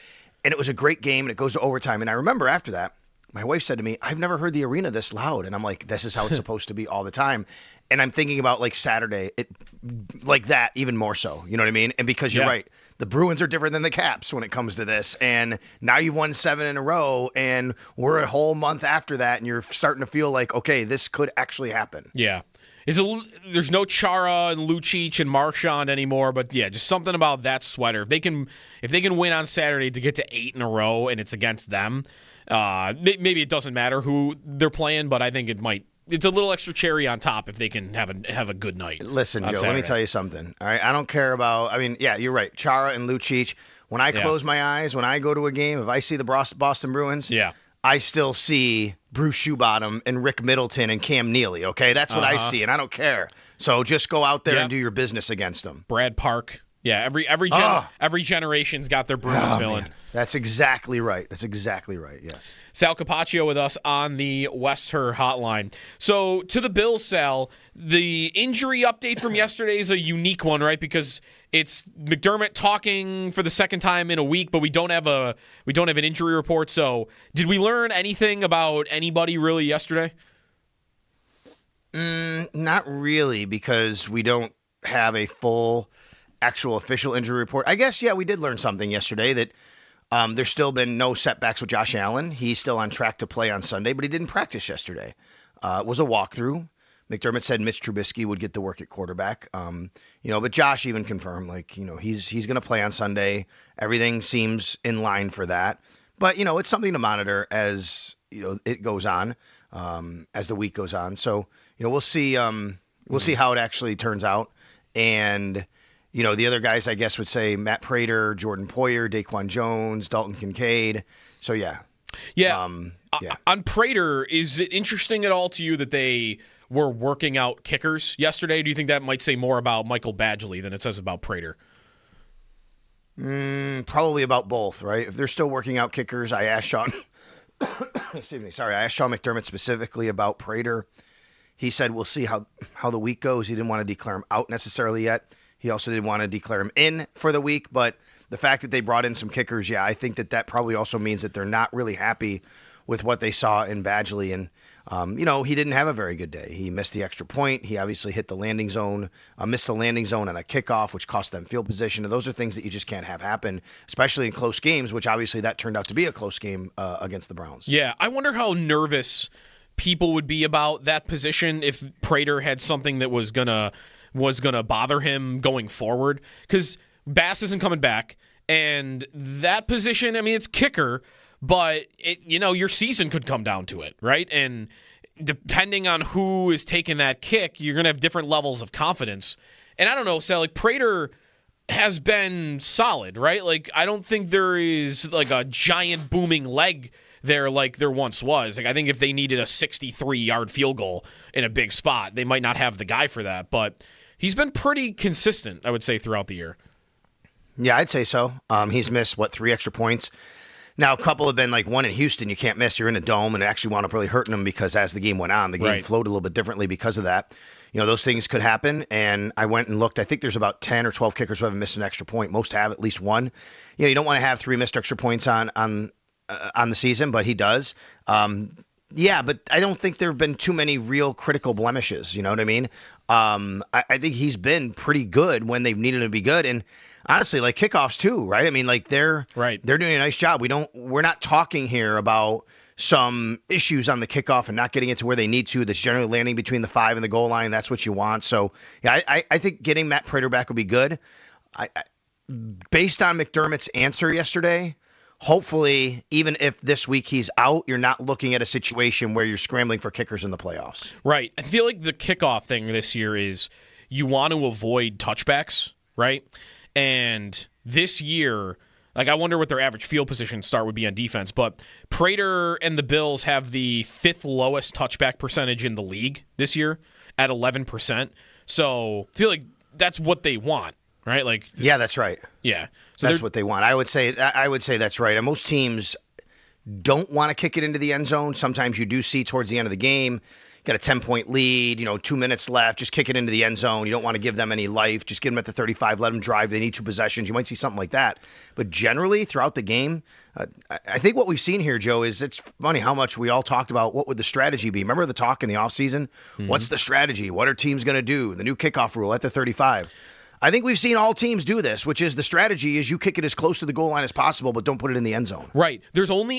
Speaker 15: And it was a great game, and it goes to overtime. And I remember after that, my wife said to me, I've never heard the arena this loud. And I'm like, this is how it's supposed to be all the time. And I'm thinking about Saturday, like that even more so. You know what I mean? And because you're right, the Bruins are different than the Caps when it comes to this. And now you've won 7 in a row, and we're a whole month after that, and you're starting to feel like, okay, this could actually happen.
Speaker 5: Yeah. There's no Chara and Lucic and Marchand anymore, but yeah, just something about that sweater. If they can win on Saturday to get to 8 in a row, and it's against them, maybe it doesn't matter who they're playing, but I think it might. It's a little extra cherry on top if they can have a good night.
Speaker 15: Listen, Joe,
Speaker 5: Saturday.
Speaker 15: let me tell you something. All right, I don't care about. You're right. Chara and Lucic. When I close my eyes, when I go to a game, if I see the Boston Bruins, I still see Bruce Shoebottom and Rick Middleton and Cam Neely. Okay, that's what I see, and I don't care. So just go out there and do your business against them.
Speaker 5: Brad Park. Yeah, every generation's got their Bruins villain.
Speaker 15: Man. That's exactly right. Yes.
Speaker 5: Sal Capaccio with us on the West Her hotline. So to the Bills, Sal, the injury update from yesterday is a unique one, right? Because it's McDermott talking for the second time in a week, but we don't have an injury report. So did we learn anything about anybody really yesterday?
Speaker 15: Not really, because we don't have a full actual official injury report. I guess, we did learn something yesterday that there's still been no setbacks with Josh Allen. He's still on track to play on Sunday, but he didn't practice yesterday. It was a walkthrough. McDermott said Mitch Trubisky would get the work at quarterback. But Josh even confirmed, he's going to play on Sunday. Everything seems in line for that. But, it's something to monitor as, it goes on, as the week goes on. So, we'll see how it actually turns out. And the other guys, I guess, would say Matt Prater, Jordan Poyer, Daquan Jones, Dalton Kincaid. So, yeah.
Speaker 5: Yeah. On Prater, is it interesting at all to you that they were working out kickers yesterday? Do you think that might say more about Michael Badgley than it says about Prater?
Speaker 15: Probably about both, right? If they're still working out kickers, I asked Sean McDermott specifically about Prater. He said, we'll see how the week goes. He didn't want to declare him out necessarily yet. He also didn't want to declare him in for the week, but the fact that they brought in some kickers, I think that probably also means that they're not really happy with what they saw in Badgley. And, he didn't have a very good day. He missed the extra point. He obviously hit the landing zone, missed the landing zone on a kickoff, which cost them field position. And those are things that you just can't have happen, especially in close games, which obviously that turned out to be a close game against the Browns.
Speaker 5: Yeah, I wonder how nervous people would be about that position if Prater had something that was gonna bother him going forward, because Bass isn't coming back, and that position, it's kicker, but your season could come down to it, right? And depending on who is taking that kick, you're gonna have different levels of confidence. And I don't know, Sal, Prater has been solid, right? I don't think there is a giant booming leg there like there once was. I think if they needed a 63-yard field goal in a big spot, they might not have the guy for that, but he's been pretty consistent, I would say, throughout the year.
Speaker 15: Yeah, I'd say so. He's missed, 3 extra points. Now, a couple have been one in Houston you can't miss. You're in a dome, and it actually wound up really hurting him because as the game went on, the game flowed a little bit differently because of that. Those things could happen, and I went and looked. I think there's about 10 or 12 kickers who haven't missed an extra point. Most have at least one. You don't want to have 3 missed extra points on the season, but he does. Yeah, but I don't think there have been too many real critical blemishes. You know what I mean? I think he's been pretty good when they've needed to be good, and honestly, like kickoffs too, right? I mean, like they're doing a nice job. We're not talking here about some issues on the kickoff and not getting it to where they need to. That's generally landing between the 5 and the goal line. That's what you want. So yeah, I think getting Matt Prater back would be good. Based on McDermott's answer yesterday, hopefully, even if this week he's out, you're not looking at a situation where you're scrambling for kickers in the playoffs.
Speaker 5: Right. I feel like the kickoff thing this year is you want to avoid touchbacks, right? And this year, like I wonder what their average field position start would be on defense, but Prater and the Bills have the 5th lowest touchback percentage in the league this year at 11%. So I feel like that's what they want, right? Like,
Speaker 15: yeah, that's right.
Speaker 5: Yeah. So
Speaker 15: that's what they want. I would say that's right. And most teams don't want to kick it into the end zone. Sometimes you do see towards the end of the game, got a 10-point lead, 2 minutes left, just kick it into the end zone. You don't want to give them any life. Just get them at the 35, let them drive. They need 2 possessions. You might see something like that. But generally, throughout the game, I think what we've seen here, Joe, is it's funny how much we all talked about what would the strategy be. Remember the talk in the offseason? Mm-hmm. What's the strategy? What are teams going to do? The new kickoff rule at the 35. I think we've seen all teams do this, which is the strategy is you kick it as close to the goal line as possible, but don't put it in the end zone.
Speaker 5: Right.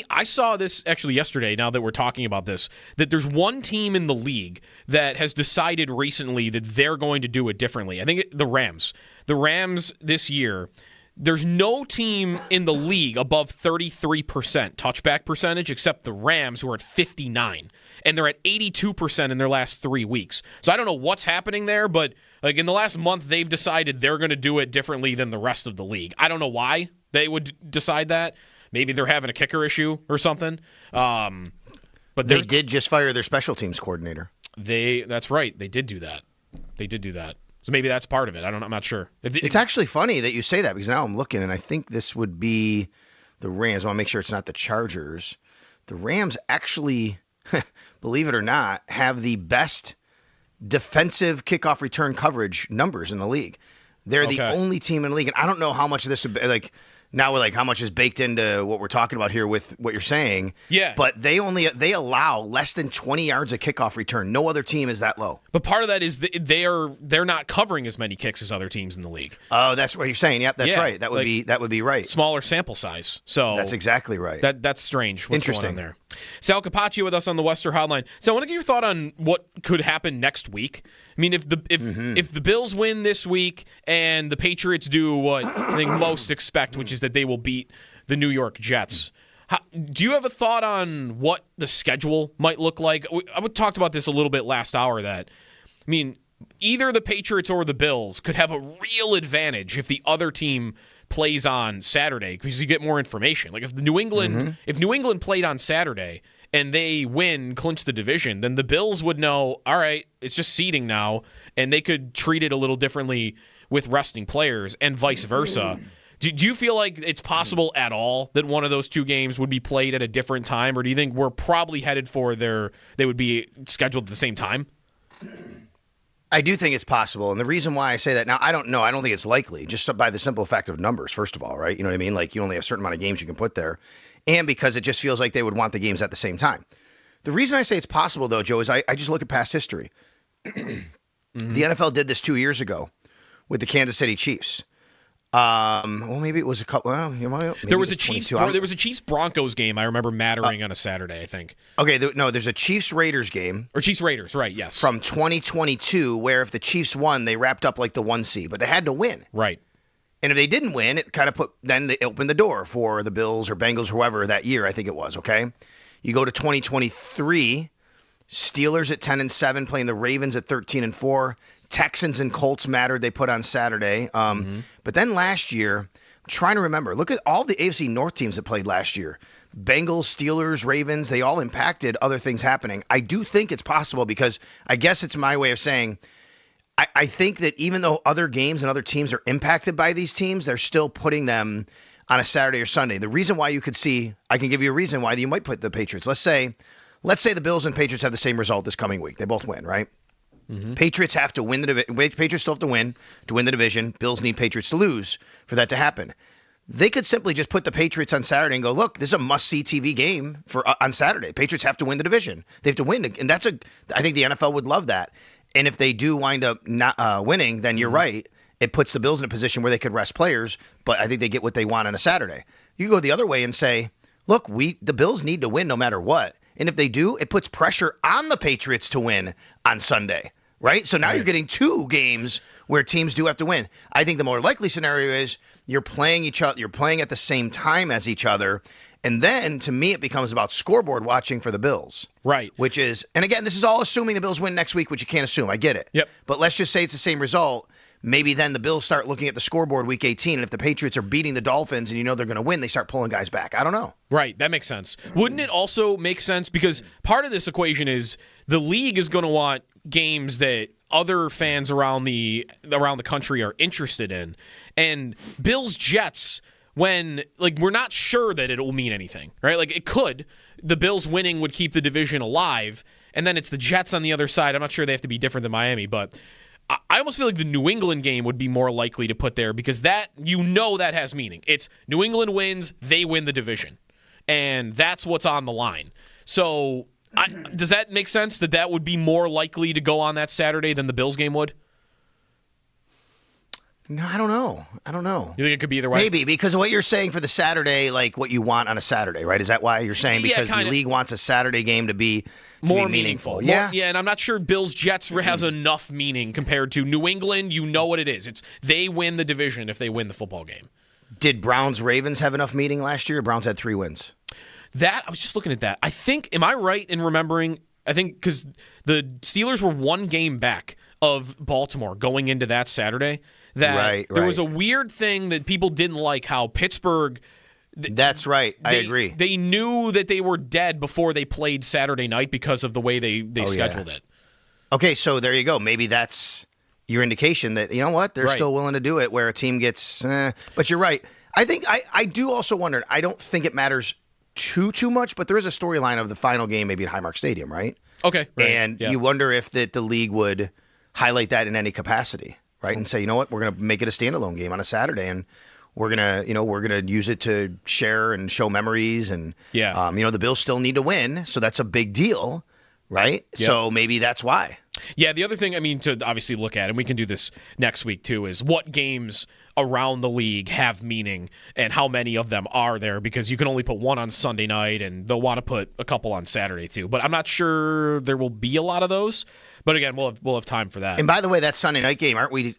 Speaker 5: I saw this actually yesterday, now that we're talking about this, that there's one team in the league that has decided recently that they're going to do it differently. I think the Rams. The Rams this year, there's no team in the league above 33% touchback percentage except the Rams, who are at 59%. And they're at 82% in their last 3 weeks. So I don't know what's happening there, but like in the last month, they've decided they're going to do it differently than the rest of the league. I don't know why they would decide that. Maybe they're having a kicker issue or something. But
Speaker 15: they did just fire their special teams coordinator.
Speaker 5: That's right. They did do that. So maybe that's part of it. I'm not sure.
Speaker 15: It's actually funny that you say that because now I'm looking and I think this would be the Rams. I want to make sure it's not the Chargers. The Rams actually, believe it or not, have the best defensive kickoff return coverage numbers in the league. They're the only team in the league. And I don't know how much of this would be like. Now we're like, how much is baked into what we're talking about here with what you're saying?
Speaker 5: Yeah.
Speaker 15: But they allow less than 20 yards of kickoff return. No other team is that low.
Speaker 5: But part of that is they're not covering as many kicks as other teams in the league.
Speaker 15: Oh, that's what you're saying. Yep, that's right. That would be right.
Speaker 5: Smaller sample size. So
Speaker 15: that's exactly right.
Speaker 5: That's strange. What's going on there? Sal Capaccio with us on the Western Hotline. So I want to get your thought on what could happen next week. I mean, if the Bills win this week and the Patriots do what I think most expect, which is that they will beat the New York Jets, do you have a thought on what the schedule might look like? I talked about this a little bit last hour that, I mean, either the Patriots or the Bills could have a real advantage if the other team plays on Saturday because you get more information. Like if New England played on Saturday and they win, clinch the division, then the Bills would know, all right, it's just seeding now, and they could treat it a little differently with resting players and vice versa. Do you feel like it's possible at all that one of those two games would be played at a different time, or do you think we're probably headed for they would be scheduled at the same time?
Speaker 15: I do think it's possible, and the reason why I say that now, I don't know. I don't think it's likely, just by the simple fact of numbers, first of all, right? You know what I mean? Like, you only have a certain amount of games you can put there, and because it just feels like they would want the games at the same time. The reason I say it's possible, though, Joe, is I just look at past history. The NFL did this 2 years ago with the Kansas City Chiefs. Well, maybe it was a couple. Well,
Speaker 5: there was a Chiefs Broncos game. I remember mattering on a Saturday, I think.
Speaker 15: Okay, there's a Chiefs Raiders game,
Speaker 5: or Chiefs Raiders, right? Yes,
Speaker 15: from 2022, where if the Chiefs won, they wrapped up like the 1 seed, but they had to win,
Speaker 5: right?
Speaker 15: And if they didn't win, it kind of they opened the door for the Bills or Bengals, whoever that year. I think it was. Okay, you go to 2023, Steelers at 10-7, playing the Ravens at 13-4. Texans and Colts mattered. They put on Saturday. But then last year, I'm trying to remember. Look at all the AFC North teams that played last year. Bengals, Steelers, Ravens, they all impacted other things happening. I do think it's possible because I guess it's my way of saying I think that even though other games and other teams are impacted by these teams, they're still putting them on a Saturday or Sunday. The reason why you could see, I can give you a reason why you might put the Patriots. Let's say the Bills and Patriots have the same result this coming week. They both win, right? Patriots have to win the division. Patriots still have to win the division. Bills need Patriots to lose for that to happen. They could simply just put the Patriots on Saturday and go, look, this is a must-see TV game for on Saturday. Patriots have to win the division. They have to win, and I think the NFL would love that. And if they do wind up not winning, then you're right. It puts the Bills in a position where they could rest players, but I think they get what they want on a Saturday. You go the other way and say, look, the Bills need to win no matter what. And if they do, it puts pressure on the Patriots to win on Sunday, right? So now you're getting 2 games where teams do have to win. I think the more likely scenario is you're playing each other, you're playing at the same time as each other. And then, to me, it becomes about scoreboard watching for the Bills.
Speaker 5: Right.
Speaker 15: Which is, and again, this is all assuming the Bills win next week, which you can't assume. I get it.
Speaker 5: Yep.
Speaker 15: But let's just say it's the same result. Maybe then the Bills start looking at the scoreboard week 18, and if the Patriots are beating the Dolphins and you know they're going to win, they start pulling guys back. I don't know.
Speaker 5: Right. That makes sense. Wouldn't it also make sense? Because part of this equation is the league is going to want games that other fans around the country are interested in. And Bills-Jets, when we're not sure that it will mean anything, right? Like it could. The Bills winning would keep the division alive, and then it's the Jets on the other side. I'm not sure they have to be different than Miami, but I almost feel like the New England game would be more likely to put there because that has meaning. It's New England wins, they win the division, and that's what's on the line. So does that make sense that would be more likely to go on that Saturday than the Bills game would?
Speaker 15: No, I don't know.
Speaker 5: You think it could be either way?
Speaker 15: Maybe, because what you're saying for the Saturday, like what you want on a Saturday, right? Is that why you're saying? Because the league wants a Saturday game to be
Speaker 5: more
Speaker 15: meaningful.
Speaker 5: Yeah, and I'm not sure Bills-Jets has enough meaning compared to New England. You know what it is. It's they win the division if they win the football game.
Speaker 15: Did Browns-Ravens have enough meaning last year? Browns had 3 wins.
Speaker 5: I was just looking at that. I think, am I right in remembering, because the Steelers were 1 game back of Baltimore going into that Saturday, that there was a weird thing that people didn't like, how Pittsburgh...
Speaker 15: That's right. I agree.
Speaker 5: They knew that they were dead before they played Saturday night because of the way they scheduled it.
Speaker 15: Okay, so there you go. Maybe that's your indication that, you know what, they're still willing to do it where a team gets... But you're right. I think I do also wonder, I don't think it matters too much, but there is a storyline of the final game maybe at Highmark Stadium, right?
Speaker 5: Okay. Right.
Speaker 15: And you wonder if the league would highlight that in any capacity, right? And say, you know what, we're going to make it a standalone game on a Saturday, and we're gonna use it to share and show memories, and the Bills still need to win, so that's a big deal, right? Yep. So maybe that's why.
Speaker 5: Yeah, the other thing, to obviously look at, and we can do this next week too, is what games around the league have meaning and how many of them are there, because you can only put 1 on Sunday night and they'll want to put a couple on Saturday too. But I'm not sure there will be a lot of those. But again, we'll have time for that.
Speaker 15: And by the way, that Sunday night game, aren't we?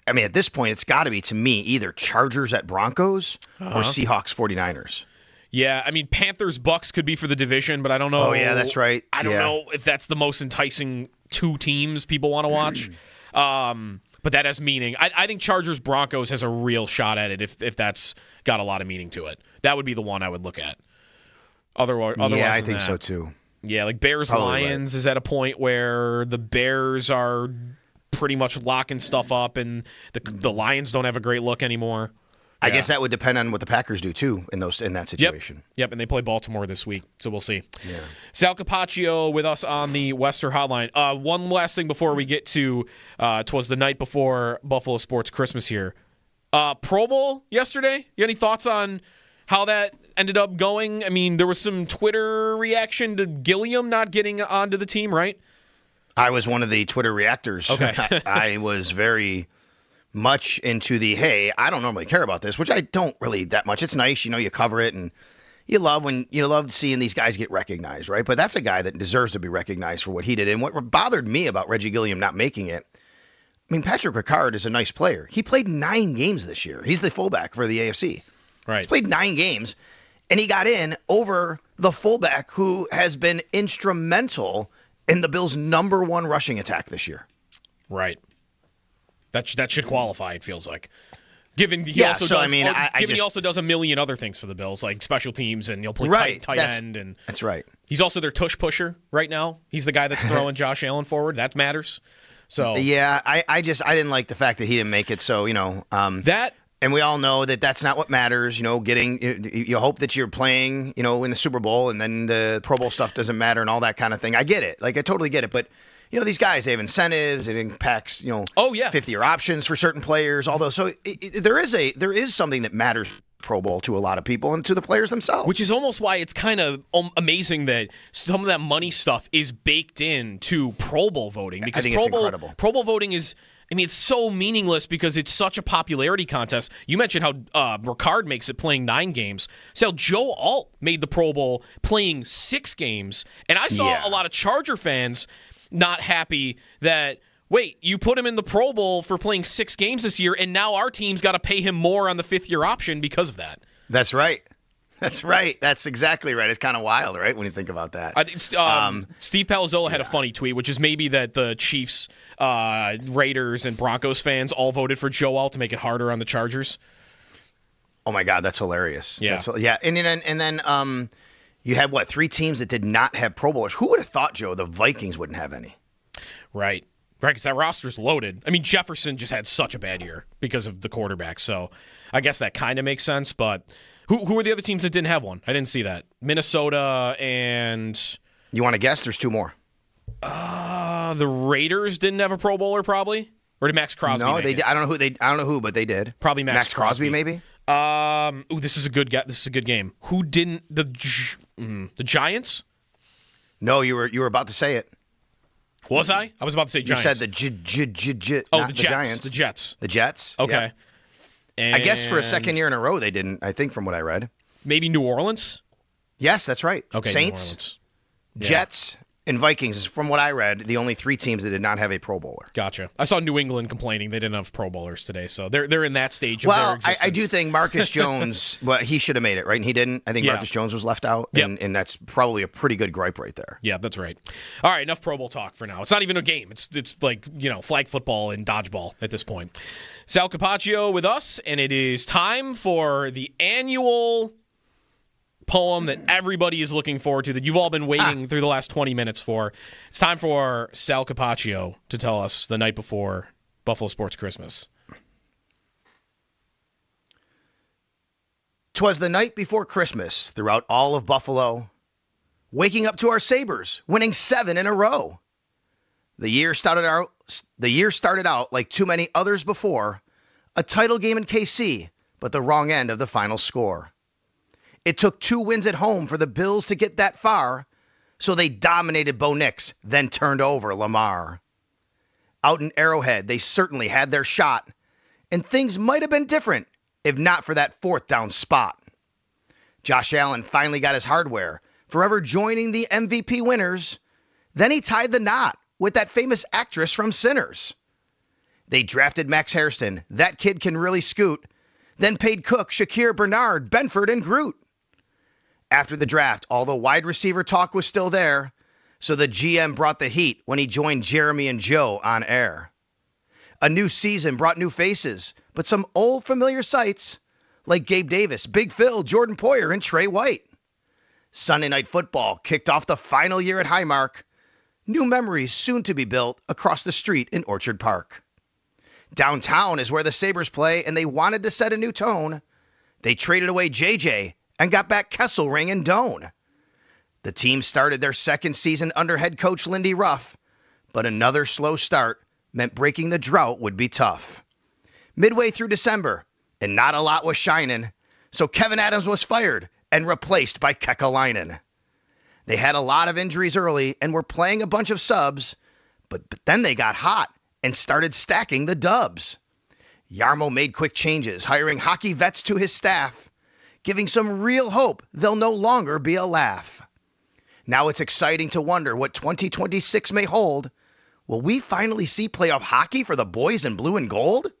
Speaker 15: At this point, it's got to be, to me, either Chargers at Broncos or Seahawks 49ers.
Speaker 5: Yeah, Panthers Bucks could be for the division, but I don't know.
Speaker 15: Oh yeah, that's right.
Speaker 5: I don't know if that's the most enticing 2 teams people want to watch. But that has meaning. I think Chargers Broncos has a real shot at it if that's got a lot of meaning to it. That would be the one I would look at. Otherwise,
Speaker 15: I think so too.
Speaker 5: Yeah, like Bears-Lions is at a point where the Bears are pretty much locking stuff up, and the Lions don't have a great look anymore.
Speaker 15: I guess that would depend on what the Packers do too in that situation.
Speaker 5: Yep, and they play Baltimore this week, so we'll see.
Speaker 15: Yeah.
Speaker 5: Sal Capaccio with us on the Wester Hotline. One last thing before we get to, 'twas the night before Buffalo Sports Christmas here. Pro Bowl yesterday. You got any thoughts on how that ended up going? There was some Twitter reaction to Gilliam not getting onto the team, right?
Speaker 15: I was one of the Twitter reactors.
Speaker 5: Okay.
Speaker 15: I was very much into the, hey, I don't normally care about this, which I don't really that much. It's nice, you cover it, and you love seeing these guys get recognized, right? But that's a guy that deserves to be recognized for what he did. And what bothered me about Reggie Gilliam not making it, Patrick Ricard is a nice player. He played 9 games this year. He's the fullback for the AFC.
Speaker 5: Right.
Speaker 15: He's played 9 games, and he got in over the fullback who has been instrumental in the Bills' number 1 rushing attack this year.
Speaker 5: Right. That should qualify, it feels like. Given he also does a million other things for the Bills, like special teams, and he'll play tight end. And
Speaker 15: that's right.
Speaker 5: He's also their tush pusher right now. He's the guy that's throwing Josh Allen forward. That matters. So
Speaker 15: yeah, I didn't like the fact that he didn't make it. So
Speaker 5: that.
Speaker 15: And we all know that that's not what matters. You hope that you're playing, in the Super Bowl, and then the Pro Bowl stuff doesn't matter and all that kind of thing. I get it. I totally get it. But these guys, they have incentives. It impacts, 50-year options for certain players. Although, so there is something that matters Pro Bowl to a lot of people and to the players themselves.
Speaker 5: Which is almost why it's kind of amazing that some of that money stuff is baked into Pro Bowl voting. Because
Speaker 15: I think it's incredible.
Speaker 5: Pro Bowl voting is, it's so meaningless because it's such a popularity contest. You mentioned how Ricard makes it playing 9 games. So Joe Alt made the Pro Bowl playing 6 games. And I saw a lot of Charger fans not happy that, wait, you put him in the Pro Bowl for playing 6 games this year, and now our team's got to pay him more on the 5th-year option because of that.
Speaker 15: That's right. That's right. That's exactly right. It's kind of wild, right, when you think about that.
Speaker 5: I think Steve Palazzolo had a funny tweet, which is maybe that the Chiefs, Raiders, and Broncos fans all voted for Joe Alt to make it harder on the Chargers.
Speaker 15: Oh, my God, that's hilarious.
Speaker 5: Yeah.
Speaker 15: And then you had, 3 teams that did not have Pro Bowlers. Who would have thought, Joe, the Vikings wouldn't have any?
Speaker 5: Right, because that roster's loaded. Jefferson just had such a bad year because of the quarterback, so I guess that kind of makes sense. But who are the other teams that didn't have one? I didn't see that. Minnesota and...
Speaker 15: You want to guess? There's 2 more.
Speaker 5: The Raiders didn't have a Pro Bowler, probably? Or did Max Crosby
Speaker 15: No,
Speaker 5: make it?
Speaker 15: I don't know who, but they did.
Speaker 5: Probably Max
Speaker 15: Crosby, maybe?
Speaker 5: This is a good game. Who didn't... The Giants?
Speaker 15: No, you were about to say it.
Speaker 5: Was I? I was about to say Giants.
Speaker 15: You said the
Speaker 5: Giants. The Jets.
Speaker 15: The Jets?
Speaker 5: Okay.
Speaker 15: Yeah. I guess for a second year in a row they didn't, I think, from what I read.
Speaker 5: Maybe New Orleans?
Speaker 15: Yes, that's right.
Speaker 5: Okay,
Speaker 15: Saints,
Speaker 5: New Orleans. Yeah.
Speaker 15: Jets, and Vikings, from what I read, the only 3 teams that did not have a Pro Bowler.
Speaker 5: Gotcha. I saw New England complaining they didn't have Pro Bowlers today, so they're in that stage of their existence.
Speaker 15: I do think Marcus Jones, he should have made it, right? And he didn't. I think Marcus Jones was left out, and that's probably a pretty good gripe right there.
Speaker 5: Yeah, that's right. All right, enough Pro Bowl talk for now. It's not even a game. It's like, flag football and dodgeball at this point. Sal Capaccio with us, and it is time for the annual poem that everybody is looking forward to, that you've all been waiting through the last 20 minutes for. It's time for Sal Capaccio to tell us the night before Buffalo Sports Christmas.
Speaker 15: 'Twas the night before Christmas throughout all of Buffalo, waking up to our Sabres winning 7 in a row. The year started out like too many others before, a title game in KC, but the wrong end of the final score. It took 2 wins at home for the Bills to get that far, so they dominated Bo Nix, then turned over Lamar. Out in Arrowhead, they certainly had their shot, and things might have been different if not for that 4th down spot. Josh Allen finally got his hardware, forever joining the MVP winners. Then he tied the knot with that famous actress from Sinners. They drafted Max Hairston, that kid can really scoot, then paid Cook, Shakir, Bernard, Benford, and Groot. After the draft, all the wide receiver talk was still there, so the GM brought the heat when he joined Jeremy and Joe on air. A new season brought new faces, but some old familiar sights, like Gabe Davis, Big Phil, Jordan Poyer, and Trey White. Sunday Night Football kicked off the final year at Highmark. New memories soon to be built across the street in Orchard Park. Downtown is where the Sabres play, and they wanted to set a new tone. They traded away JJ and got back Kesselring and Doan. The team started their 2nd season under head coach Lindy Ruff, but another slow start meant breaking the drought would be tough. Midway through December, and not a lot was shining, so Kevin Adams was fired and replaced by Kekalainen. They had a lot of injuries early and were playing a bunch of subs, but then they got hot and started stacking the dubs. Yarmo made quick changes, hiring hockey vets to his staff, giving some real hope they'll no longer be a laugh. Now it's exciting to wonder what 2026 may hold. Will we finally see playoff hockey for the boys in blue and gold?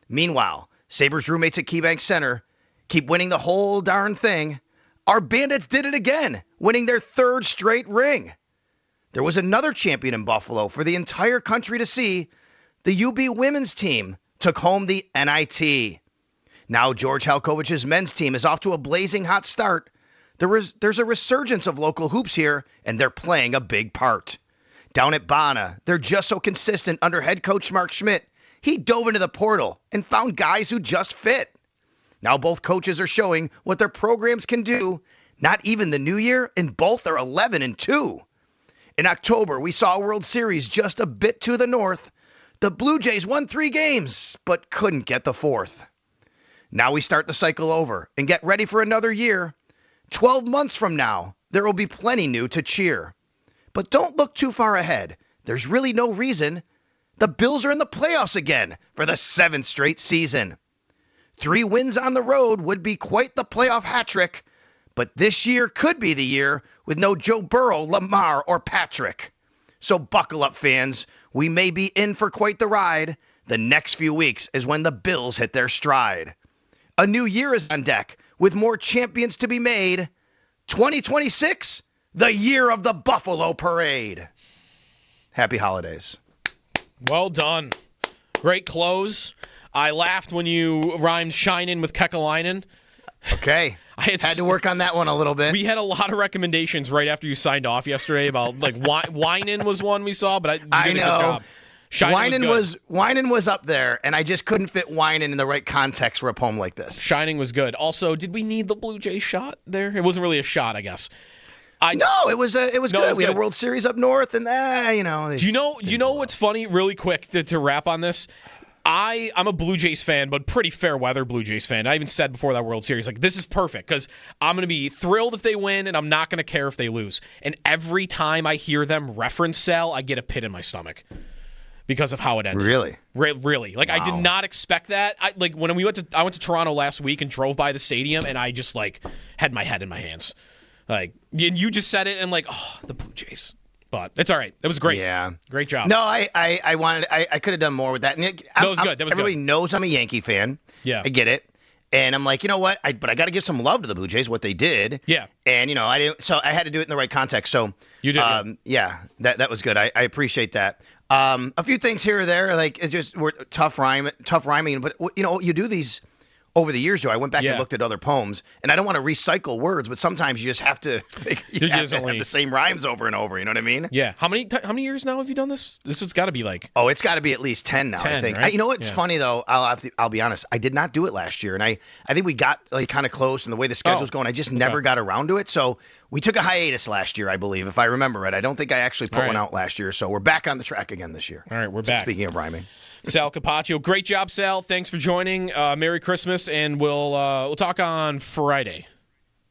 Speaker 15: Meanwhile, Sabres roommates at KeyBank Center keep winning the whole darn thing. Our Bandits did it again, winning their 3rd straight ring. There was another champion in Buffalo for the entire country to see. The UB women's team took home the NIT. Now George Halkovich's men's team is off to a blazing hot start. There's a resurgence of local hoops here, and they're playing a big part. Down at Bana, they're just so consistent under head coach Mark Schmidt. He dove into the portal and found guys who just fit. Now both coaches are showing what their programs can do. Not even the new year, and both are 11-2. In October, we saw a World Series just a bit to the north. The Blue Jays won 3 games, but couldn't get the 4th. Now we start the cycle over and get ready for another year. 12 months from now, there will be plenty new to cheer. But don't look too far ahead. There's really no reason. The Bills are in the playoffs again for the 7th straight season. 3 wins on the road would be quite the playoff hat trick, but this year could be the year with no Joe Burrow, Lamar, or Patrick. So buckle up, fans. We may be in for quite the ride. The next few weeks is when the Bills hit their stride. A new year is on deck with more champions to be made. 2026, the year of the Buffalo Parade. Happy holidays.
Speaker 5: Well done. Great close. I laughed when you rhymed Shinin' with Kekalainen.
Speaker 15: Okay. I had to work on that one a little bit.
Speaker 5: We had a lot of recommendations right after you signed off yesterday about, like, Whinin' was one we saw, but you did a good job.
Speaker 15: Whinin' was up there, and I just couldn't fit whinin' in the right context for a poem like this.
Speaker 5: Shining was good. Also, did we need the Blue Jays shot there? It wasn't really a shot, I guess.
Speaker 15: No, it was good. We had a World Series up north, and
Speaker 5: Do you know what's funny? Really quick to wrap on this. I'm a Blue Jays fan, but pretty fair weather Blue Jays fan. I even said before that World Series, like, this is perfect because I'm going to be thrilled if they win, and I'm not going to care if they lose. And every time I hear them reference Sal, I get a pit in my stomach because of how it ended.
Speaker 15: Really?
Speaker 5: Really. Like, wow. I did not expect that. I went to Toronto last week and drove by the stadium, and I just, like, had my head in my hands. Like, you just said it, and, like, oh, the Blue Jays. But it's all right. It was great.
Speaker 15: Yeah.
Speaker 5: Great job.
Speaker 15: No, I could have done more with that.
Speaker 5: That was good.
Speaker 15: Everybody knows I'm a Yankee fan.
Speaker 5: Yeah.
Speaker 15: I get it. And I'm like, you know what? But I got to give some love to the Blue Jays, what they did.
Speaker 5: Yeah.
Speaker 15: And, I didn't. So I had to do it in the right context. So
Speaker 5: you did.
Speaker 15: Yeah, that was good. I appreciate that. A few things here or there, like, it just were tough rhyming. But, you do these over the years, Joe. I went back and looked at other poems, and I don't want to recycle words, but sometimes you just have to, have the same rhymes over and over. You know what I mean?
Speaker 5: Yeah. How many years now have you done this? This has got to be like.
Speaker 15: Oh, it's got to be at least 10 now.
Speaker 5: 10,
Speaker 15: I think.
Speaker 5: Right?
Speaker 15: You know what's funny though? I'll be honest. I did not do it last year, and I think we got like kind of close, and the way the schedule's going, I just never got around to it. So we took a hiatus last year, I believe, if I remember right. I don't think I actually put one out last year, so we're back on the track again this year.
Speaker 5: All right, we're back.
Speaker 15: Speaking of rhyming.
Speaker 5: Sal Capaccio, great job, Sal. Thanks for joining. Merry Christmas, and we'll talk on Friday.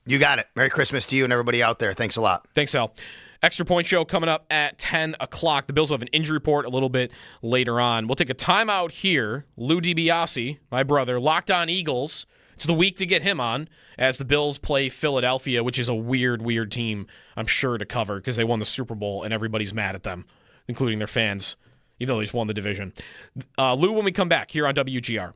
Speaker 15: You got it. Merry Christmas to you and everybody out there. Thanks a lot.
Speaker 5: Thanks, Sal. Extra Point Show coming up at 10 o'clock. The Bills will have an injury report a little bit later on. We'll take a timeout here. Lou DiBiase, my brother, Locked On Eagles. It's the week to get him on as the Bills play Philadelphia, which is a weird team, I'm sure, to cover because they won the Super Bowl and everybody's mad at them, including their fans, even though they just won the division. Lou, when we come back here on WGR.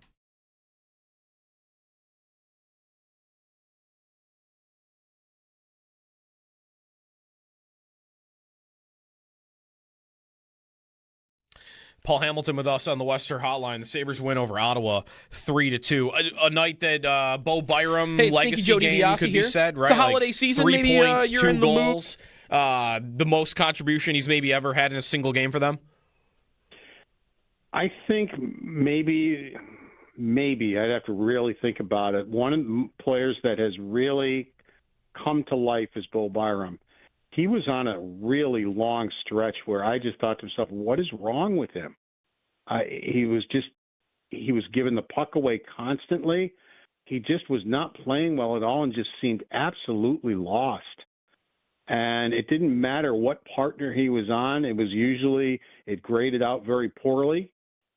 Speaker 5: Paul Hamilton with us on the Western Hotline. The Sabres win over Ottawa 3-2. A night that Bo Byram legacy game could be said, right?
Speaker 11: It's the holiday season.
Speaker 5: 3
Speaker 11: maybe
Speaker 5: points,
Speaker 11: you're
Speaker 5: 2
Speaker 11: in the
Speaker 5: goals. The most contribution he's maybe ever had in a single game for them.
Speaker 12: I think maybe I'd have to really think about it. One of the players that has really come to life is Bo Byram. He was on a really long stretch where I just thought to myself, what is wrong with him? He was giving the puck away constantly. He just was not playing well at all and just seemed absolutely lost. And it didn't matter what partner he was on. It graded out very poorly.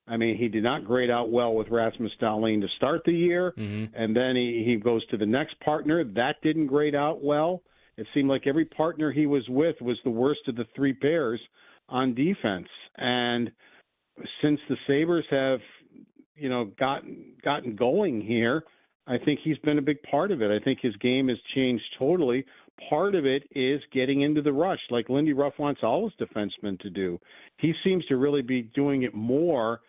Speaker 12: I mean, he did not grade out well with Rasmus Dahlin to start the year. Mm-hmm. And then he goes to the next partner. That didn't grade out well. It seemed like every partner he was with was the worst of the 3 pairs on defense. And since the Sabres have, gotten going here, I think he's been a big part of it. I think his game has changed totally. Part of it is getting into the rush, like Lindy Ruff wants all his defensemen to do. He seems to really be doing it more,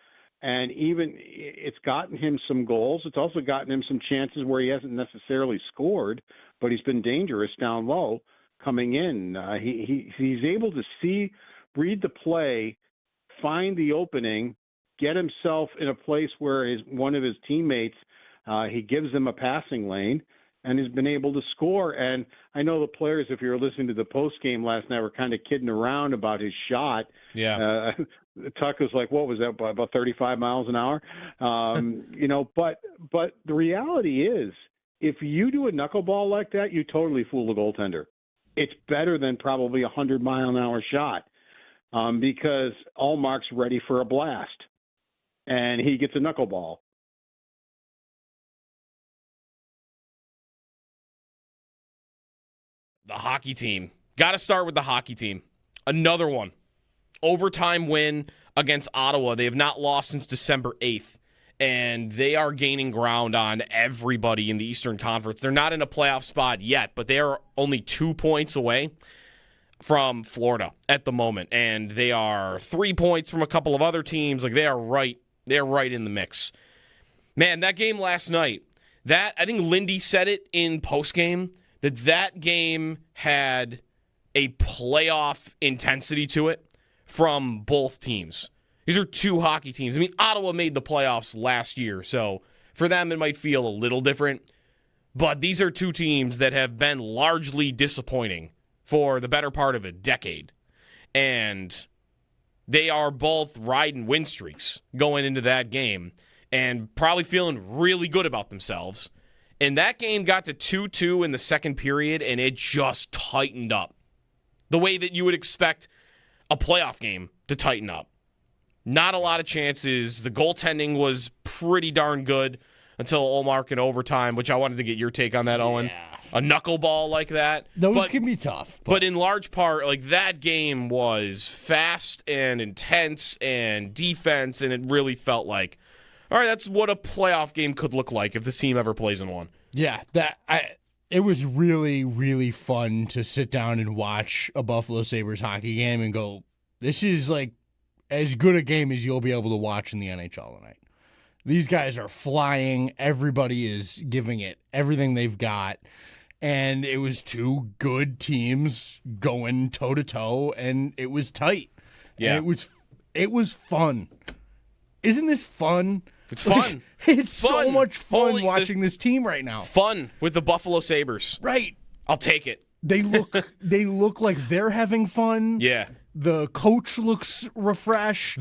Speaker 12: and even it's gotten him some goals. It's also gotten him some chances where he hasn't necessarily scored, but he's been dangerous down low coming in. He's able to read the play, find the opening, get himself in a place where one of his teammates, he gives them a passing lane, and has been able to score. And I know the players, if you were listening to the post game last night, were kind of kidding around about his shot.
Speaker 5: Yeah.
Speaker 12: Tuck was like, what was that, about 35 miles an hour? But the reality is, if you do a knuckleball like that, you totally fool the goaltender. It's better than probably a 100-mile-an-hour shot because Allmark's ready for a blast, and he gets a knuckleball.
Speaker 5: The hockey team. Got to start with the hockey team. Another one. Overtime win against Ottawa. They have not lost since December 8th, and they are gaining ground on everybody in the Eastern Conference. They're not in a playoff spot yet, but they are only 2 points away from Florida at the moment, and they are 3 points from a couple of other teams. Like, they're right in the mix. Man, that game last night, I think Lindy said it in postgame, that game had a playoff intensity to it from both teams. These are two hockey teams. I mean, Ottawa made the playoffs last year, so for them it might feel a little different. But these are two teams that have been largely disappointing for the better part of a decade. And they are both riding win streaks going into that game and probably feeling really good about themselves. And that game got to 2-2 in the second period, and it just tightened up. The way that you would expect a playoff game to tighten up. Not a lot of chances. The goaltending was pretty darn good until Ullmark in overtime, which I wanted to get your take on that, Owen. A knuckleball like that.
Speaker 6: Those can be tough.
Speaker 5: But in large part, like, that game was fast and intense and defense, and it really felt like, all right, that's what a playoff game could look like if this team ever plays in one.
Speaker 6: Yeah, it was really, really fun to sit down and watch a Buffalo Sabres hockey game and go, this is like as good a game as you'll be able to watch in the NHL tonight. These guys are flying. Everybody is giving it everything they've got. And it was two good teams going toe-to-toe, and it was tight.
Speaker 5: Yeah.
Speaker 6: And it was fun. Isn't this fun?
Speaker 5: It's fun.
Speaker 6: It's fun. So much fun watching this team right now.
Speaker 5: Fun with the Buffalo Sabres.
Speaker 6: Right.
Speaker 5: I'll take it.
Speaker 6: They look like they're having fun.
Speaker 5: Yeah.
Speaker 6: The coach looks refreshed.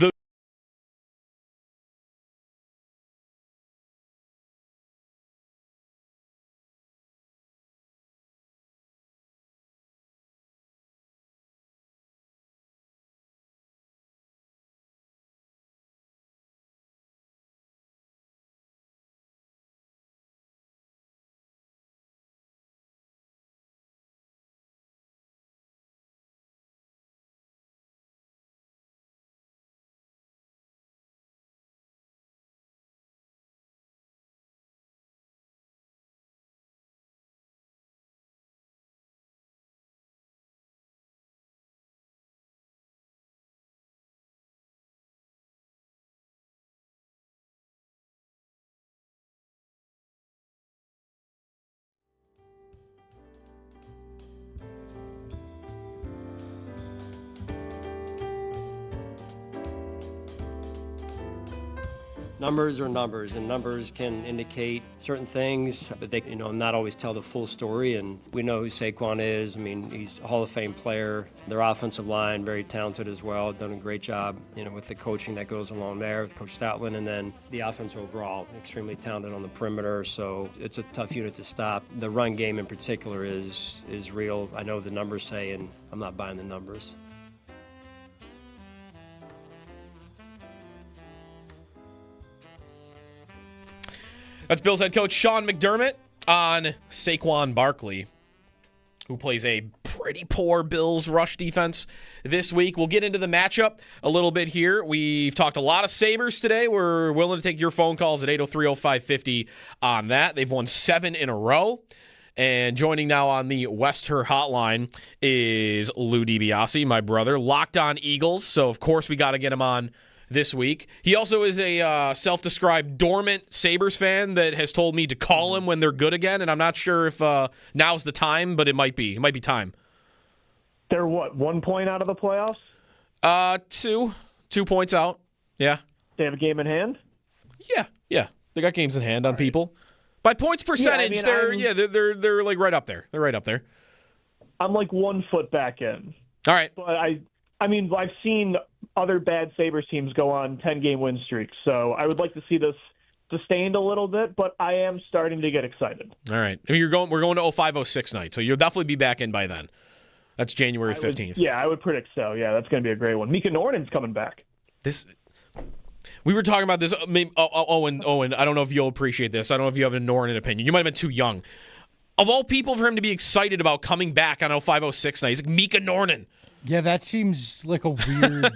Speaker 16: Numbers are numbers, and numbers can indicate certain things, but they, not always tell the full story. And we know who Saquon is. I mean, he's a Hall of Fame player. Their offensive line, very talented as well. Done a great job, with the coaching that goes along there with Coach Stoutland, and then the offense overall, extremely talented on the perimeter. So it's a tough unit to stop. The run game in particular is real. I know the numbers say, and I'm not buying the numbers.
Speaker 5: That's Bills head coach Sean McDermott on Saquon Barkley, who plays a pretty poor Bills rush defense this week. We'll get into the matchup a little bit here. We've talked a lot of Sabres today. We're willing to take your phone calls at 803-0550 on that. They've won 7 in a row. And joining now on the Wester hotline is Lou DiBiase, my brother, locked on Eagles. So, of course, we got to get him on this week. He also is a self-described dormant Sabres fan that has told me to call him when they're good again, and I'm not sure if now's the time, but it might be. It might be time.
Speaker 17: They're what, 1 point out of the playoffs?
Speaker 5: 2 points out. Yeah.
Speaker 17: They have a game in hand?
Speaker 5: Yeah. They got games in hand on people. By points percentage, they're like right up there. They're right up there.
Speaker 17: I'm like 1 foot back in.
Speaker 5: All right.
Speaker 17: But I mean, I've seen other bad Sabres teams go on 10-game win streaks, so I would like to see this sustained a little bit, but I am starting to get excited.
Speaker 5: All right. I mean, we're going to 05-06 night, so you'll definitely be back in by then. That's January 15th.
Speaker 17: I would predict so. Yeah, that's going to be a great one. Mika Norden's coming back.
Speaker 5: We were talking about this. Owen, I don't know if you'll appreciate this. I don't know if you have a Norton opinion. You might have been too young. Of all people for him to be excited about coming back on 05-06 night, he's like Mika Norton.
Speaker 6: Yeah, that seems like a weird...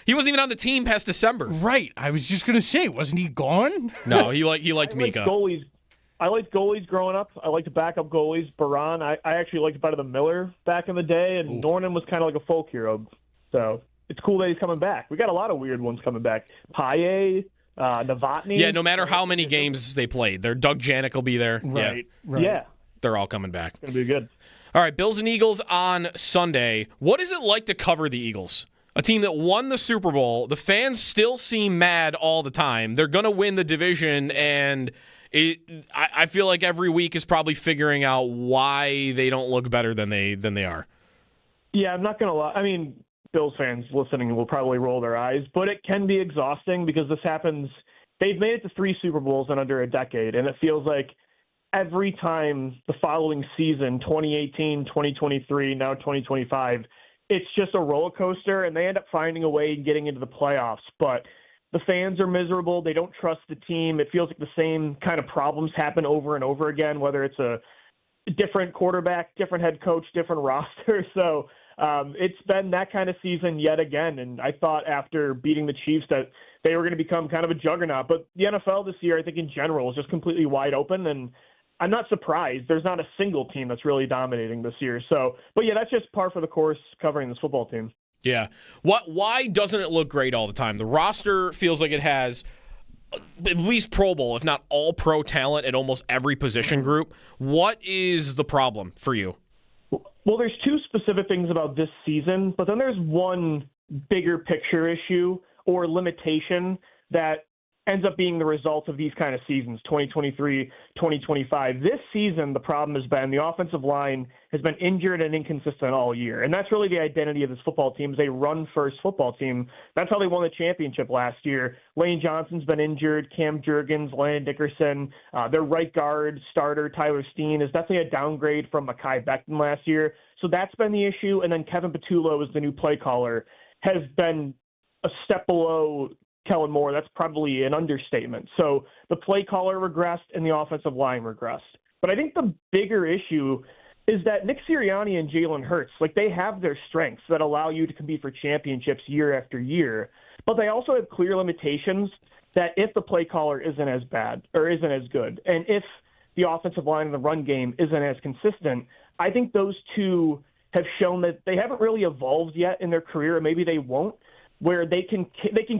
Speaker 5: He wasn't even on the team past December.
Speaker 6: Right. I was just going to say, wasn't he gone?
Speaker 5: No, he liked Mika.
Speaker 17: I liked goalies growing up. I liked backup goalies. Baran, I actually liked better than Miller back in the day, and Norton was kind of like a folk hero. So it's cool that he's coming back. We got a lot of weird ones coming back. Paye, Novotny.
Speaker 5: Yeah, no matter how many games they played, Doug Janik will be there.
Speaker 6: Right.
Speaker 17: Yeah.
Speaker 5: They're all coming back.
Speaker 17: It's going to be good.
Speaker 5: All right, Bills and Eagles on Sunday. What is it like to cover the Eagles? A team that won the Super Bowl. The fans still seem mad all the time. They're going to win the division, and I feel like every week is probably figuring out why they don't look better than they are.
Speaker 17: Yeah, I'm not going to lie. I mean, Bills fans listening will probably roll their eyes, but it can be exhausting because this happens. They've made it to 3 Super Bowls in under a decade, and it feels like every time the following season, 2018, 2023, now 2025, it's just a roller coaster, and they end up finding a way and getting into the playoffs. But the fans are miserable. They don't trust the team. It feels like the same kind of problems happen over and over again, whether it's a different quarterback, different head coach, different roster. So it's been that kind of season yet again. And I thought after beating the Chiefs that they were going to become kind of a juggernaut. But the NFL this year, I think in general, is just completely wide open. And I'm not surprised. There's not a single team that's really dominating this year. So, but yeah, that's just par for the course covering this football team.
Speaker 5: Yeah. Why doesn't it look great all the time? The roster feels like it has at least Pro Bowl, if not all pro talent at almost every position group. What is the problem for you?
Speaker 17: Well, there's 2 specific things about this season, but then there's one bigger picture issue or limitation that ends up being the result of these kind of seasons, 2023, 2025. This season, the problem has been the offensive line has been injured and inconsistent all year. And that's really the identity of this football team, is a run-first football team. That's how they won the championship last year. Lane Johnson's been injured, Cam Jurgens, Landon Dickerson. Their right guard starter, Tyler Steen, is definitely a downgrade from Mekhi Becton last year. So that's been the issue. And then Kevin Patullo is the new play caller, has been a step below Kellen Moore. That's probably an understatement. So the play caller regressed and the offensive line regressed. But I think the bigger issue is that Nick Sirianni and Jalen Hurts, like, they have their strengths that allow you to compete for championships year after year, but they also have clear limitations that if the play caller isn't as bad or isn't as good, and if the offensive line and the run game isn't as consistent, I think those two have shown that they haven't really evolved yet in their career, or maybe they won't, where they can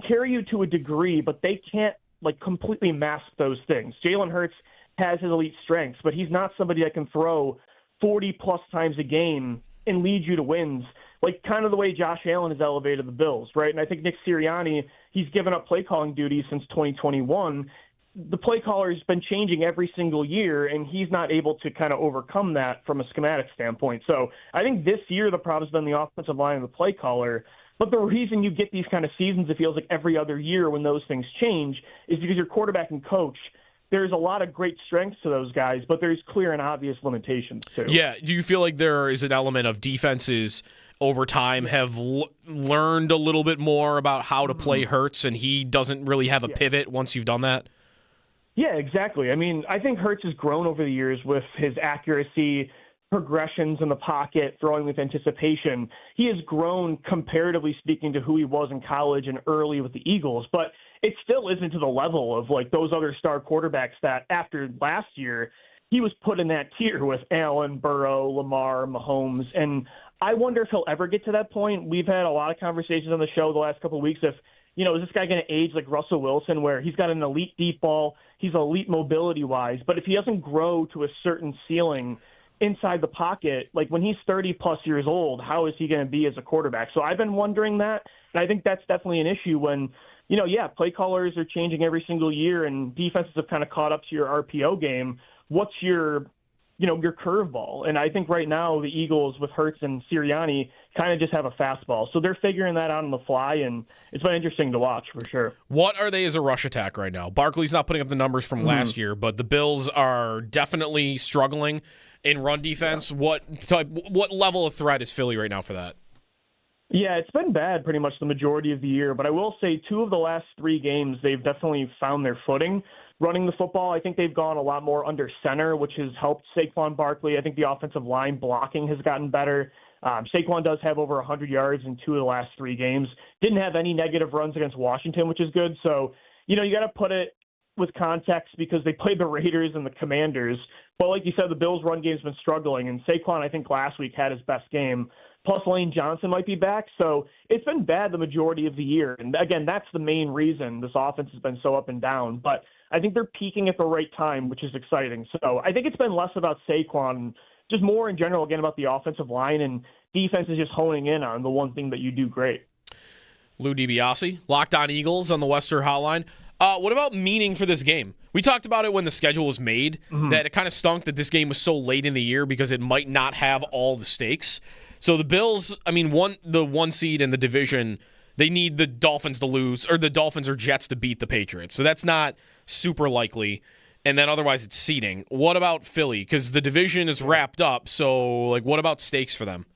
Speaker 17: carry you to a degree, but they can't like completely mask those things. Jalen Hurts has his elite strengths, but he's not somebody that can throw 40-plus times a game and lead you to wins, like kind of the way Josh Allen has elevated the Bills, right? And I think Nick Sirianni, he's given up play calling duties since 2021. The play caller has been changing every single year, and he's not able to kind of overcome that from a schematic standpoint. So I think this year the problem's been the offensive line and the play caller. But the reason you get these kind of seasons, it feels like every other year when those things change, is because your quarterback and coach, there's a lot of great strengths to those guys, but there's clear and obvious limitations too.
Speaker 5: Yeah. Do you feel like there is an element of defenses over time have learned a little bit more about how to play Hurts, and he doesn't really have a pivot once you've done that?
Speaker 17: Yeah, exactly. I mean, I think Hurts has grown over the years with his accuracy, progressions in the pocket, throwing with anticipation. He has grown, comparatively speaking, to who he was in college and early with the Eagles, but it still isn't to the level of like those other star quarterbacks that after last year, he was put in that tier with Allen, Burrow, Lamar, Mahomes. And I wonder if he'll ever get to that point. We've had a lot of conversations on the show the last couple of weeks if, you know, is this guy going to age like Russell Wilson, where he's got an elite deep ball, he's elite mobility-wise, but if he doesn't grow to a certain ceiling inside the pocket, like when he's 30-plus years old, how is he going to be as a quarterback? So I've been wondering that, and I think that's definitely an issue when, you know, play callers are changing every single year, and defenses have kind of caught up to your RPO game. what's your curveball. And I think right now the Eagles with Hurts and Sirianni kind of just have a fastball. So they're figuring that out on the fly, and it's been interesting to watch for sure.
Speaker 5: What are they as a rush attack right now? Barkley's not putting up the numbers from last year, but the Bills are definitely struggling in run defense. Yeah. What level of threat is Philly right now for that?
Speaker 17: Yeah, it's been bad pretty much the majority of the year, but I will say 2 of the last 3 games, they've definitely found their footing. Running the football, I think they've gone a lot more under center, which has helped Saquon Barkley. I think the offensive line blocking has gotten better. Saquon does have over 100 yards in 2 of the last 3 games. Didn't have any negative runs against Washington, which is good. So, you got to put it with context because they played the Raiders and the Commanders. But like you said, the Bills' run game's been struggling, and Saquon, I think, last week had his best game. Plus, Lane Johnson might be back. So it's been bad the majority of the year. And, again, that's the main reason this offense has been so up and down. But I think they're peaking at the right time, which is exciting. So I think it's been less about Saquon, just more in general, again, about the offensive line, and defense is just honing in on the one thing that you do great.
Speaker 5: Lou DiBiase, Locked On Eagles on the Western Hotline. What about meaning for this game? We talked about it when the schedule was made, that it kind of stunk that this game was so late in the year because it might not have all the stakes. So the Bills, the 1 seed in the division, they need the Dolphins to lose, or the Dolphins or Jets to beat the Patriots. So that's not super likely. And then otherwise it's seeding. What about Philly? Because the division is wrapped up. So, what about stakes for them?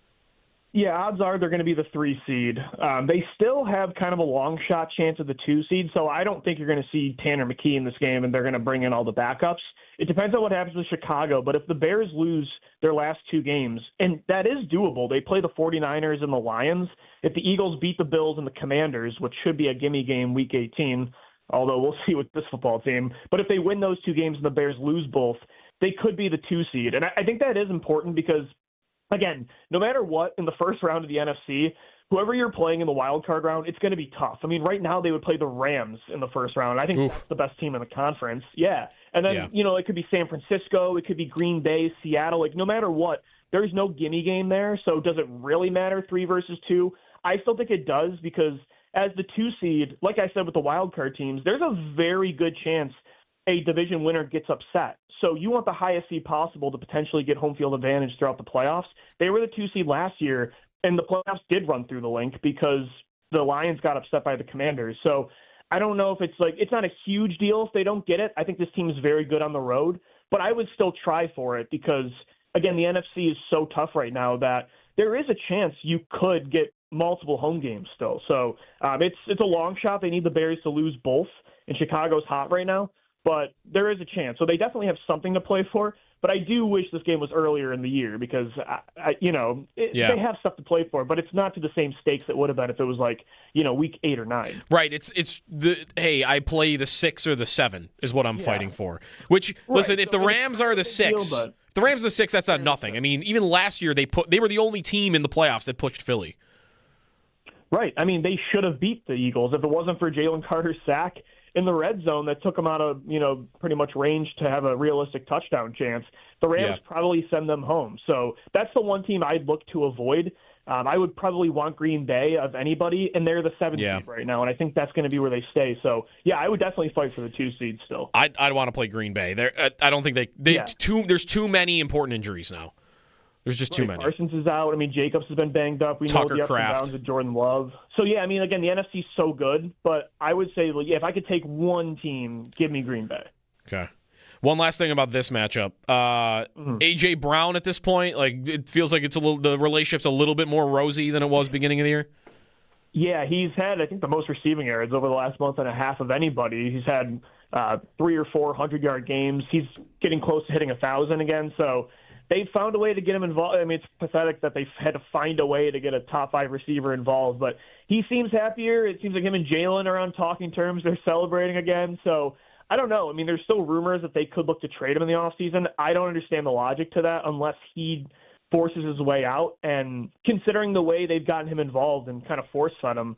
Speaker 17: Yeah, odds are they're going to be the 3 seed. They still have kind of a long shot chance of the 2 seed, so I don't think you're going to see Tanner McKee in this game and they're going to bring in all the backups. It depends on what happens with Chicago, but if the Bears lose their last 2 games, and that is doable, they play the 49ers and the Lions. If the Eagles beat the Bills and the Commanders, which should be a gimme game week 18, although we'll see with this football team, but if they win those 2 games and the Bears lose both, they could be the 2 seed. And I think that is important because, again, no matter what, in the first round of the NFC, whoever you're playing in the wild card round, it's going to be tough. Right now they would play the Rams in the first round. I think that's the best team in the conference. Yeah. And then, it could be San Francisco. It could be Green Bay, Seattle. No matter what, there's no gimme game there. So does it really matter 3 versus 2? I still think it does because as the 2 seed, like I said with the wild card teams, there's a very good chance a division winner gets upset. So you want the highest seed possible to potentially get home field advantage throughout the playoffs. They were the 2 seed last year, and the playoffs did run through the link because the Lions got upset by the Commanders. So I don't know if it's not a huge deal if they don't get it. I think this team is very good on the road, but I would still try for it because, again, the NFC is so tough right now that there is a chance you could get multiple home games still. So it's a long shot. They need the Bears to lose both, and Chicago's hot right now. But there is a chance. So they definitely have something to play for. But I do wish this game was earlier in the year because, they have stuff to play for. But it's not to the same stakes it would have been if it was week 8 or 9.
Speaker 5: Right. It's I play the 6 or the 7 is what I'm fighting for. Which, listen, if the Rams are the 6, that's not nothing. Even last year they were the only team in the playoffs that pushed Philly.
Speaker 17: Right. They should have beat the Eagles if it wasn't for Jalen Carter's sack in the red zone that took them out of, pretty much range to have a realistic touchdown chance. The Rams probably send them home. So that's the one team I'd look to avoid. I would probably want Green Bay of anybody, and they're the 7th seed right now, and I think that's going to be where they stay. So, I would definitely fight for the 2 seed still.
Speaker 5: I'd want to play Green Bay. I don't think there's too many important injuries now. There's just too many.
Speaker 17: Parsons is out. Jacobs has been banged up. We know the ups and downs with Jordan Love. So, again, the NFC's so good. But I would say, if I could take one team, give me Green Bay.
Speaker 5: Okay. One last thing about this matchup. A.J. Brown at this point, it feels like the relationship's a little bit more rosy than it was beginning of the year.
Speaker 17: Yeah, he's had, I think, the most receiving yards over the last month and a half of anybody. He's had 3 or 4 100-yard games. He's getting close to hitting 1,000 again. So they found a way to get him involved. It's pathetic that they've had to find a way to get a top 5 receiver involved, but he seems happier. It seems like him and Jalen are on talking terms. They're celebrating again. So I don't know. There's still rumors that they could look to trade him in the offseason. I don't understand the logic to that unless he forces his way out. And considering the way they've gotten him involved and kind of force-fed him,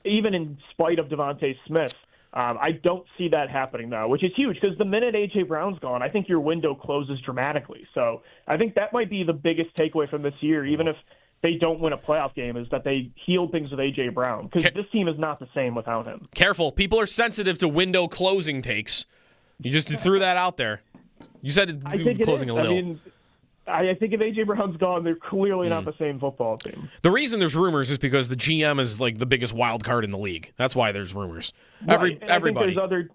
Speaker 17: even in spite of Devontae Smith, I don't see that happening now, which is huge because the minute A.J. Brown's gone, I think your window closes dramatically. So I think that might be the biggest takeaway from this year, even if they don't win a playoff game, is that they healed things with A.J. Brown because this team is not the same without him.
Speaker 5: Careful. People are sensitive to window closing takes. You just threw that out there. You said
Speaker 17: I think
Speaker 5: closing
Speaker 17: it
Speaker 5: a
Speaker 17: is.
Speaker 5: little.
Speaker 17: I mean, I think if A.J. Brown's gone, they're clearly not the same football team.
Speaker 5: The reason there's rumors is because the GM is like the biggest wild card in the league. That's why there's rumors.
Speaker 17: Right. And
Speaker 5: Everybody.
Speaker 17: I think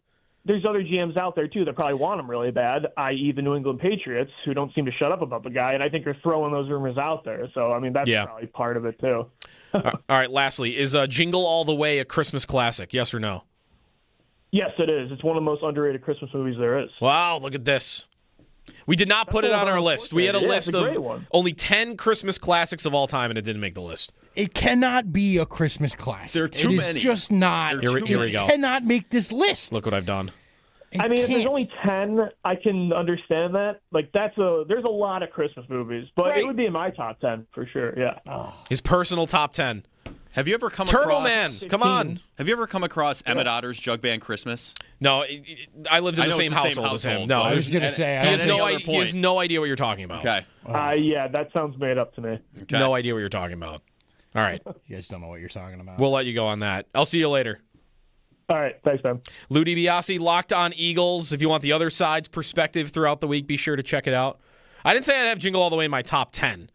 Speaker 17: there's other GMs out there, too, that probably want him really bad, i.e. the New England Patriots, who don't seem to shut up about the guy, and I think they're throwing those rumors out there. So, I mean, that's probably part of it, too.
Speaker 5: All right, lastly, is Jingle All the Way a Christmas classic, yes or no?
Speaker 17: Yes, it is. It's one of the most underrated Christmas movies there is.
Speaker 5: Wow, look at this. We did not put it on our list. We had a list of only 10 Christmas classics of all time, and it didn't make the list.
Speaker 6: It cannot be a Christmas classic.
Speaker 2: There are too many.
Speaker 6: It is just not.
Speaker 5: Here we go.
Speaker 6: It cannot make this list.
Speaker 5: Look what I've done.
Speaker 17: I mean, if there's only 10, I can understand that. Like, there's a lot of Christmas movies, but it would be in my top 10 for sure, yeah.
Speaker 5: His personal top 10.
Speaker 2: Have you ever come
Speaker 5: Turtle
Speaker 2: across...
Speaker 5: Man, come on.
Speaker 2: Have you ever come across Emmett Otter's Jug Band Christmas?
Speaker 5: No, I lived in the same household as him. No,
Speaker 6: I was going to say.
Speaker 5: He has no idea what you're talking about.
Speaker 2: Okay.
Speaker 17: Yeah, that sounds made up to me.
Speaker 2: Okay.
Speaker 5: No idea what you're talking about. All right.
Speaker 6: You guys don't know what you're talking about.
Speaker 5: We'll let you go on that. I'll see you later.
Speaker 17: All right. Thanks, man.
Speaker 5: Lou DiBiase, Locked On Eagles. If you want the other side's perspective throughout the week, be sure to check it out. I didn't say I'd have Jingle All the Way in my top 10.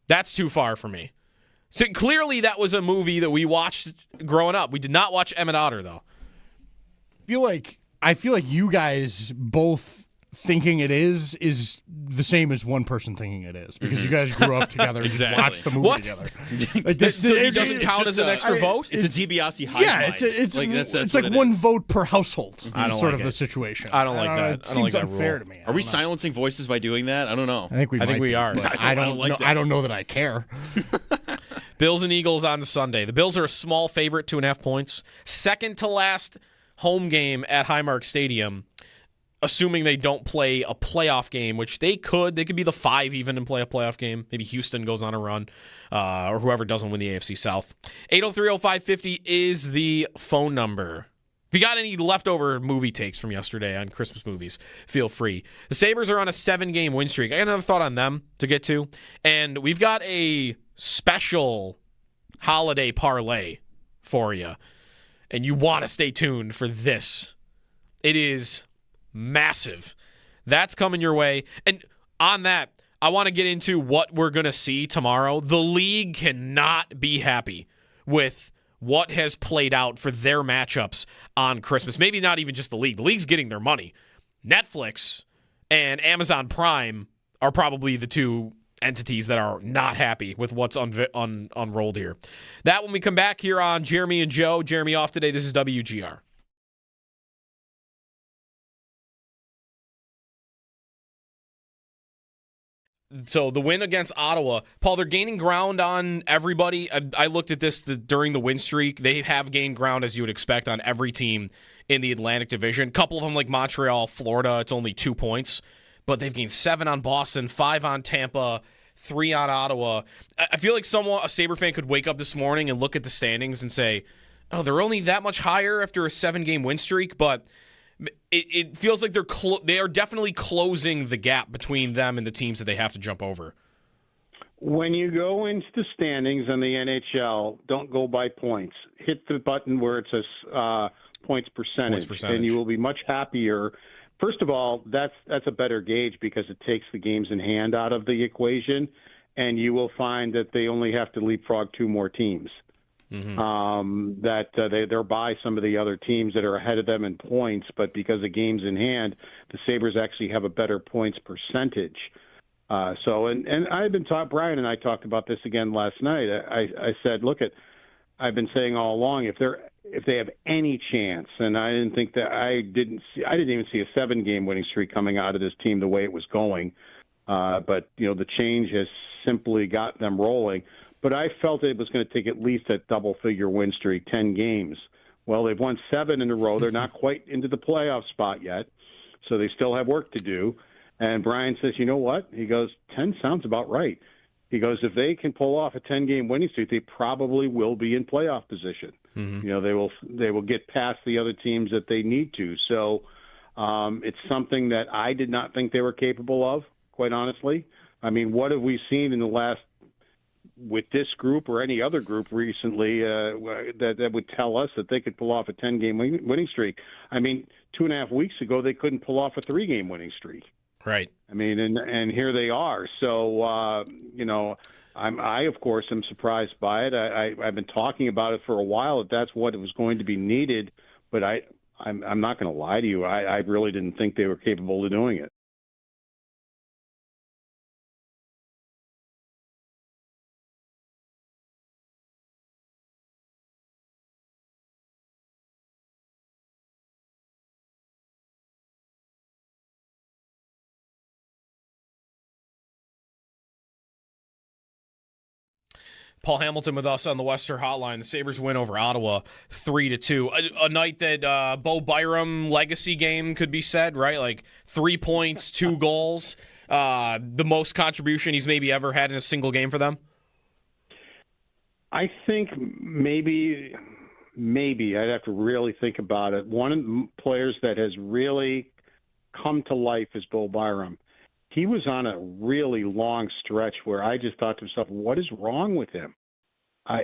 Speaker 5: That's too far for me. So clearly that was a movie that we watched growing up. We did not watch Emmett Otter, though.
Speaker 6: I feel like you guys both thinking it is the same as one person thinking it is, because you guys grew up together and watched the movie together. Like
Speaker 5: so it doesn't count as an extra vote?
Speaker 2: It's a DiBiase high.
Speaker 6: Yeah, it's
Speaker 2: that's
Speaker 6: like
Speaker 2: what
Speaker 6: one vote per household.
Speaker 5: I don't
Speaker 6: sort
Speaker 5: like
Speaker 6: of
Speaker 5: it.
Speaker 6: the situation.
Speaker 5: I don't like that.
Speaker 6: It seems unfair to me.
Speaker 2: Are we silencing voices by doing that? I don't know.
Speaker 6: I think we
Speaker 5: are.
Speaker 6: But I don't know that I care.
Speaker 5: Bills and Eagles on Sunday. The Bills are a small favorite, 2.5 points. Second to last home game at Highmark Stadium, assuming they don't play a playoff game, which they could. They could be the 5 even and play a playoff game. Maybe Houston goes on a run, or whoever doesn't win the AFC South. 803-0550 is the phone number. If you got any leftover movie takes from yesterday on Christmas movies, feel free. The Sabres are on a 7-game win streak. I got another thought on them to get to. And we've got a special holiday parlay for you. And you want to stay tuned for this. It is massive. That's coming your way. And on that, I want to get into what we're going to see tomorrow. The league cannot be happy with what has played out for their matchups on Christmas. Maybe not even just the league. The league's getting their money. Netflix and Amazon Prime are probably the two entities that are not happy with what's unrolled here. That when we come back here on Jeremy and Joe. Jeremy off today. This is WGR. So the win against Ottawa, Paul, they're gaining ground on everybody. I looked at this during the win streak. They have gained ground, as you would expect, on every team in the Atlantic Division. A couple of them, like Montreal, Florida, it's only 2 points. But they've gained 7 on Boston, 5 on Tampa, 3 on Ottawa. I feel like a Sabre fan could wake up this morning and look at the standings and say, oh, they're only that much higher after a 7-game win streak, but it feels like they are definitely closing the gap between them and the teams that they have to jump over.
Speaker 12: When you go into the standings in the NHL, don't go by points. Hit the button where it says points percentage, and you will be much happier. First of all, that's a better gauge because it takes the games in hand out of the equation, and you will find that they only have to leapfrog 2 more teams. Mm-hmm. They're by some of the other teams that are ahead of them in points, but because of games in hand, the Sabres actually have a better points percentage. And I've been Brian and I talked about this again last night. I said, I've been saying all along, if they have any chance, and I didn't even see a 7-game winning streak coming out of this team the way it was going. But the change has simply got them rolling. But I felt it was going to take at least a double-figure win streak, 10 games. Well, they've won 7 in a row. They're not quite into the playoff spot yet, so they still have work to do. And Brian says, you know what? He goes, 10 sounds about right. He goes, if they can pull off a 10-game winning streak, they probably will be in playoff position. Mm-hmm. They will get past the other teams that they need to. So it's something that I did not think they were capable of, quite honestly. I mean, what have we seen in the last with this group or any other group recently that would tell us that they could pull off a 10-game winning streak. I mean, 2.5 weeks ago, they couldn't pull off a 3-game winning streak.
Speaker 5: Right.
Speaker 12: I mean, and here they are. So, I of course am surprised by it. I've been talking about it for a while, that that's what was going to be needed, but I'm not going to lie to you. I really didn't think they were capable of doing it.
Speaker 5: Paul Hamilton with us on the Western Hotline. The Sabres win over Ottawa 3-2. A night that Bo Byram legacy game could be said, right? Like 3 points, 2 goals. The most contribution he's maybe ever had in a single game for them?
Speaker 12: I think maybe I'd have to really think about it. One of the players that has really come to life is Bo Byram. He was on a really long stretch where I just thought to myself, what is wrong with him?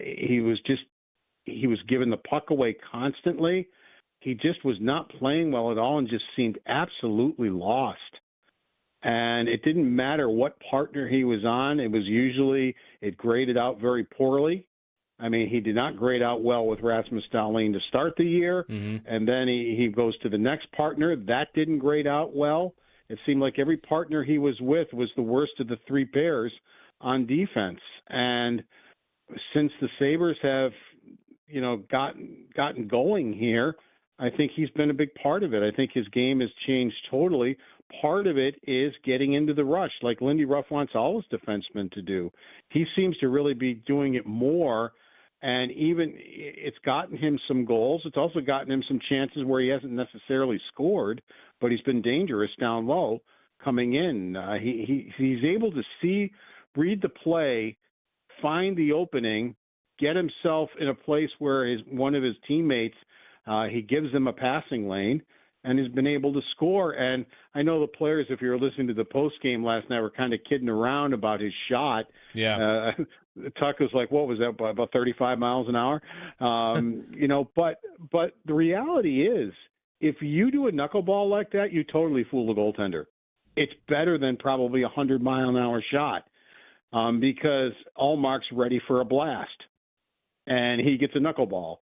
Speaker 12: He was giving the puck away constantly. He just was not playing well at all and just seemed absolutely lost. And it didn't matter what partner he was on. It graded out very poorly. I mean, he did not grade out well with Rasmus Dahlin to start the year. Mm-hmm. And then he goes to the next partner. That didn't grade out well. It seemed like every partner he was with was the worst of the 3 pairs on defense. And since the Sabres have, gotten going here, I think he's been a big part of it. I think his game has changed totally. Part of it is getting into the rush, like Lindy Ruff wants all his defensemen to do. He seems to really be doing it more, and even it's gotten him some goals. It's also gotten him some chances where he hasn't necessarily scored, but he's been dangerous down low coming in. He's able to read the play, find the opening, get himself in a place where one of his teammates, he gives them a passing lane, and has been able to score. And I know the players, if you were listening to the post game last night, were kind of kidding around about his shot.
Speaker 5: Yeah.
Speaker 12: Tuck was like, what was that, about 35 miles an hour? But the reality is, if you do a knuckleball like that, you totally fool the goaltender. It's better than probably a 100-mile-an-hour shot because Allmark's ready for a blast, and he gets a knuckleball.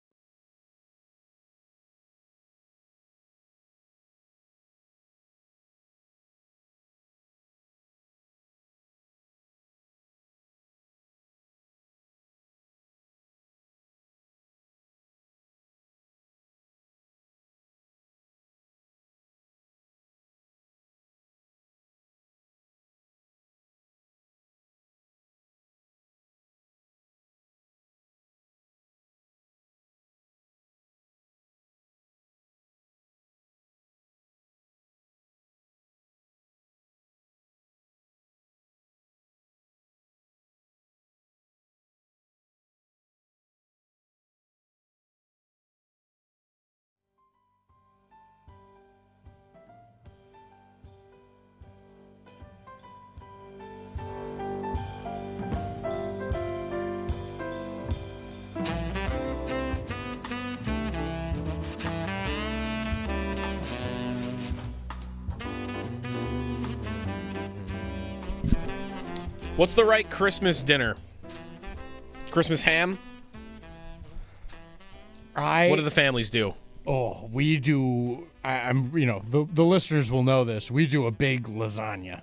Speaker 5: What's the right Christmas dinner? Christmas ham? What do the families do?
Speaker 6: Oh, we do. The listeners will know this. We do a big lasagna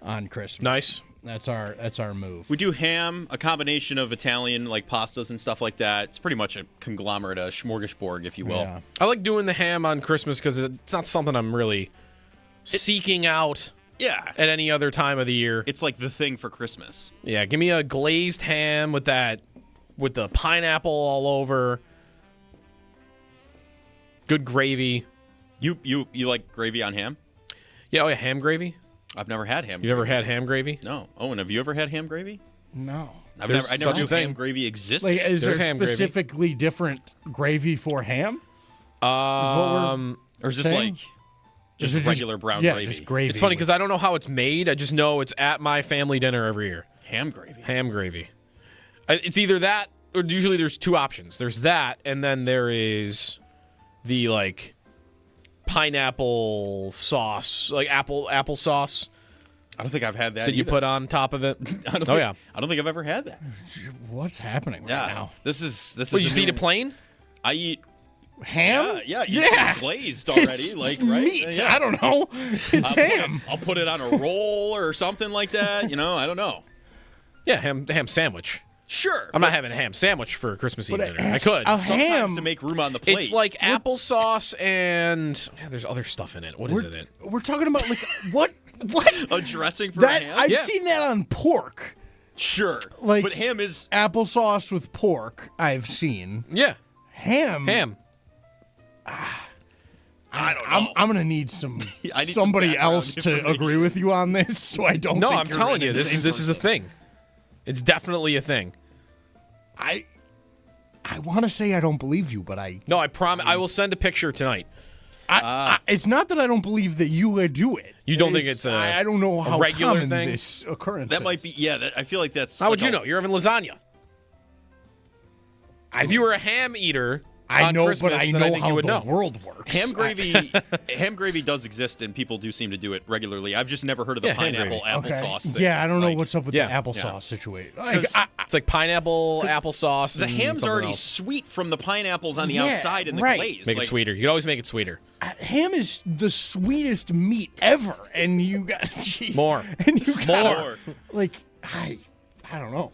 Speaker 6: on Christmas.
Speaker 5: Nice.
Speaker 6: That's our move.
Speaker 2: We do ham, a combination of Italian like pastas and stuff like that. It's pretty much a conglomerate, a smorgasbord, if you will.
Speaker 6: Yeah.
Speaker 5: I like doing the ham on Christmas because it's not something I'm really seeking out.
Speaker 2: Yeah.
Speaker 5: At any other time of the year.
Speaker 2: It's like the thing for Christmas.
Speaker 5: Yeah, give me a glazed ham with the pineapple all over. Good gravy.
Speaker 2: You like gravy on ham?
Speaker 5: Yeah, ham gravy?
Speaker 2: I've never had ham.
Speaker 5: You never had ham gravy?
Speaker 2: No. Owen, have you ever had ham gravy?
Speaker 6: No.
Speaker 2: I never knew ham gravy existed.
Speaker 6: Like, is
Speaker 5: There's
Speaker 6: there
Speaker 5: ham
Speaker 6: specifically
Speaker 5: gravy.
Speaker 6: different gravy for ham?
Speaker 2: Or is this
Speaker 6: saying?
Speaker 2: like just regular brown gravy?
Speaker 6: Just gravy.
Speaker 5: It's funny because I don't know how it's made. I just know it's at my family dinner every year.
Speaker 2: Ham gravy.
Speaker 5: Ham gravy. It's either that, or usually there's two options. There's that, and then there is the like pineapple sauce, like apple sauce.
Speaker 2: I don't think I've had that.
Speaker 5: That you put on top of it.
Speaker 2: I don't think I've ever had that.
Speaker 6: What's happening right now?
Speaker 2: This is.
Speaker 5: Well, you just eat it plain?
Speaker 2: I eat
Speaker 6: ham.
Speaker 2: Yeah, glazed already.
Speaker 6: It's
Speaker 2: like right?
Speaker 6: meat.
Speaker 2: Yeah.
Speaker 6: I don't know. It's ham.
Speaker 2: I'll put it on a roll or something like that. I don't know.
Speaker 5: Yeah, ham sandwich.
Speaker 2: Sure.
Speaker 5: I'm not having a ham sandwich for Christmas Eve dinner. I could.
Speaker 6: A
Speaker 2: Sometimes
Speaker 6: ham
Speaker 2: to make room on the plate.
Speaker 5: It's like applesauce and there's other stuff in it. What is it?
Speaker 6: We're talking about like what? What?
Speaker 2: A dressing for
Speaker 6: That
Speaker 2: ham?
Speaker 6: I've seen that on pork.
Speaker 2: Sure.
Speaker 6: Like,
Speaker 2: but ham is
Speaker 6: applesauce with pork. I've seen.
Speaker 5: Yeah.
Speaker 6: Ham.
Speaker 2: I don't know.
Speaker 6: I'm gonna need some
Speaker 2: I need
Speaker 6: somebody
Speaker 2: some background
Speaker 6: else to
Speaker 2: information.
Speaker 6: agree with you on this, so I don't.
Speaker 5: No,
Speaker 6: think
Speaker 5: I'm
Speaker 6: you're
Speaker 5: telling you,
Speaker 6: the same
Speaker 5: this is a
Speaker 6: person.
Speaker 5: thing. It's definitely a thing.
Speaker 6: I want to say I don't believe you, but
Speaker 5: No, I promise. I will send a picture tonight.
Speaker 6: it's not that I don't believe that you would do it.
Speaker 5: You don't think it's
Speaker 6: I don't know how
Speaker 5: regular
Speaker 6: common
Speaker 5: thing?
Speaker 6: this occurrence.
Speaker 2: That might be. Yeah, I feel like that's.
Speaker 5: How would you know? You're having lasagna. If you were a ham eater,
Speaker 6: I
Speaker 5: on
Speaker 6: know,
Speaker 5: Christmas,
Speaker 6: but I
Speaker 5: then
Speaker 6: know
Speaker 5: think
Speaker 6: how
Speaker 5: you would
Speaker 6: the
Speaker 5: know.
Speaker 6: world works.
Speaker 2: Ham gravy does exist, and people do seem to do it regularly. I've just never heard of the
Speaker 5: Yeah, ham
Speaker 2: pineapple
Speaker 5: gravy.
Speaker 2: applesauce thing.
Speaker 6: Yeah, I don't know
Speaker 2: Like,
Speaker 6: what's up with
Speaker 5: yeah,
Speaker 6: the applesauce situation.
Speaker 5: It's like pineapple, applesauce.
Speaker 2: The
Speaker 5: and
Speaker 2: ham's
Speaker 5: something
Speaker 2: already
Speaker 5: else.
Speaker 2: sweet from the pineapples on the
Speaker 6: Yeah,
Speaker 2: outside and the
Speaker 6: right.
Speaker 2: glaze.
Speaker 5: Make it sweeter. You could always make it sweeter.
Speaker 6: Ham is the sweetest meat ever, and you got jeez.
Speaker 5: More.
Speaker 6: and you got
Speaker 5: More.
Speaker 6: like I don't know.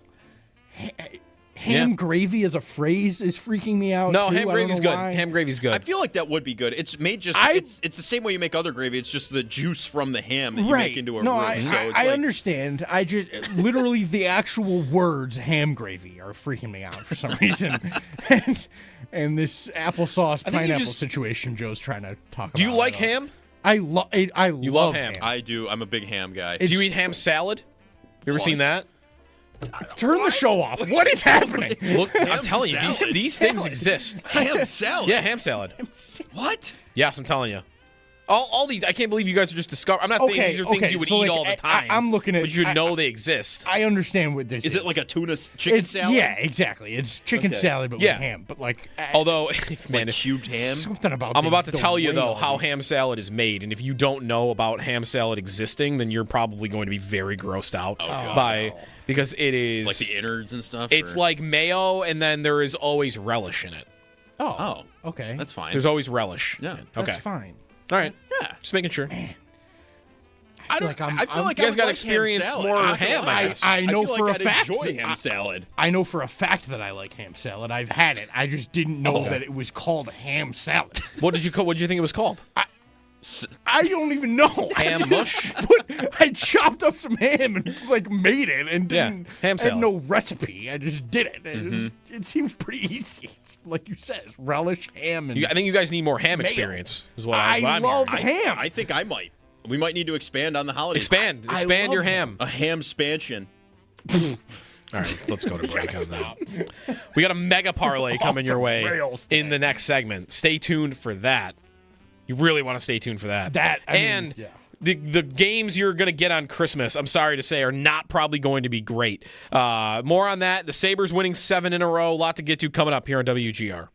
Speaker 6: Ham gravy as a phrase is freaking me out.
Speaker 5: No,
Speaker 6: too.
Speaker 5: ham
Speaker 6: I don't
Speaker 5: gravy's
Speaker 6: know
Speaker 5: good.
Speaker 6: why.
Speaker 5: Ham gravy's good.
Speaker 2: I feel like that would be good. It's made just. It's the same way you make other gravy. It's just the juice from the ham that you
Speaker 6: Right.
Speaker 2: make into a
Speaker 6: no,
Speaker 2: roux.
Speaker 6: I,
Speaker 2: So
Speaker 6: I,
Speaker 2: it's
Speaker 6: I
Speaker 2: like,
Speaker 6: understand. I just literally the actual words ham gravy are freaking me out for some reason. and this applesauce
Speaker 5: I think you
Speaker 6: pineapple
Speaker 5: just-
Speaker 6: situation Joe's trying to talk about.
Speaker 5: Do you like ham?
Speaker 6: I love
Speaker 5: ham.
Speaker 2: I do. I'm a big ham guy.
Speaker 5: Do you eat ham salad? You ever seen that?
Speaker 6: Turn the show off. What is happening?
Speaker 5: Look, I'm
Speaker 2: Ham
Speaker 5: telling you,
Speaker 2: salad.
Speaker 5: these things exist.
Speaker 2: Ham salad?
Speaker 5: Yeah, ham salad.
Speaker 2: What?
Speaker 5: Yes, I'm telling you. All these, I can't believe you guys are just discovering. I'm not saying these are things you would
Speaker 6: so
Speaker 5: eat
Speaker 6: like,
Speaker 5: all the time.
Speaker 6: I'm looking at.
Speaker 5: but you know they exist.
Speaker 6: I understand what this is.
Speaker 2: Is it like a tuna chicken salad?
Speaker 6: Yeah, exactly. It's chicken
Speaker 2: Okay.
Speaker 6: salad, but
Speaker 5: Yeah.
Speaker 6: with ham. But like,
Speaker 5: Although, man,
Speaker 2: Like cubed ham?
Speaker 6: something about.
Speaker 5: I'm about to
Speaker 6: the
Speaker 5: tell you
Speaker 6: way
Speaker 5: though
Speaker 6: all
Speaker 5: how
Speaker 6: these-
Speaker 5: ham salad is made, and if you don't know about ham salad existing, then you're probably going to be very grossed out because it is
Speaker 2: Like the innards and stuff?
Speaker 5: It's
Speaker 2: or-
Speaker 5: like mayo, and then there is always relish in it.
Speaker 2: Oh,
Speaker 6: okay.
Speaker 2: that's fine.
Speaker 5: There's always relish.
Speaker 2: Yeah.
Speaker 5: Okay.
Speaker 6: That's fine.
Speaker 5: All right.
Speaker 2: Yeah.
Speaker 5: Just making sure.
Speaker 2: I
Speaker 6: like I'm-
Speaker 2: feel like
Speaker 5: You guys
Speaker 2: I would
Speaker 5: got
Speaker 2: like
Speaker 5: experience
Speaker 2: ham salad.
Speaker 5: more
Speaker 2: I'm not
Speaker 5: ham,
Speaker 2: gonna
Speaker 5: I
Speaker 2: lie.
Speaker 5: guess.
Speaker 6: I know
Speaker 2: feel
Speaker 6: for
Speaker 2: like
Speaker 6: a
Speaker 2: I'd
Speaker 6: fact
Speaker 2: enjoy
Speaker 6: that
Speaker 2: ham salad.
Speaker 6: I know for a fact that I like ham salad. I've had it. I just didn't know
Speaker 5: Okay.
Speaker 6: that it was called ham salad.
Speaker 5: What did you think it was called?
Speaker 6: I don't even know.
Speaker 5: Ham mush?
Speaker 6: I chopped up some ham and like made it and
Speaker 5: Yeah,
Speaker 6: didn't
Speaker 5: ham
Speaker 6: had
Speaker 5: salad.
Speaker 6: no recipe. I just did it.
Speaker 5: Mm-hmm.
Speaker 6: It seems pretty easy. It's like you said, it's relish, ham, and
Speaker 5: I think you guys need more ham
Speaker 6: Mayo.
Speaker 5: experience. Is what
Speaker 6: I
Speaker 5: I'm
Speaker 6: love
Speaker 5: hearing.
Speaker 6: ham.
Speaker 2: I think I might. We might need to expand on the holiday.
Speaker 5: Expand
Speaker 6: I
Speaker 5: your
Speaker 6: love
Speaker 5: ham.
Speaker 2: A ham spansion.
Speaker 5: All right, let's go to break on that. We got a mega parlay coming your way
Speaker 6: rails
Speaker 5: in the next segment. Stay tuned for that. You really want to stay tuned for that. The games you're going to get on Christmas, I'm sorry to say, are not probably going to be great. More on that. The Sabres winning 7 in a row. A lot to get to coming up here on WGR.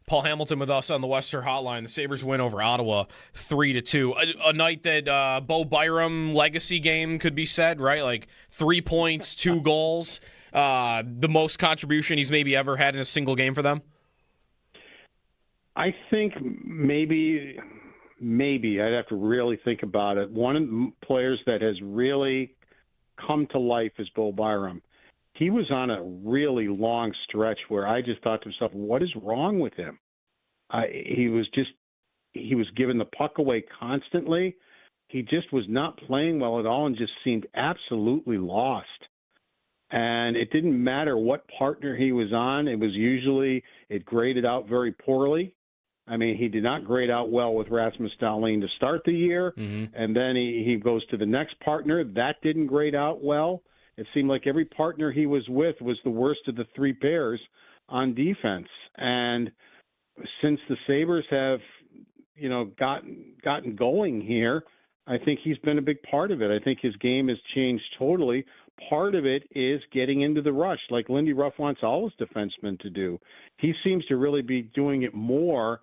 Speaker 5: Paul Hamilton with us on the Western Hotline. The Sabres win over Ottawa 3-2. A night that Bo Byram legacy game could be said, right? Like 3 points, 2 goals. The most contribution he's maybe ever had in a single game for them.
Speaker 12: I think maybe I'd have to really think about it. One of the players that has really come to life is Bo Byram. he was on a really long stretch where I just thought to myself, what is wrong with him? He was giving the puck away constantly. He just was not playing well at all and just seemed absolutely lost. And it didn't matter what partner he was on. It graded out very poorly. I mean, he did not grade out well with Rasmus Dahlin to start the year.
Speaker 5: Mm-hmm.
Speaker 12: And then he goes to the next partner. That didn't grade out well. It seemed like every partner he was with was the worst of the three pairs on defense. And since the Sabres have, gotten going here, I think he's been a big part of it. I think his game has changed totally. Part of it is getting into the rush, like Lindy Ruff wants all his defensemen to do. He seems to really be doing it more,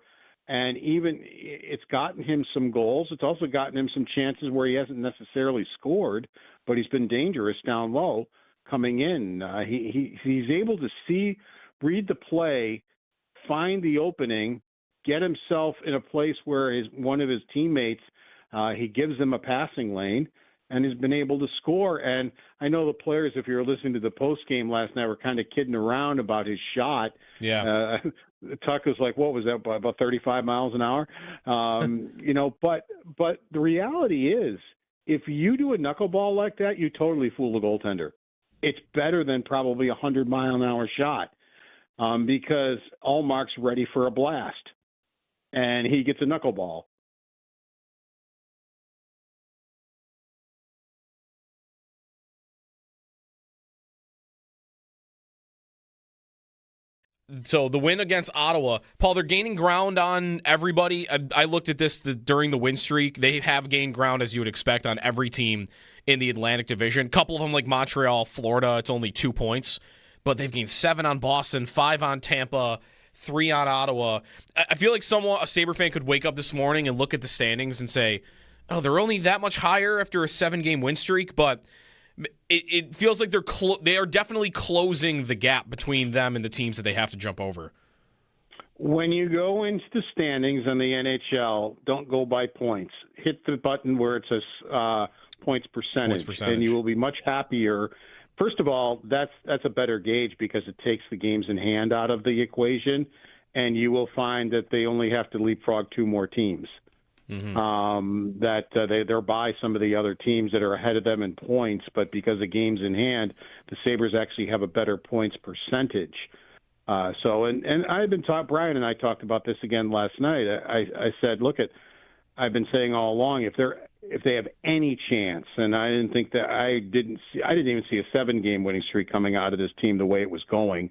Speaker 12: and even it's gotten him some goals. It's also gotten him some chances where he hasn't necessarily scored, but he's been dangerous down low coming in. He's able to read the play, find the opening, get himself in a place where one of his teammates, he gives them a passing lane, and has been able to score. And I know the players, if you were listening to the post game last night, were kind of kidding around about his shot.
Speaker 5: Yeah.
Speaker 12: Tuck was like, what was that, about 35 miles an hour? But the reality is, if you do a knuckleball like that, you totally fool the goaltender. It's better than probably a 100-mile-an-hour shot because Allmark's ready for a blast, and he gets a knuckleball.
Speaker 5: So the win against Ottawa, Paul, they're gaining ground on everybody. I looked at this during the win streak. They have gained ground, as you would expect, on every team in the Atlantic Division. A couple of them, like Montreal, Florida, it's only 2 points. But they've gained 7 on Boston, 5 on Tampa, 3 on Ottawa. I feel like a Sabre fan could wake up this morning and look at the standings and say, oh, they're only that much higher after a 7-game win streak, but it feels like they are definitely closing the gap between them and the teams that they have to jump over.
Speaker 12: When you go into the standings in the NHL, don't go by points. Hit the button where it says points percentage, and you will be much happier. First of all, that's a better gauge because it takes the games in hand out of the equation, and you will find that they only have to leapfrog 2 more teams. Mm-hmm. They're by some of the other teams that are ahead of them in points, but because of games in hand, the Sabres actually have a better points percentage. And I've been Brian and I talked about this again last night. I said, I've been saying all along, if they have any chance, and I didn't even see a 7-game winning streak coming out of this team the way it was going.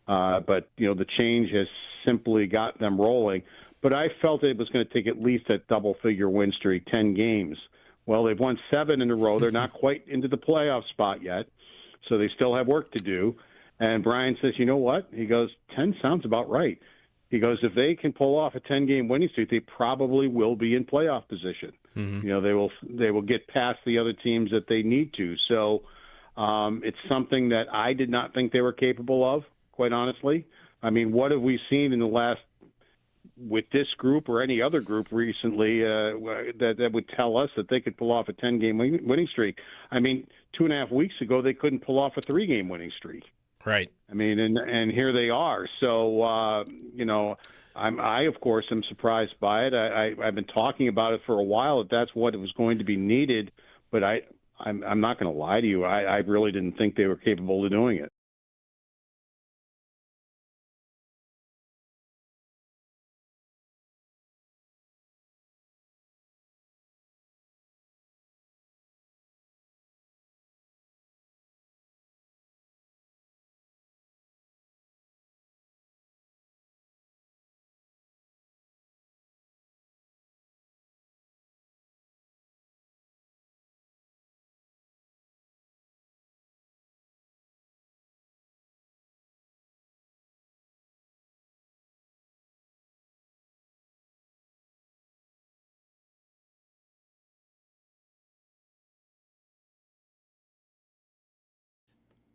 Speaker 12: But the change has simply got them rolling. But I felt it was going to take at least a double-figure win streak, 10 games. Well, they've won 7 in a row. They're not quite into the playoff spot yet, so they still have work to do. And Brian says, you know what? He goes, 10 sounds about right. He goes, if they can pull off a 10-game winning streak, they probably will be in playoff position. Mm-hmm. They will get past the other teams that they need to. So it's something that I did not think they were capable of, quite honestly. I mean, what have we seen in the last with this group or any other group recently that would tell us that they could pull off a 10-game winning streak? I mean, 2.5 weeks ago, they couldn't pull off a 3-game winning streak.
Speaker 5: Right.
Speaker 12: I mean, and here they are. So, I, of course, am surprised by it. I've been talking about it for a while, that that's what was going to be needed. But I'm not going to lie to you. I really didn't think they were capable of doing it.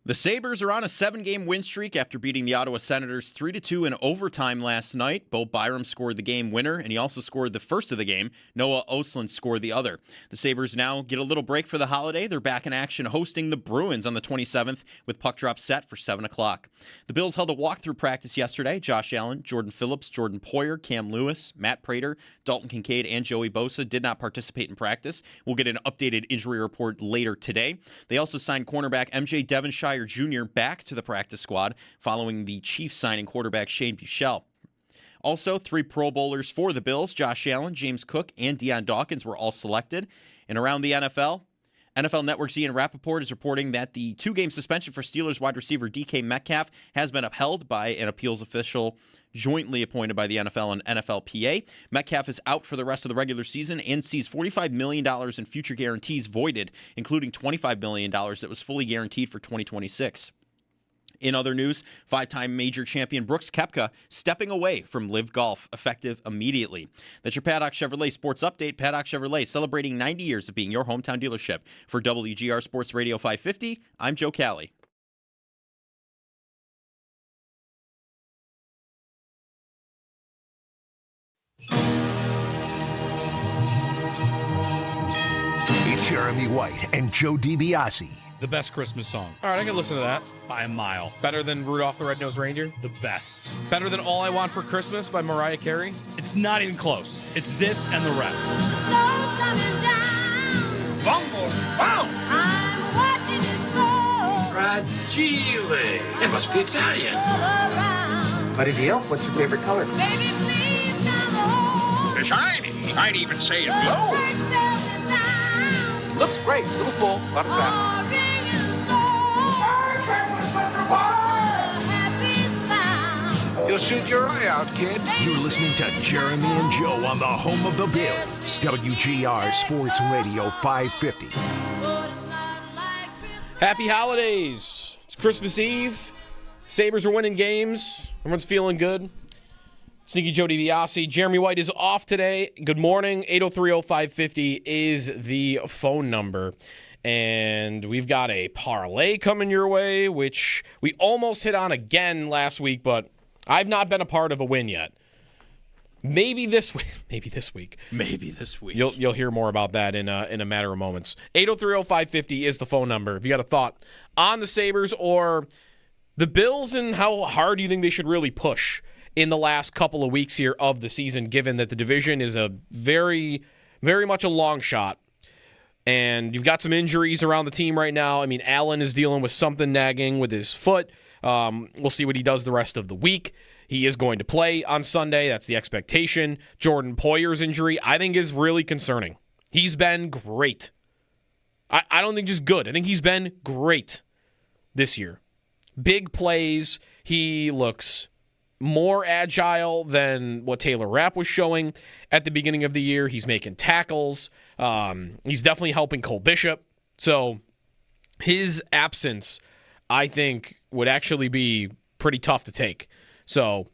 Speaker 2: The Sabres are on a 7-game win streak after beating the Ottawa Senators 3-2 in overtime last night. Bo Byram scored the game winner, and he also scored the first of the game. Noah Ostlund scored the other. The Sabres now get a little break for the holiday. They're back in action hosting the Bruins on the 27th with puck drop set for 7 o'clock. The Bills held a walkthrough practice yesterday. Josh Allen, Jordan Phillips, Jordan Poyer, Cam Lewis, Matt Prater, Dalton Kincaid, and Joey Bosa did not participate in practice. We'll get an updated injury report later today. They also signed cornerback MJ Devonshire Jr. back to the practice squad following the Chiefs signing quarterback Shane Buechele. Also, 3 Pro Bowlers for the Bills, Josh Allen, James Cook, and Deion Dawkins were all selected. And around the NFL Network's Ian Rappaport is reporting that the 2-game suspension for Steelers wide receiver DK Metcalf has been upheld by an appeals official jointly appointed by the NFL and NFLPA. Metcalf is out for the rest of the regular season and sees $45 million in future guarantees voided, including $25 million that was fully guaranteed for 2026. In other news, 5-time major champion Brooks Koepka stepping away from LIV Golf, effective immediately. That's your Paddock Chevrolet Sports Update. Paddock Chevrolet celebrating 90 years of being your hometown dealership. For WGR Sports Radio 550, I'm Joe Cali.
Speaker 4: It's Jeremy White and Joe DiBiase.
Speaker 3: The best Christmas song.
Speaker 5: All right, I can listen to that.
Speaker 3: By a mile.
Speaker 5: Better than Rudolph the Red-Nosed Reindeer?
Speaker 3: The best.
Speaker 5: Better than All I Want for Christmas by Mariah Carey?
Speaker 3: It's not even close. It's this and the rest. Bumble. Wow.
Speaker 14: I'm watching it go.
Speaker 18: Fragile. It must be Italian.
Speaker 14: Buddy Deal, what's your favorite color?
Speaker 18: Baby, please come home. Shiny. I'd even say it glows.
Speaker 14: Looks great. A little full. A lot of sap.
Speaker 18: You'll shoot your eye out, kid.
Speaker 4: You're listening to Jeremy and Joe on the home of the Bills. WGR Sports Radio 550.
Speaker 5: Happy holidays. It's Christmas Eve. Sabres are winning games. Everyone's feeling good. Sneaky Joe DiBiase. Jeremy White is off today. Good morning. 803-0550 is the phone number. And we've got a parlay coming your way, which we almost hit on again last week, but I've not been a part of a win yet. Maybe this week. Maybe this week.
Speaker 2: Maybe this week.
Speaker 5: You'll hear more about that in a matter of moments. 803-0550 is the phone number. If you got a thought on the Sabres or the Bills and how hard you think they should really push in the last couple of weeks here of the season, given that the division is a very, very much a long shot. And you've got some injuries around the team right now. I mean, Allen is dealing with something nagging with his foot. We'll see what he does the rest of the week. He is going to play on Sunday. That's the expectation. Jordan Poyer's injury, I think, is really concerning. He's been great. I don't think just good. I think he's been great this year. Big plays. He looks more agile than what Taylor Rapp was showing at the beginning of the year. He's making tackles. He's definitely helping Cole Bishop. So his absence, I think, would actually be pretty tough to take. So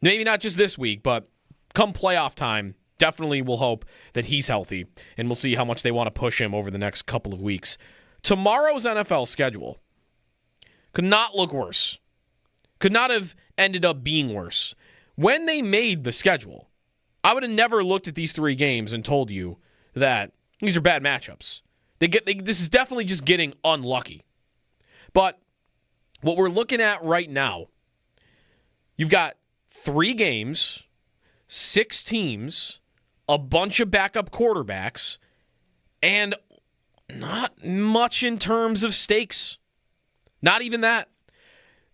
Speaker 5: maybe not just this week, but come playoff time, definitely we'll hope that he's healthy, and we'll see how much they want to push him over the next couple of weeks. Tomorrow's NFL schedule could not look worse. Could not have ended up being worse. When they made the schedule, I would have never looked at these 3 games and told you that these are bad matchups. This is definitely just getting unlucky. But what we're looking at right now, you've got 3 games, 6 teams, a bunch of backup quarterbacks, and not much in terms of stakes. Not even that.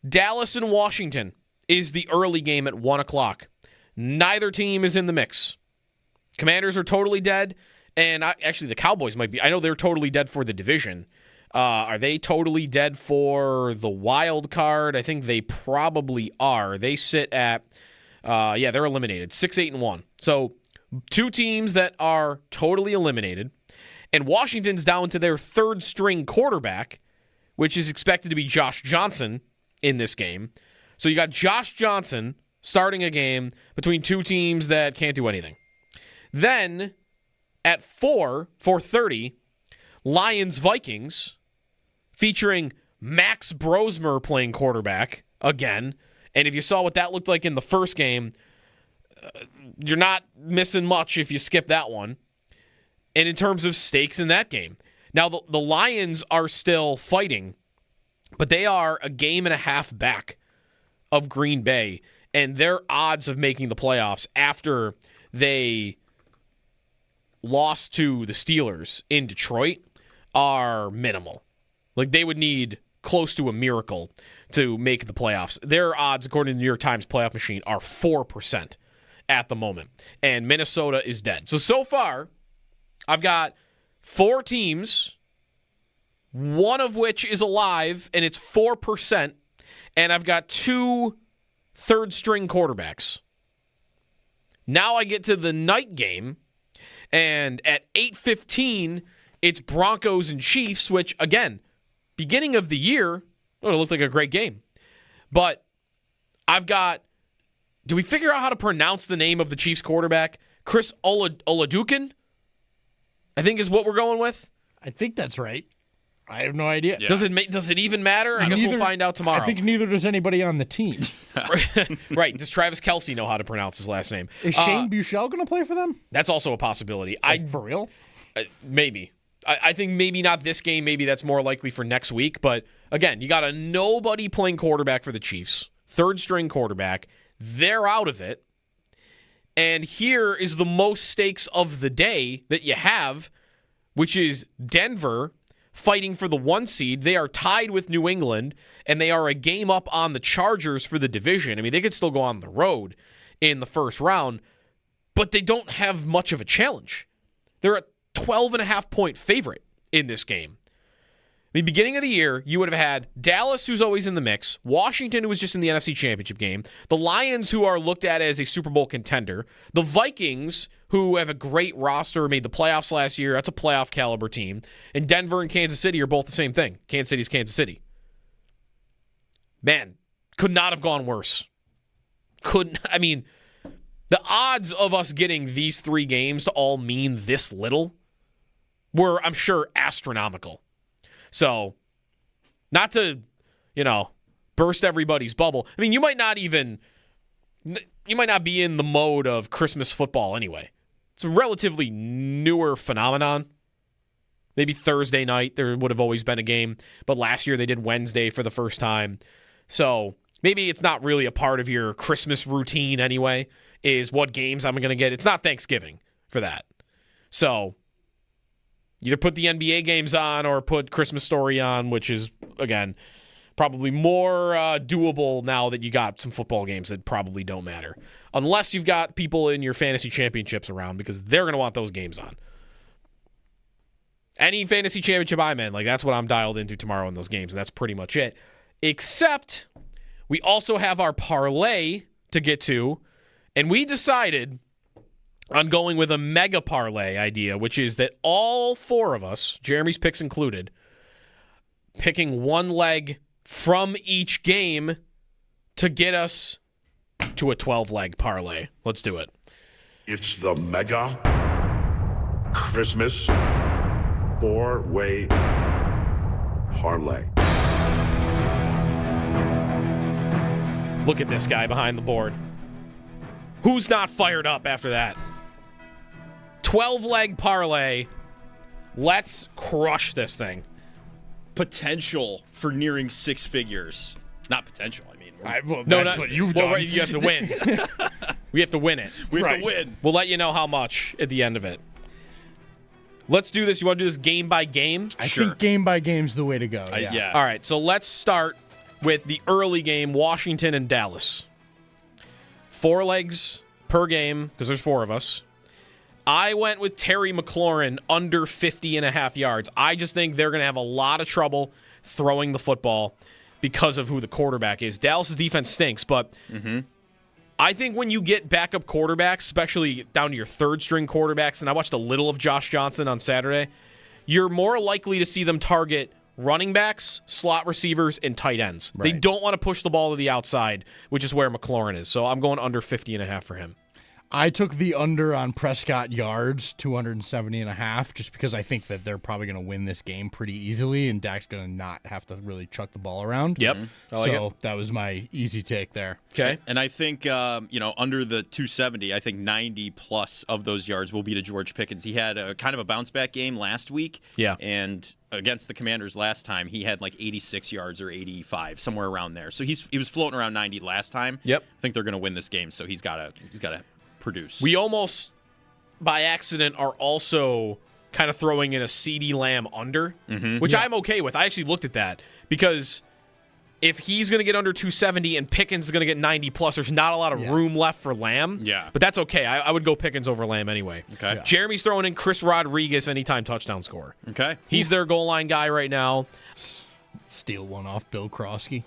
Speaker 5: Dallas and Washington is the early game at 1 o'clock. Neither team is in the mix. Commanders are totally dead, and actually the Cowboys might be. I know they're totally dead for the division. Are they totally dead for the wild card? I think they probably are. They sit at, they're eliminated, 6-8-1. So 2 teams that are totally eliminated, and Washington's down to their 3rd-string quarterback, which is expected to be Josh Johnson in this game. So you got Josh Johnson starting a game between 2 teams that can't do anything. Then at 4:30, Lions-Vikings, featuring Max Brosmer playing quarterback again. And if you saw what that looked like in the first game, you're not missing much if you skip that one. And in terms of stakes in that game. Now, the Lions are still fighting, but they are a game and a half back of Green Bay. And their odds of making the playoffs after they lost to the Steelers in Detroit are minimal. Like, they would need close to a miracle to make the playoffs. Their odds, according to the New York Times playoff machine, are 4% at the moment. And Minnesota is dead. So far, I've got 4 teams, one of which is alive, and it's 4%. And I've got 2 third-string quarterbacks. Now I get to the night game, and at 8:15, it's Broncos and Chiefs, which, again, beginning of the year, it looked like a great game. But I've got, do we figure out how to pronounce the name of the Chiefs quarterback? Chris Oladukin, I think is what we're going with.
Speaker 6: I think that's right. I have no idea.
Speaker 5: Yeah. Does it even matter? I guess we'll find out tomorrow.
Speaker 6: I think neither does anybody on the team.
Speaker 5: Right. Does Travis Kelce know how to pronounce his last name?
Speaker 6: Is Shane Buechele going to play for them?
Speaker 5: That's also a possibility.
Speaker 6: For real?
Speaker 5: Maybe. I think maybe not this game. Maybe that's more likely for next week. But again, you got a nobody playing quarterback for the Chiefs. Third string quarterback. They're out of it. And here is the most stakes of the day that you have, which is Denver fighting for the 1 seed. They are tied with New England, and they are a game up on the Chargers for the division. I mean, they could still go on the road in the first round, but they don't have much of a challenge. They're a 12.5-point favorite in this game. I mean, beginning of the year, you would have had Dallas, who's always in the mix, Washington, who was just in the NFC Championship game, the Lions, who are looked at as a Super Bowl contender, the Vikings, who have a great roster, made the playoffs last year. That's a playoff caliber team. And Denver and Kansas City are both the same thing. Kansas City's Kansas City. Man, could not have gone worse. The odds of us getting these 3 games to all mean this little were, I'm sure, astronomical. So, not to, burst everybody's bubble. I mean, you might not be in the mode of Christmas football anyway. It's a relatively newer phenomenon. Maybe Thursday night there would have always been a game, but last year they did Wednesday for the first time. So, maybe it's not really a part of your Christmas routine anyway, is what games I'm going to get. It's not Thanksgiving for that. So, either put the NBA games on or put Christmas Story on, which is, again, probably more doable now that you got some football games that probably don't matter. Unless you've got people in your fantasy championships around, because they're going to want those games on. Any fantasy championship I'm in, that's what I'm dialed into tomorrow in those games, and that's pretty much it. Except we also have our parlay to get to, and we decided on going with a mega parlay idea, which is that all 4 of us, Jeremy's picks included, picking 1 leg from each game to get us to a 12-leg parlay. Let's do it.
Speaker 19: It's the Mega Christmas 4-way parlay.
Speaker 5: Look at this guy behind the board. Who's not fired up after that? 12-leg parlay. Let's crush this thing.
Speaker 2: Potential for nearing 6 figures. Not potential,
Speaker 6: that's what you've done.
Speaker 5: Right, you have to win. We have to win it.
Speaker 2: We have to win.
Speaker 5: We'll let you know how much at the end of it. Let's do this. You want to do this game by game?
Speaker 6: I think game by game's the way to go.
Speaker 2: Yeah.
Speaker 5: All right, so let's start with the early game, Washington and Dallas. 4 legs per game, because there's 4 of us. I went with Terry McLaurin under 50.5 yards. I just think they're going to have a lot of trouble throwing the football because of who the quarterback is. Dallas' defense stinks, but I think when you get backup quarterbacks, especially down to your third-string quarterbacks, and I watched a little of Josh Johnson on Saturday, you're more likely to see them target running backs, slot receivers, and tight ends. They don't want to push the ball to the outside, which is where McLaurin is. So I'm going under 50.5 for him.
Speaker 6: I took the under on Prescott yards, 270.5, just because I think that they're probably going to win this game pretty easily, and Dak's going to not have to really chuck the ball around.
Speaker 5: Yep.
Speaker 6: So that was my easy take there.
Speaker 5: Okay.
Speaker 2: And I think, under the 270, I think 90 plus of those yards will be to George Pickens. He had a kind of a bounce back game last week.
Speaker 5: Yeah.
Speaker 2: And against the Commanders last time, he had like 86 yards or 85, somewhere around there. So he was floating around 90 last time.
Speaker 5: Yep.
Speaker 2: I think they're going to win this game, so he's got to produce.
Speaker 5: We almost, by accident, are also kind of throwing in a CeeDee Lamb under, which I'm okay with. I actually looked at that because if he's going to get under 270 and Pickens is going to get 90 plus, there's not a lot of room left for Lamb.
Speaker 2: Yeah.
Speaker 5: But that's okay. I would go Pickens over Lamb anyway.
Speaker 2: Okay. Yeah.
Speaker 5: Jeremy's throwing in Chris Rodriguez anytime touchdown scorer.
Speaker 2: Okay.
Speaker 5: He's their goal line guy right now.
Speaker 6: Steal one off Bill Krosky.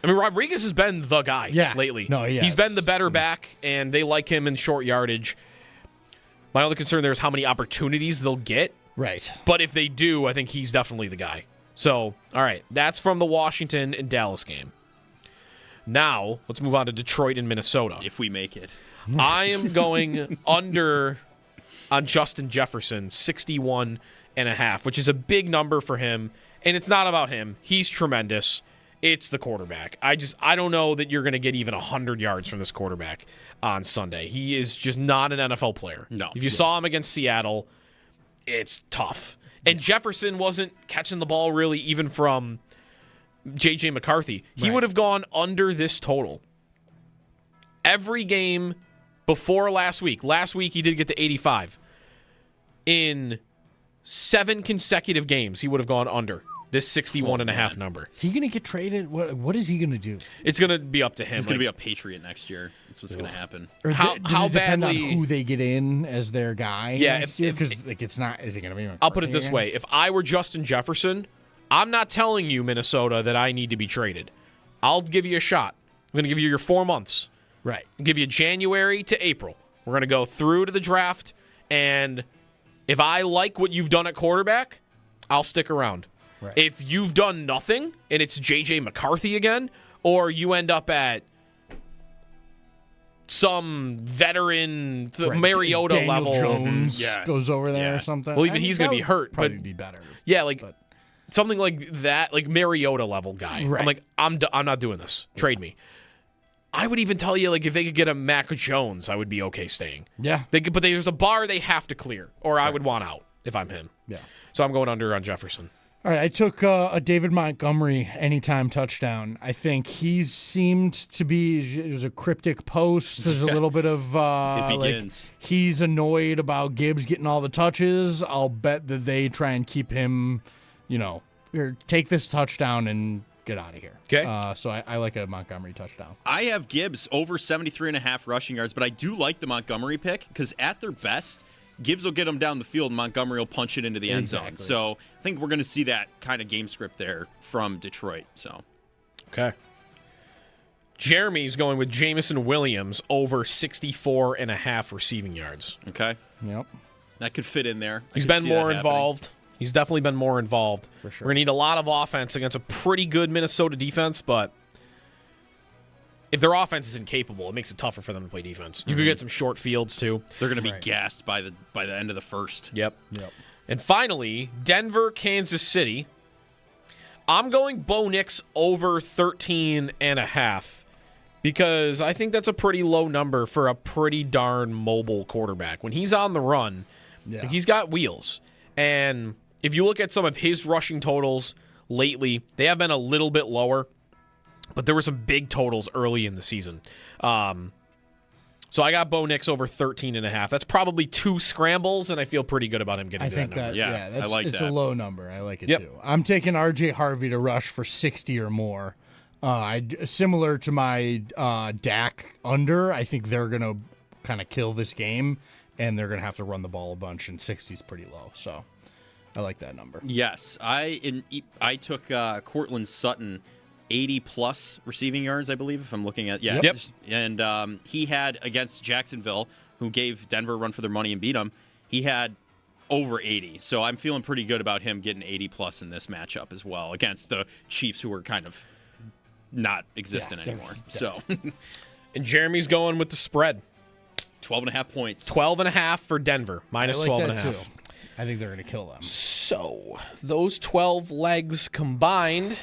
Speaker 5: I mean, Rodriguez has been the guy lately.
Speaker 6: No,
Speaker 5: He's been the better back, and they like him in short yardage. My only concern there is how many opportunities they'll get.
Speaker 6: Right.
Speaker 5: But if they do, I think he's definitely the guy. So, all right, that's from the Washington and Dallas game. Now, let's move on to Detroit and Minnesota.
Speaker 2: If we make it.
Speaker 5: I am going under on Justin Jefferson, 61.5, which is a big number for him. And it's not about him. He's tremendous. It's the quarterback. I don't know that you're going to get even 100 yards from this quarterback on Sunday. He is just not an NFL player.
Speaker 2: No.
Speaker 5: If you saw him against Seattle, it's tough. And Jefferson wasn't catching the ball really even from J.J. McCarthy. He would have gone under this total. Every game before last week he did get to 85. In 7 consecutive games, he would have gone under this 61.5 number.
Speaker 6: Is he going to get traded? What is he going to do?
Speaker 5: It's going to be up to him.
Speaker 2: He's going to be a Patriot next year. That's what's going to happen.
Speaker 6: Or
Speaker 5: how
Speaker 6: it depend on
Speaker 5: badly
Speaker 6: who they get in as their guy?
Speaker 5: Yeah,
Speaker 6: because it's not. Is he going to be?
Speaker 5: I'll put it this
Speaker 6: again?
Speaker 5: way: if I were Justin Jefferson, I'm not telling you, Minnesota, that I need to be traded. I'll give you a shot. I'm going to give you your 4 months.
Speaker 6: Right.
Speaker 5: I'll give you January to April. We're going to go through to the draft, and if I like what you've done at quarterback, I'll stick around.
Speaker 6: Right.
Speaker 5: If you've done nothing and it's J.J. McCarthy again, or you end up at some veteran Mariota
Speaker 6: Daniel
Speaker 5: level.
Speaker 6: Jones goes over there or something.
Speaker 5: Well, even he's going to be hurt.
Speaker 6: Probably
Speaker 5: but
Speaker 6: be better.
Speaker 5: Yeah, something like that, like Mariota level guy.
Speaker 6: Right.
Speaker 5: I'm like, I'm not doing this. Trade me. I would even tell you, like, if they could get a Mac Jones, I would be okay staying.
Speaker 6: Yeah.
Speaker 5: But there's a bar they have to clear, or I would want out if I'm him.
Speaker 6: Yeah.
Speaker 5: So I'm going under on Jefferson.
Speaker 6: All right, I took a David Montgomery anytime touchdown. I think he seemed to be, there's a cryptic post. There's a little bit of,
Speaker 2: It begins.
Speaker 6: like, he's annoyed about Gibbs getting all the touches. I'll bet that they try and keep him, or take this touchdown and get out of here.
Speaker 5: Okay.
Speaker 6: So I like a Montgomery touchdown.
Speaker 2: I have Gibbs over 73.5 rushing yards, but I do like the Montgomery pick because at their best, Gibbs will get them down the field, and Montgomery will punch it into the end zone. So I think we're going to see that kind of game script there from Detroit. So,
Speaker 5: okay. Jeremy's going with Jamison Williams over 64.5 receiving yards.
Speaker 2: Okay.
Speaker 6: Yep.
Speaker 2: That could fit in there.
Speaker 5: He's been more involved. He's definitely been more involved.
Speaker 6: For sure.
Speaker 5: We're going to need a lot of offense against a pretty good Minnesota defense, but if their offense is incapable, it makes it tougher for them to play defense. You could get some short fields, too.
Speaker 2: They're going to be gassed by the end of the first.
Speaker 5: Yep. And finally, Denver, Kansas City. I'm going Bo Nix over 13.5 because I think that's a pretty low number for a pretty darn mobile quarterback. When he's on the run, he's got wheels. And if you look at some of his rushing totals lately, they have been a little bit lower. But there were some big totals early in the season. So I got Bo Nix over 13.5. That's probably 2 scrambles, and I feel pretty good about him getting to that number.
Speaker 6: That's,
Speaker 2: I like
Speaker 6: it's
Speaker 2: that.
Speaker 6: a low number. I like it too. I'm taking R.J. Harvey to rush for 60 or more. Similar to my Dak under, I think they're going to kind of kill this game, and they're going to have to run the ball a bunch, and 60 is pretty low. So I like that number.
Speaker 2: Yes. I took Cortland Sutton 80-plus receiving yards, I believe, if I'm looking at... Yeah.
Speaker 5: Yep.
Speaker 2: And he had, against Jacksonville, who gave Denver a run for their money and beat them, he had over 80. So I'm feeling pretty good about him getting 80-plus in this matchup as well against the Chiefs, who are kind of not existent anymore. So,
Speaker 5: and Jeremy's going with the spread.
Speaker 2: 12.5 points.
Speaker 5: 12.5 for Denver, minus
Speaker 6: I like
Speaker 5: 12.5.
Speaker 6: that too. I think they're going to kill them.
Speaker 5: So those 12 legs combined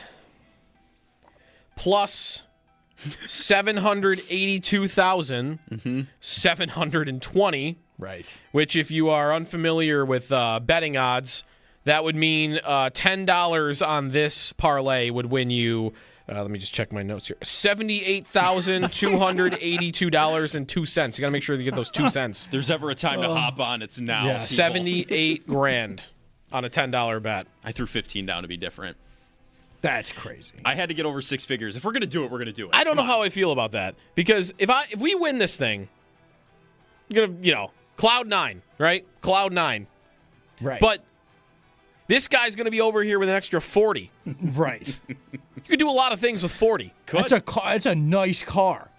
Speaker 5: plus 782,720.
Speaker 6: Right.
Speaker 5: Which, if you are unfamiliar with betting odds, that would mean $10 on this parlay would win you. Let me just check my notes here. $78,282.02. You got to make sure you get those 2 cents.
Speaker 2: If there's ever a time to hop on, it's now.
Speaker 6: Yeah.
Speaker 5: $78,000 on a $10 bet.
Speaker 2: I threw 15 down to be different.
Speaker 6: That's crazy.
Speaker 2: I had to get over 6 figures. If we're going to do it, we're going to do it.
Speaker 5: I don't know how I feel about that, because if we win this thing, you're gonna, cloud 9, right? Cloud 9.
Speaker 6: Right.
Speaker 5: But this guy's going to be over here with an extra 40.
Speaker 6: Right.
Speaker 5: You could do a lot of things with 40.
Speaker 6: That's a car. It's a nice car.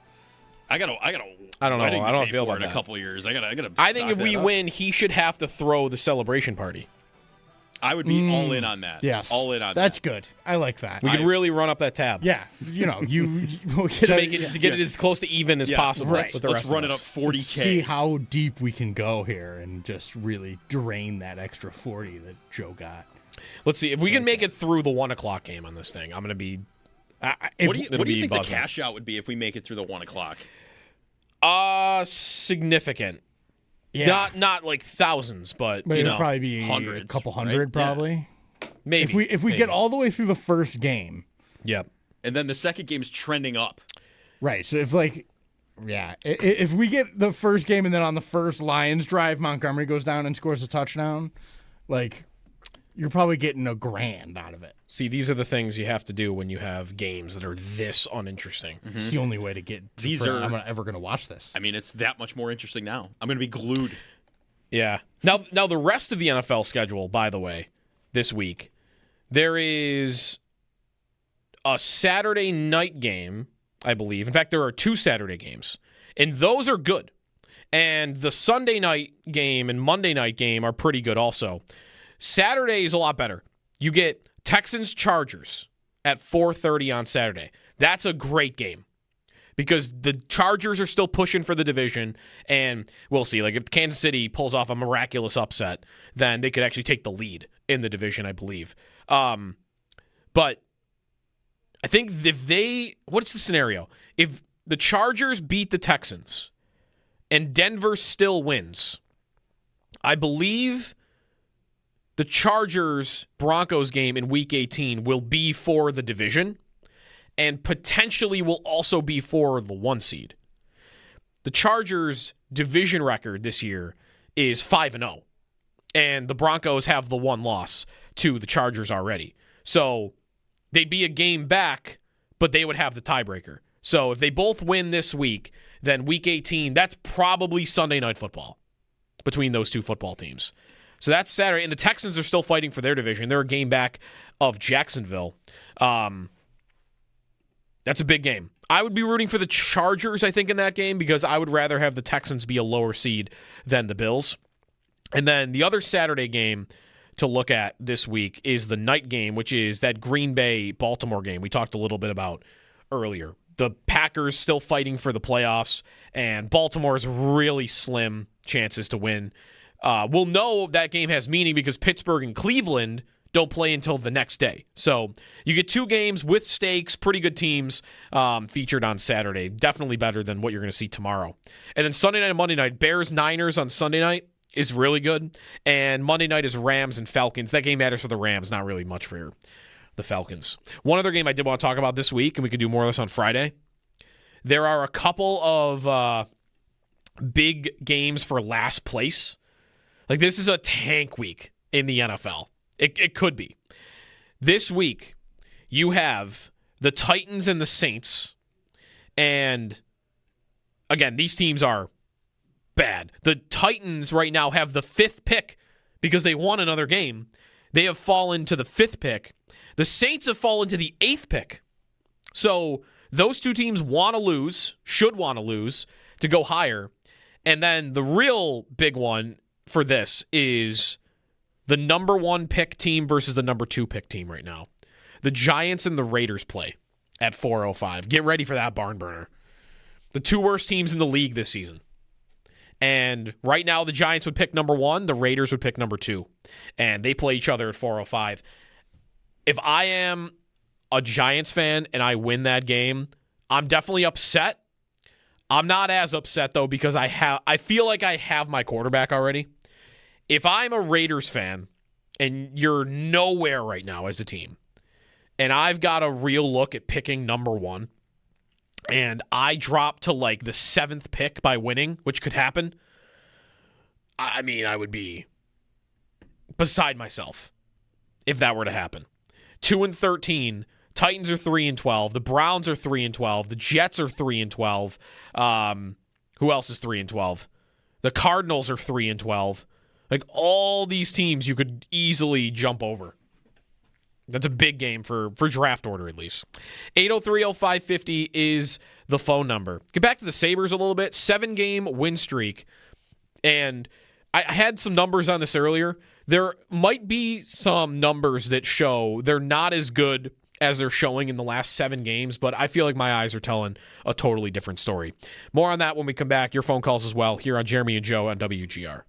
Speaker 2: I don't know.
Speaker 5: I don't know how I feel about
Speaker 2: in
Speaker 5: that.
Speaker 2: a couple of years. I gotta.
Speaker 5: I think if we win, he should have to throw the celebration party.
Speaker 2: I would be all in on that.
Speaker 6: Yes.
Speaker 2: All in on
Speaker 6: That's
Speaker 2: that.
Speaker 6: good. I like that.
Speaker 5: We could really run up that tab.
Speaker 6: Yeah. You
Speaker 5: to get it as close to even as possible.
Speaker 6: Right.
Speaker 5: With the
Speaker 2: Let's
Speaker 5: rest
Speaker 2: run
Speaker 5: of
Speaker 2: it
Speaker 5: us.
Speaker 2: up 40K.
Speaker 6: See how deep we can go here and just really drain that extra 40 that Joe got.
Speaker 5: Let's see if we can make it through the 1 o'clock game on this thing. I'm going to be.
Speaker 2: What do you think
Speaker 5: buzzing.
Speaker 2: the cash out would be if we make it through the 1 o'clock?
Speaker 5: Significant.
Speaker 6: Yeah.
Speaker 5: Not like thousands, but
Speaker 6: it'll probably be
Speaker 2: hundreds,
Speaker 6: a couple hundred,
Speaker 2: right?
Speaker 6: probably.
Speaker 5: Yeah. Maybe
Speaker 6: if we get all the way through the first game.
Speaker 5: Yep.
Speaker 2: And then the second game's trending up.
Speaker 6: Right. So if if we get the first game and then on the first Lions drive, Montgomery goes down and scores a touchdown, you're probably getting $1,000 out of it.
Speaker 5: See, these are the things you have to do when you have games that are this uninteresting.
Speaker 2: Mm-hmm.
Speaker 6: It's the only way to get. I'm ever going to watch this.
Speaker 2: I mean, it's that much more interesting now. I'm going to be glued.
Speaker 5: Yeah. Now the rest of the NFL schedule, by the way, this week, there is a Saturday night game, I believe. In fact, there are 2 Saturday games, and those are good. And the Sunday night game and Monday night game are pretty good also. Saturday is a lot better. You get Texans-Chargers at 4:30 on Saturday. That's a great game because the Chargers are still pushing for the division, and we'll see. If Kansas City pulls off a miraculous upset, then they could actually take the lead in the division, I believe. But I think what's the scenario? If the Chargers beat the Texans and Denver still wins, I believe the Chargers-Broncos game in Week 18 will be for the division and potentially will also be for the 1 seed. The Chargers' division record this year is 5-0, and the Broncos have the 1 loss to the Chargers already. So they'd be a game back, but they would have the tiebreaker. So if they both win this week, then Week 18, that's probably Sunday Night Football between those 2 football teams. So that's Saturday, and the Texans are still fighting for their division. They're a game back of Jacksonville. That's a big game. I would be rooting for the Chargers, I think, in that game because I would rather have the Texans be a lower seed than the Bills. And then the other Saturday game to look at this week is the night game, which is that Green Bay-Baltimore game we talked a little bit about earlier. The Packers still fighting for the playoffs, and Baltimore's really slim chances to win. We'll know that game has meaning because Pittsburgh and Cleveland don't play until the next day. So you get 2 games with stakes, pretty good teams featured on Saturday. Definitely better than what you're going to see tomorrow. And then Sunday night and Monday night, Bears-Niners on Sunday night is really good. And Monday night is Rams and Falcons. That game matters for the Rams, not really much for the Falcons. One other game I did want to talk about this week, and we could do more of this on Friday. There are a couple of big games for last place. This is a tank week in the NFL. It could be. This week, you have the Titans and the Saints. And, again, these teams are bad. The Titans right now have the 5th pick because they won another game. They have fallen to the 5th pick. The Saints have fallen to the 8th pick. So those 2 teams should want to lose to go higher. And then the real big one for this is the number 1 pick team versus the number 2 pick team right now. The Giants and the Raiders play at 4:05. Get ready for that barn burner. The 2 worst teams in the league this season. And right now, the Giants would pick number 1, the Raiders would pick number 2. And they play each other at 4:05. If I am a Giants fan and I win that game, I'm definitely upset. I'm not as upset, though, because I feel like I have my quarterback already. If I'm a Raiders fan and you're nowhere right now as a team, and I've got a real look at picking number 1, and I drop to like the 7th pick by winning, which could happen, I mean, I would be beside myself if that were to happen. 2-13, Titans are 3-12, the Browns are 3-12, the Jets are 3-12. Who else is 3-12? The Cardinals are 3-12. Like, all these teams you could easily jump over. That's a big game for draft order, at least. 803-0550 is the phone number. Get back to the Sabres a little bit. 7-game win streak. And I had some numbers on this earlier. There might be some numbers that show they're not as good as they're showing in the last 7 games, but I feel like my eyes are telling a totally different story. More on that when we come back. Your phone calls as well here on Jeremy and Joe on WGR.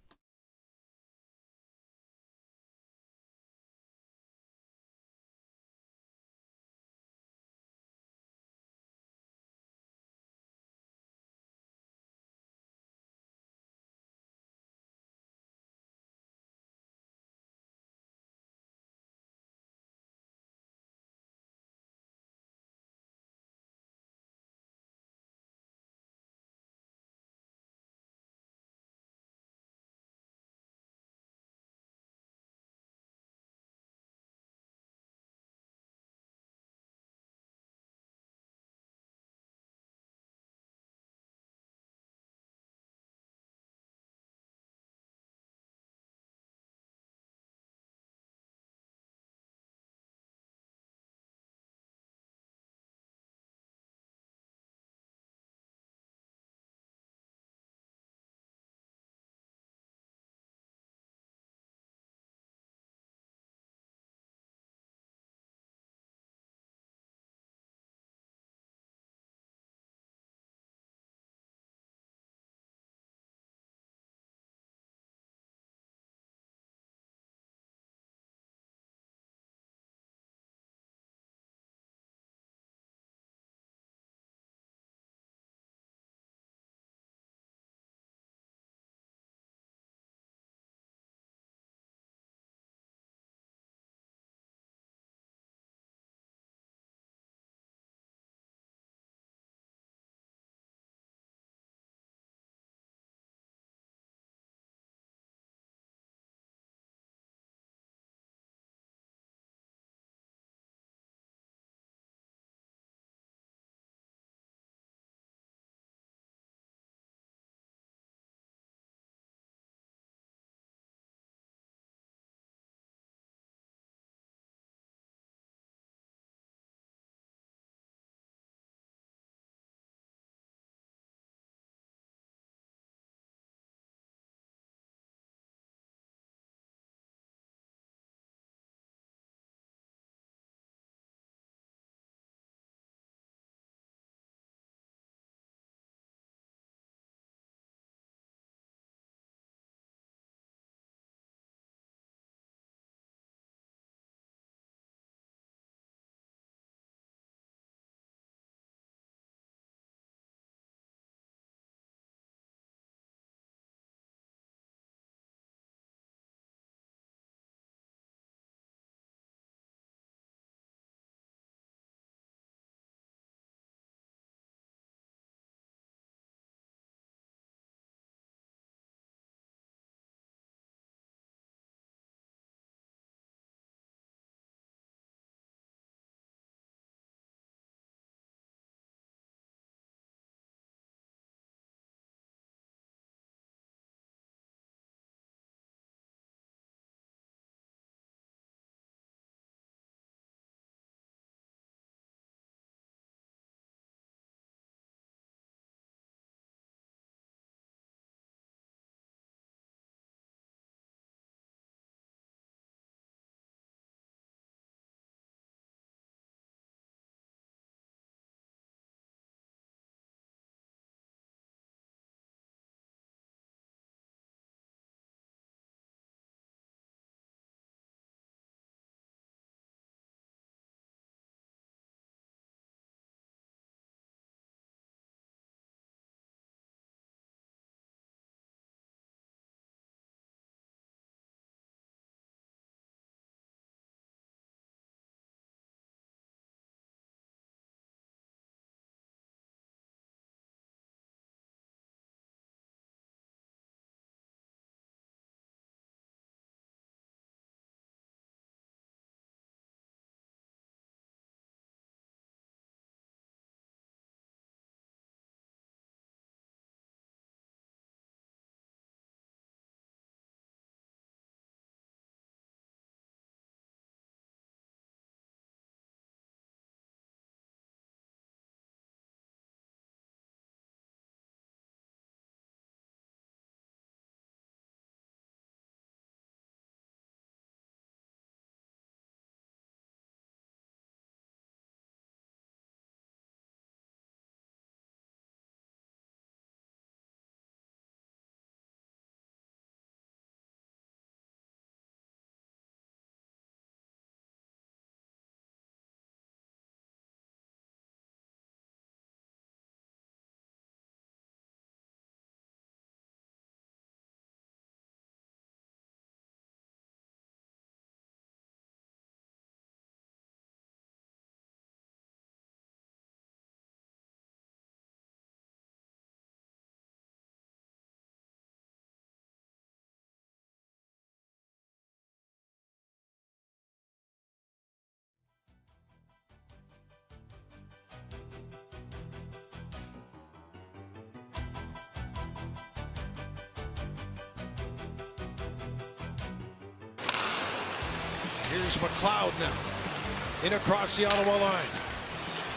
Speaker 1: Here's McLeod now. In across the Ottawa line.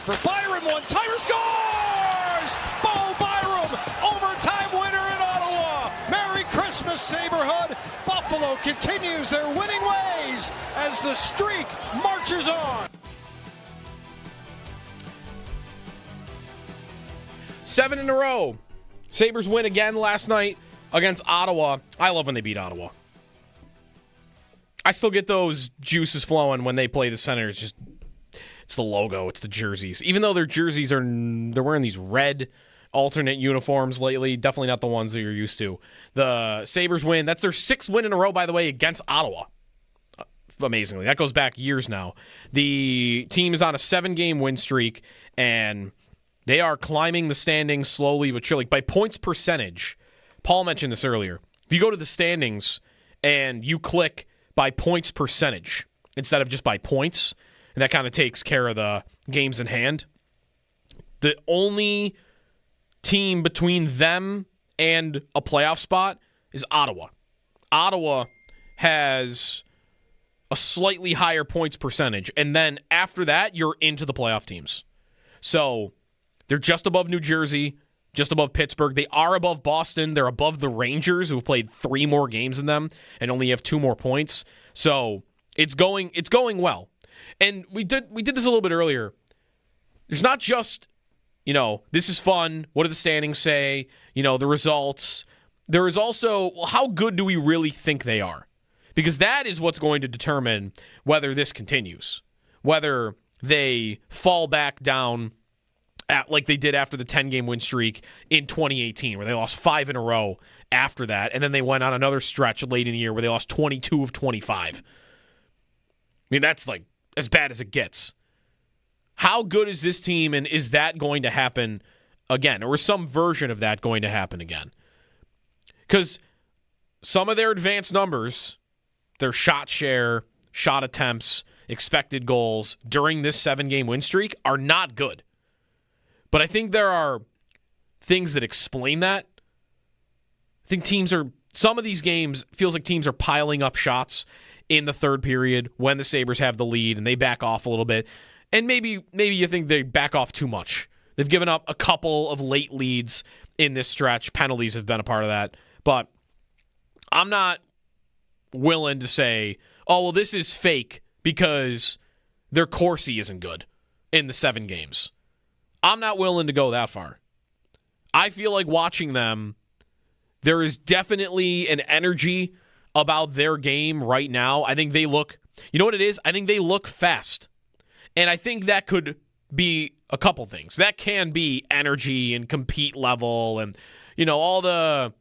Speaker 1: For Byram, one-timer scores! Bo Byram, overtime winner in Ottawa. Merry Christmas, Saberhood. Buffalo continues their winning ways as the streak marches on.
Speaker 5: 7 in a row. Sabres win again last night against Ottawa. I love when they beat Ottawa. I still get those juices flowing when they play the Senators. It's the logo, it's the jerseys. Even though their jerseys they're wearing these red alternate uniforms lately. Definitely not the ones that you're used to. The Sabres win. That's their 6th win in a row, by the way, against Ottawa. Amazingly. That goes back years now. The team is on a 7-game win streak, and they are climbing the standings slowly but surely. By points percentage, Paul mentioned this earlier. If you go to the standings and you click by points percentage instead of just by points, and that kind of takes care of the games in hand, the only team between them and a playoff spot is Ottawa. Ottawa has a slightly higher points percentage, and then after that, you're into the playoff teams. So they're just above New Jersey, just above Pittsburgh. They are above Boston. They're above the Rangers, who have played 3 more games than them and only have 2 more points. So it's going well. And we did this a little bit earlier. There's not just, this is fun. What do the standings say? The results. There is also, how good do we really think they are? Because that is what's going to determine whether this continues. Whether they fall back down like they did after the 10-game win streak in 2018, where they lost 5 in a row after that, and then they went on another stretch late in the year where they lost 22 of 25. I mean, that's like as bad as it gets. How good is this team, and is that going to happen again? Or is some version of that going to happen again? Because some of their advanced numbers, their shot share, shot attempts, expected goals during this 7-game win streak are not good. But I think there are things that explain that. I think some of these games, feels like teams are piling up shots in the third period when the Sabres have the lead and they back off a little bit. And maybe you think they back off too much. They've given up a couple of late leads in this stretch. Penalties have been a part of that. But I'm not willing to say, oh, well, this is fake because their Corsi isn't good in the 7 games. I'm not willing to go that far. I feel like watching them, there is definitely an energy about their game right now. I think they look, you know what it is? I think they look fast. And I think that could be a couple things. That can be energy and compete level and, all the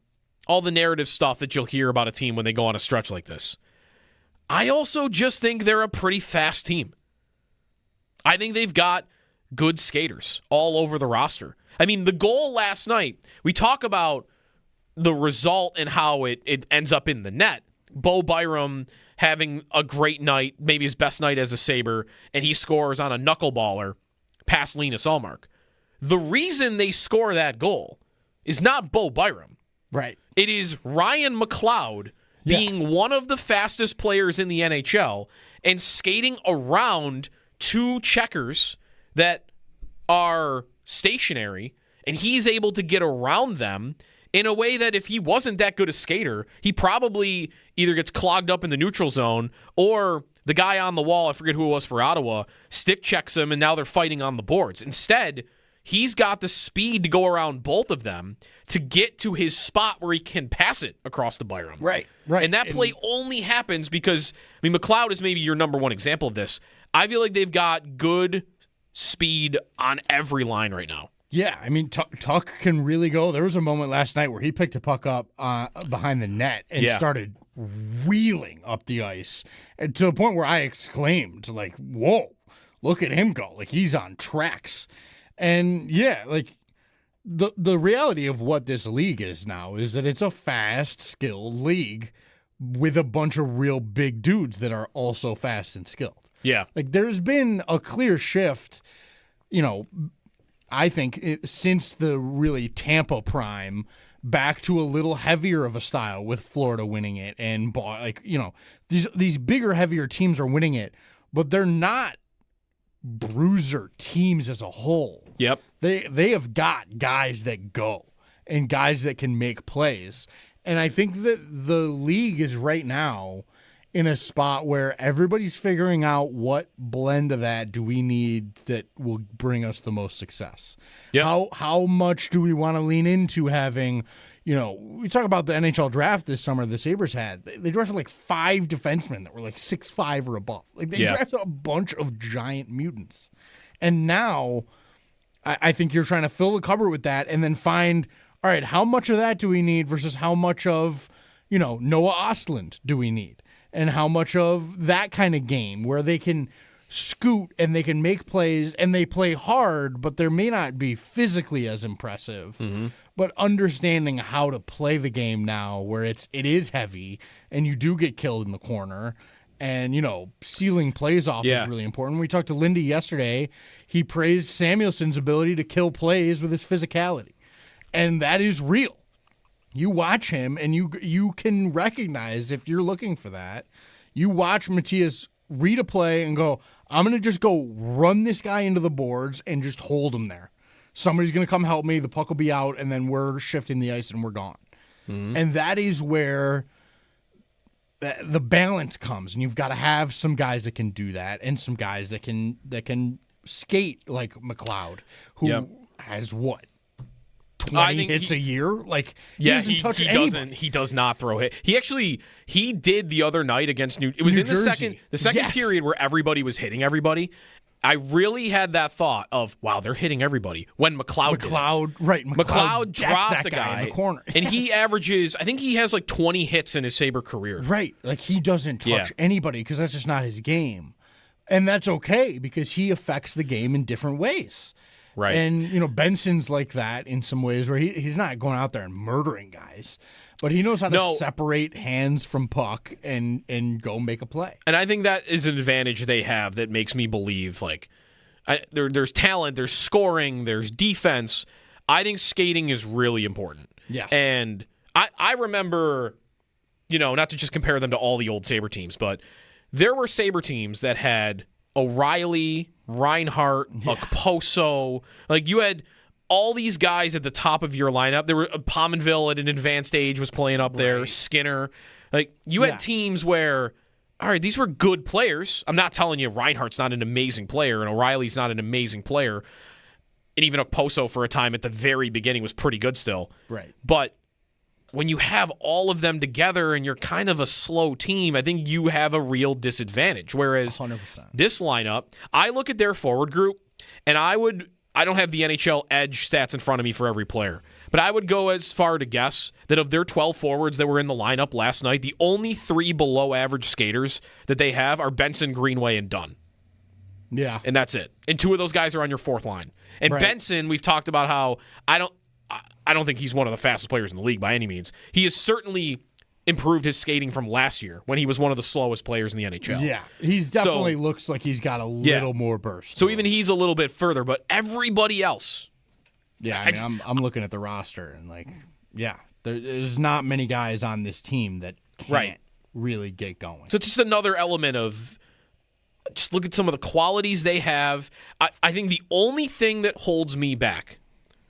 Speaker 5: narrative stuff that you'll hear about a team when they go on a stretch like this. I also just think they're a pretty fast team. I think they've got good skaters all over the roster. I mean, the goal last night, we talk about the result and how it ends up in the net. Bo Byram having a great night, maybe his best night as a Sabre, and he scores on a knuckleballer past Linus Ullmark. The reason they score that goal is not Bo Byram.
Speaker 6: Right.
Speaker 5: It is Ryan McLeod being one of the fastest players in the NHL and skating around 2 checkers that are stationary, and he's able to get around them in a way that if he wasn't that good a skater, he probably either gets clogged up in the neutral zone or the guy on the wall, I forget who it was for Ottawa, stick checks him, and now they're fighting on the boards. Instead, he's got the speed to go around both of them to get to his spot where he can pass it across to Byram.
Speaker 6: Right.
Speaker 5: And that play only happens because, McLeod is maybe your number one example of this. I feel like they've got good speed on every line right now.
Speaker 6: Yeah, Tuck can really go. There was a moment last night where he picked a puck up behind the net and started wheeling up the ice, and to the point where I exclaimed, like, whoa, look at him go. Like, he's on tracks. And, the reality of what this league is now is that it's a fast, skilled league with a bunch of real big dudes that are also fast and skilled.
Speaker 5: Yeah.
Speaker 6: Like, there's been a clear shift, I think, since the really Tampa prime back to a little heavier of a style with Florida winning it, and these bigger, heavier teams are winning it, but they're not bruiser teams as a whole.
Speaker 5: Yep.
Speaker 6: They have got guys that go and guys that can make plays. And I think that the league is right now in a spot where everybody's figuring out what blend of that do we need that will bring us the most success. Yep. How much do we want to lean into having, we talk about the NHL draft this summer the Sabres had. They drafted like 5 defensemen that were like 6'5" or above. Like they drafted a bunch of giant mutants. And now I think you're trying to fill the cupboard with that and then find, all right, how much of that do we need versus how much of, Noah Ostlund do we need? And how much of that kind of game where they can scoot and they can make plays and they play hard, but they may not be physically as impressive. Mm-hmm. But understanding how to play the game now where it is heavy and you do get killed in the corner and, stealing plays off is really important. We talked to Lindy yesterday. He praised Samuelson's ability to kill plays with his physicality. And that is real. You watch him, and you can recognize if you're looking for that. You watch Matthias read a play and go, I'm going to just go run this guy into the boards and just hold him there. Somebody's going to come help me. The puck will be out, and then we're shifting the ice, and we're gone. Mm-hmm. And that is where the balance comes, and you've got to have some guys that can do that and some guys that can skate like McLeod, who has what? 20 hits a year? Like, he doesn't touch anybody.
Speaker 5: He does not throw hit. He did the other night against It was New in
Speaker 6: Jersey.
Speaker 5: the second period where everybody was hitting everybody. I really had that thought of, wow, they're hitting everybody when McLeod dropped the guy
Speaker 6: in the corner.
Speaker 5: And he averages, I think he has like 20 hits in his Sabre career.
Speaker 6: Right. Like, he doesn't touch anybody because that's just not his game. And that's okay because he affects the game in different ways.
Speaker 5: Right.
Speaker 6: And, Benson's like that in some ways where he's not going out there and murdering guys, but he knows how to separate hands from puck and go make a play.
Speaker 5: And I think that is an advantage they have that makes me believe, there's talent, there's scoring, there's defense. I think skating is really important.
Speaker 6: Yes.
Speaker 5: And I remember, not to just compare them to all the old Sabre teams, but there were Sabre teams that had O'Reilly, Reinhart, Okposo. Like, you had all these guys at the top of your lineup. There were Pominville at an advanced age was playing up there, Skinner. Like, you had teams where, all right, these were good players. I'm not telling you Reinhart's not an amazing player and O'Reilly's not an amazing player. And even Okposo for a time at the very beginning was pretty good still.
Speaker 6: Right.
Speaker 5: But when you have all of them together and you're kind of a slow team, I think you have a real disadvantage. Whereas
Speaker 6: 100%.
Speaker 5: This lineup, I look at their forward group, and I don't have the NHL edge stats in front of me for every player, but I would go as far to guess that of their 12 forwards that were in the lineup last night, the only 3 below average skaters that they have are Benson, Greenway, and Dunn.
Speaker 6: Yeah.
Speaker 5: And that's it. And 2 of those guys are on your fourth line. And Benson, we've talked about how I don't think he's one of the fastest players in the league by any means. He has certainly improved his skating from last year when he was one of the slowest players in the NHL.
Speaker 6: Yeah, he's definitely looks like he's got a little more burst.
Speaker 5: So even he's a little bit further, but everybody else.
Speaker 6: Yeah, I'm looking at the roster and there's not many guys on this team that can't really get going.
Speaker 5: So it's just another element of just look at some of the qualities they have. I think the only thing that holds me back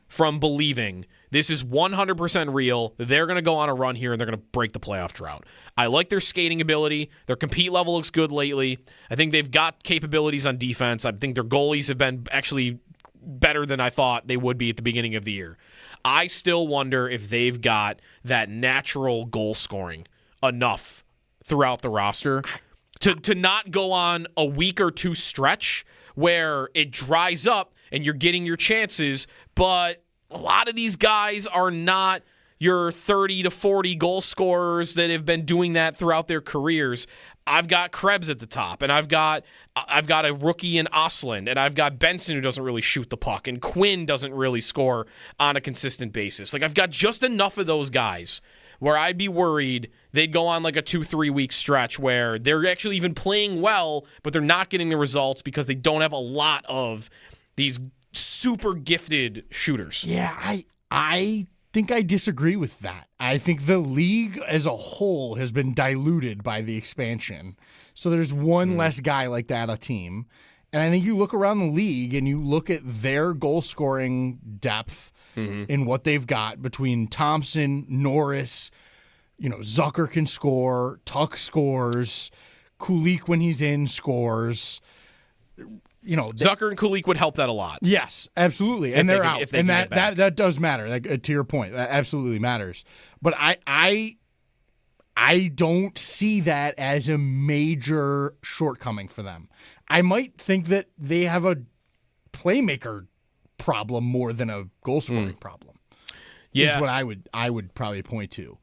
Speaker 5: from believing this is 100% real, they're going to go on a run here and they're going to break the playoff drought. I like their skating ability. Their compete level looks good lately. I think they've got capabilities on defense. I think their goalies have been actually better than I thought they would be at the beginning of the year. I still wonder if they've got that natural goal scoring enough throughout the roster to not go on a week or 2 stretch where it dries up and you're getting your chances, but a lot of these guys are not your 30 to 40 goal scorers that have been doing that throughout their careers. I've got Krebs at the top, and I've got a rookie in Ostlund, and I've got Benson who doesn't really shoot the puck, and Quinn doesn't really score on a consistent basis. Like, I've got just enough of those guys where I'd be worried they'd go on like a 2-3 week stretch where they're actually even playing well, but they're not getting the results because they don't have a lot of these super gifted shooters.
Speaker 6: Yeah, I think I disagree with that. I think the league as a whole has been diluted by the expansion. So there's one less guy like that on a team. And I think you look around the league and you look at their goal scoring depth in what they've got between Thompson, Norris, Zucker can score, Tuck scores, Kulik when he's in scores.
Speaker 5: Zucker and Kulik would help that a lot.
Speaker 6: Yes, absolutely. And they're out. And that does matter. Like, to your point, that absolutely matters. But I don't see that as a major shortcoming for them. I might think that they have a playmaker problem more than a goal scoring problem.
Speaker 5: Yeah.
Speaker 6: Is what I would probably point to.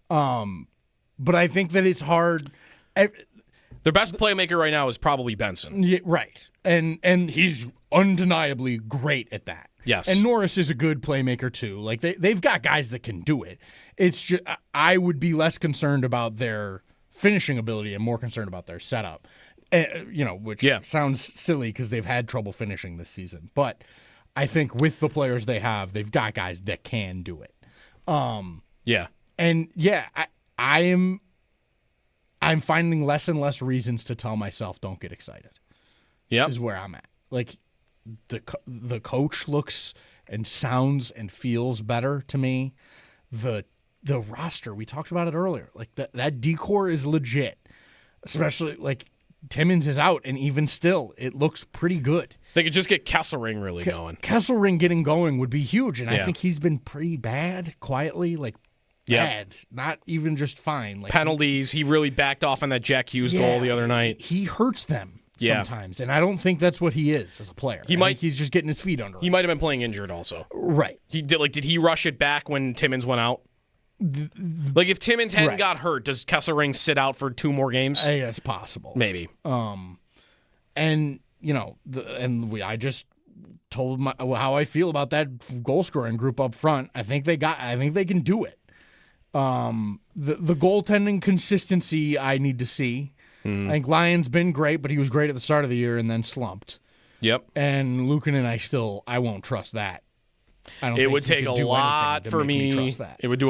Speaker 6: But I think that it's hard.
Speaker 5: Their best playmaker right now is probably Benson.
Speaker 6: Yeah, right. And he's undeniably great at that.
Speaker 5: Yes.
Speaker 6: And Norris is a good playmaker too. Like they've got guys that can do it. It's just I would be less concerned about their finishing ability and more concerned about their setup. Which sounds silly because they've had trouble finishing this season. But I think with the players they have, they've got guys that can do it. I'm finding less and less reasons to tell myself don't get excited.
Speaker 5: Yeah,
Speaker 6: is where I'm at. Like the coach looks and sounds and feels better to me. The roster, we talked about it earlier. Like that decor is legit, especially like Timmins is out, and even still, it looks pretty good.
Speaker 5: They could just get Kesselring really going.
Speaker 6: Kesselring getting going would be huge, and I think he's been pretty bad quietly, like bad, not even just fine. Like
Speaker 5: penalties, he really backed off on that Jack Hughes goal the other night.
Speaker 6: He hurts them sometimes, and I don't think that's what he is as a player. He's just getting his feet under him.
Speaker 5: He might have been playing injured also.
Speaker 6: Right.
Speaker 5: Did he rush it back when Timmins went out? Like if Timmins hadn't got hurt, does Kesselring sit out for 2 more games?
Speaker 6: It's possible.
Speaker 5: Maybe.
Speaker 6: I just told how I feel about that goal scoring group up front. I think they can do it. The goaltending consistency I need to see. I think Lyon's been great, but he was great at the start of the year and then slumped.
Speaker 5: Yep.
Speaker 6: And Luukkonen, I won't trust that.
Speaker 5: It would take a lot for me.
Speaker 6: Trust that.
Speaker 5: It would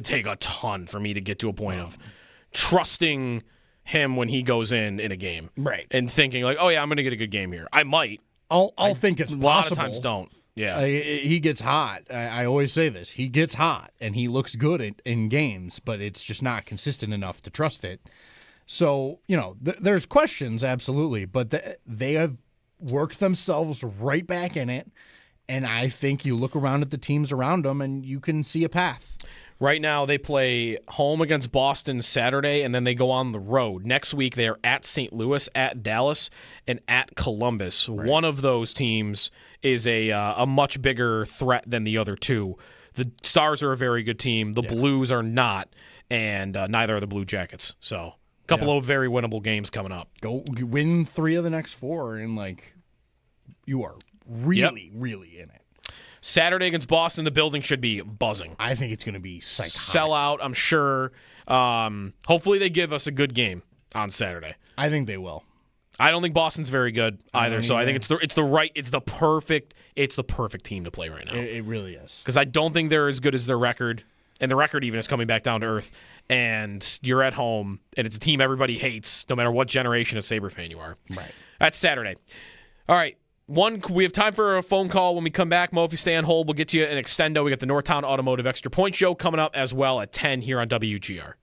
Speaker 5: take a ton for me to get to a point of trusting him when he goes in a game,
Speaker 6: right?
Speaker 5: And thinking like, oh yeah, I'm going to get a good game here. I might.
Speaker 6: I'll think it's possible.
Speaker 5: A lot of times don't. Yeah,
Speaker 6: he gets hot. I always say this. He gets hot, and he looks good in games, but it's just not consistent enough to trust it. So there's questions, absolutely, but they have worked themselves right back in it. And I think you look around at the teams around them and you can see a path.
Speaker 5: Right now, they play home against Boston Saturday, and then they go on the road. Next week, they are at St. Louis, at Dallas, and at Columbus. Right. One of those teams is a much bigger threat than the other two. The Stars are a very good team. The Blues are not, and neither are the Blue Jackets. So a couple of very winnable games coming up.
Speaker 6: Go win 3 of the next 4, and you are really in it.
Speaker 5: Saturday against Boston, the building should be buzzing.
Speaker 6: I think it's going to be psychotic.
Speaker 5: Sell out, I'm sure. Hopefully they give us a good game on Saturday.
Speaker 6: I think they will.
Speaker 5: I don't think Boston's very good either, so I think it's the perfect team to play right now.
Speaker 6: It really is.
Speaker 5: Because I don't think they're as good as their record, and the record even is coming back down to earth. And you're at home, and it's a team everybody hates, no matter what generation of Sabre fan you are.
Speaker 6: Right.
Speaker 5: That's Saturday. All right. We have time for a phone call when we come back. Mo, if you stay on hold, we'll get you an extendo. We got the Northtown Automotive Extra Point Show coming up as well at 10 here on WGR.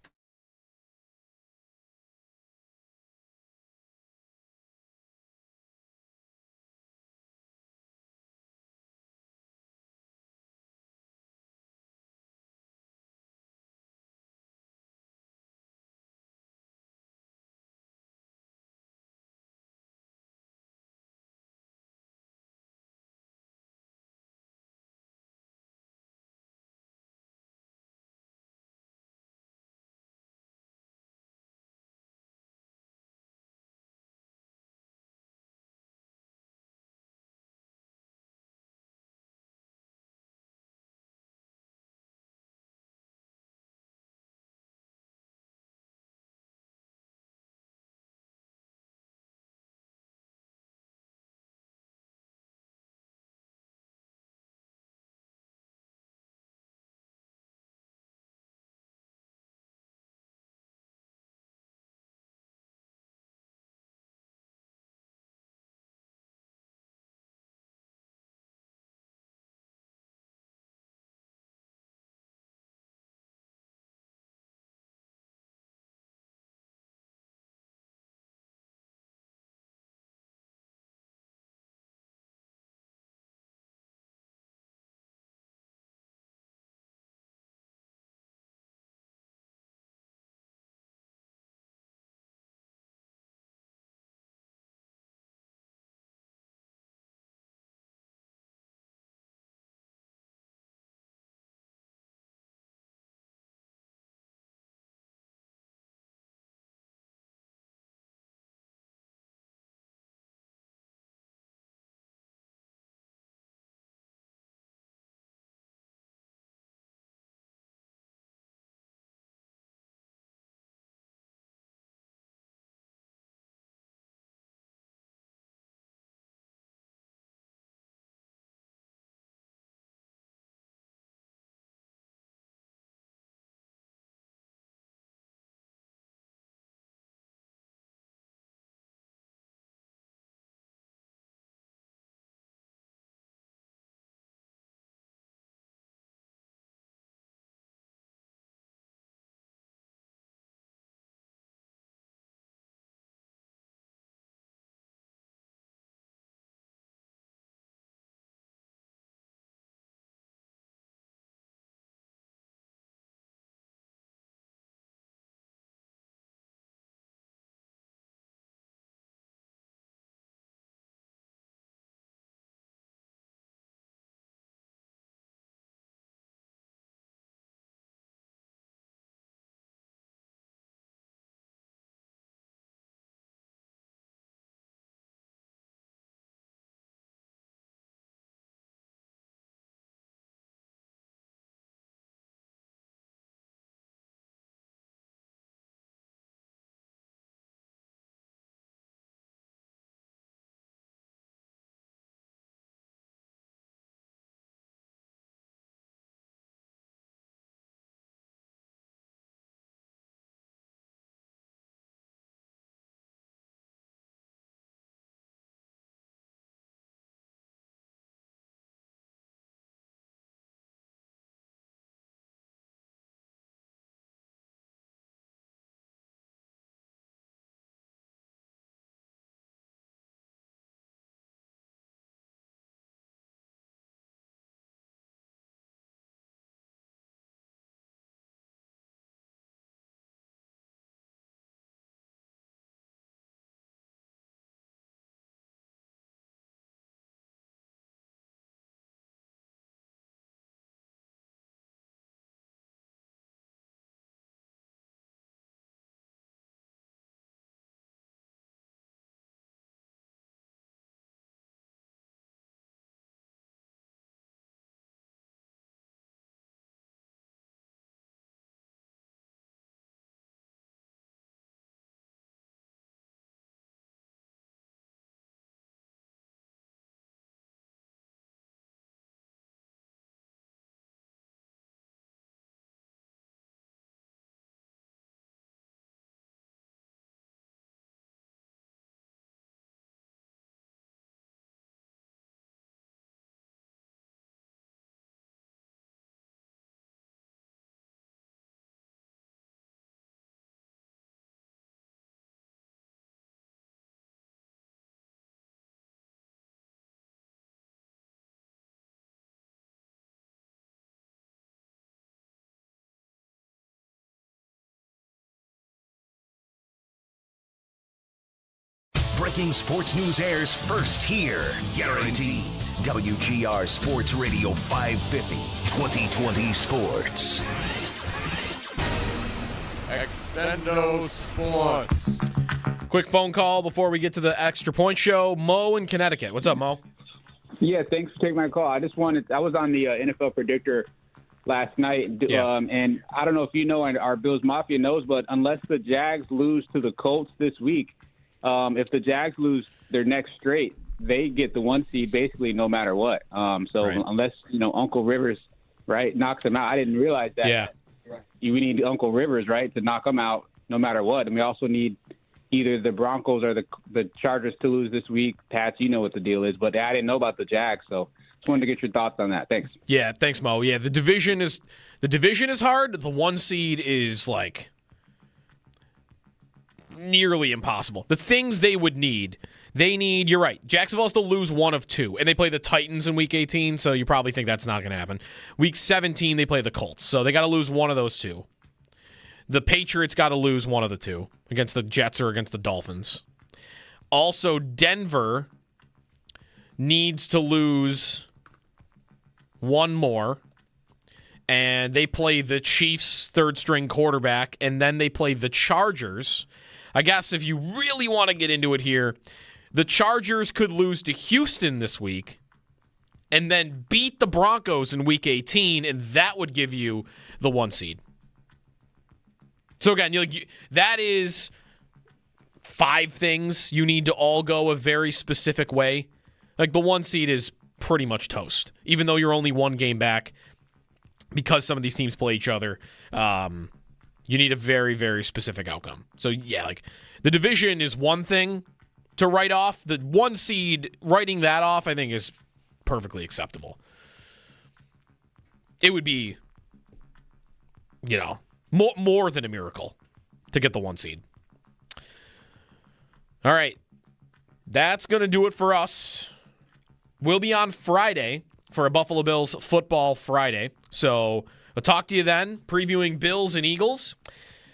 Speaker 4: breaking sports news airs first here. Guaranteed. WGR Sports Radio 550. 2020 Sports.
Speaker 3: Extendo Sports.
Speaker 5: Quick phone call before we get to the Extra Point Show. Mo in Connecticut. What's up, Mo?
Speaker 20: Yeah, thanks for taking my call. I was on the NFL Predictor last night, and I don't know if you know, and our Bills Mafia knows, but unless the Jags lose to the Colts this week, if the Jags lose their next straight, they get the 1 seed basically no matter what. Unless, Uncle Rivers, right, knocks them out. I didn't realize that.
Speaker 5: Yeah.
Speaker 20: We need Uncle Rivers, right, to knock them out no matter what. And we also need either the Broncos or the Chargers to lose this week. Pats, you know what the deal is, but I didn't know about the Jags, so just wanted to get your thoughts on that. Thanks.
Speaker 5: Yeah, thanks, Mo. Yeah, the division is hard. The 1 seed is like nearly impossible. The things they would need, you're right, Jacksonville has to lose 1 of 2, and they play the Titans in Week 18, so you probably think that's not going to happen. Week 17, they play the Colts, so they got to lose 1 of those 2. The Patriots got to lose 1 of the 2 against the Jets or against the Dolphins. Also, Denver needs to lose 1 more, and they play the Chiefs' third-string quarterback, and then they play the Chargers. I guess if you really want to get into it here, the Chargers could lose to Houston this week and then beat the Broncos in Week 18, and that would give you the 1 seed. So again, that is 5 things you need to all go a very specific way. Like the 1 seed is pretty much toast, even though you're only 1 game back because some of these teams play each other. You need a very, very specific outcome. So yeah, like the division is one thing to write off. The 1 seed, writing that off, I think is perfectly acceptable. It would be, more than a miracle to get the 1 seed. All right. That's going to do it for us. We'll be on Friday for a Buffalo Bills Football Friday. So I'll talk to you then, previewing Bills and Eagles.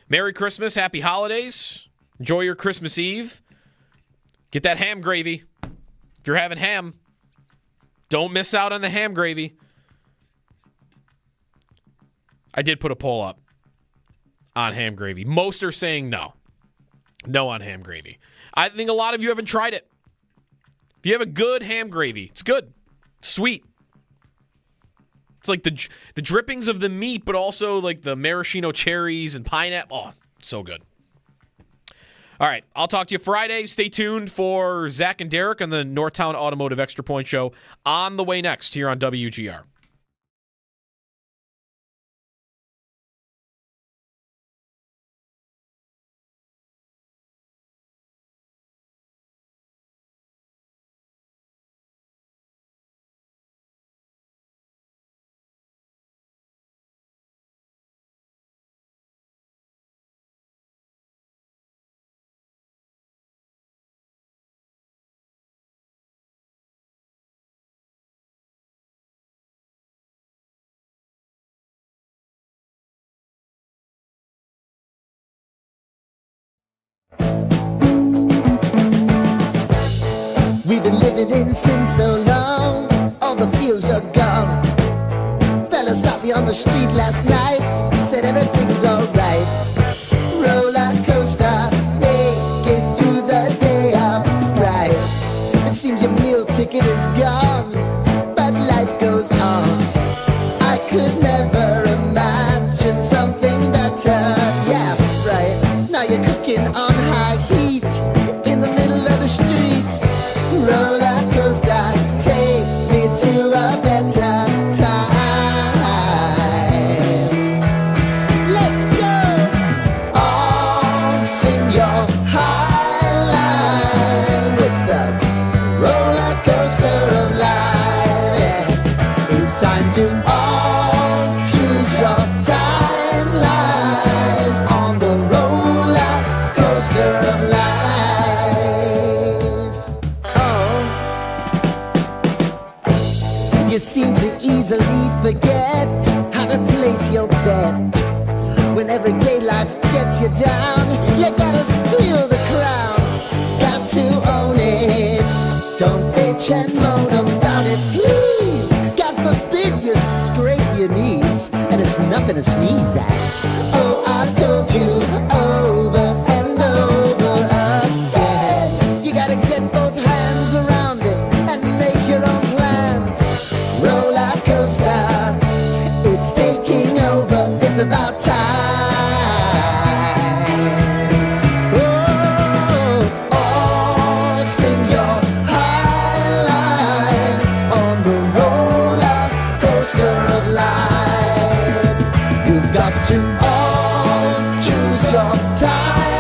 Speaker 5: Merry Christmas. Happy holidays. Enjoy your Christmas Eve. Get that ham gravy. If you're having ham, don't miss out on the ham gravy. I did put a poll up on ham gravy. Most are saying no. No on ham gravy. I think a lot of you haven't tried it. If you have a good ham gravy, it's good. Sweet. It's like the drippings of the meat, but also like the maraschino cherries and pineapple. Oh, so good. All right, I'll talk to you Friday. Stay tuned for Zach and Derek on the Northtown Automotive Extra Point Show on the way next here on WGR.
Speaker 21: We've been living in sin so long, all the feels are gone. Fella stopped me on the street last night, said everything's alright. Roller coaster, make it through the day upright. It seems your meal ticket is gone, but life goes on. I could never imagine something better. Yeah, right. Now you're cooking on high heat in the middle of the street. Roller coaster, take me to a better time. Let's go! All sing your high line with the roller coaster of life. Yeah. It's time to all choose your timeline on the roller coaster of life. You seem to easily forget how to place your bet. When everyday life gets you down, you gotta steal the crown. Got to own nothing to sneeze at. Oh, I've told you over and over again. You gotta get both hands around it and make your own plans. Roller coaster, it's taking over. It's about time. To all choose your time.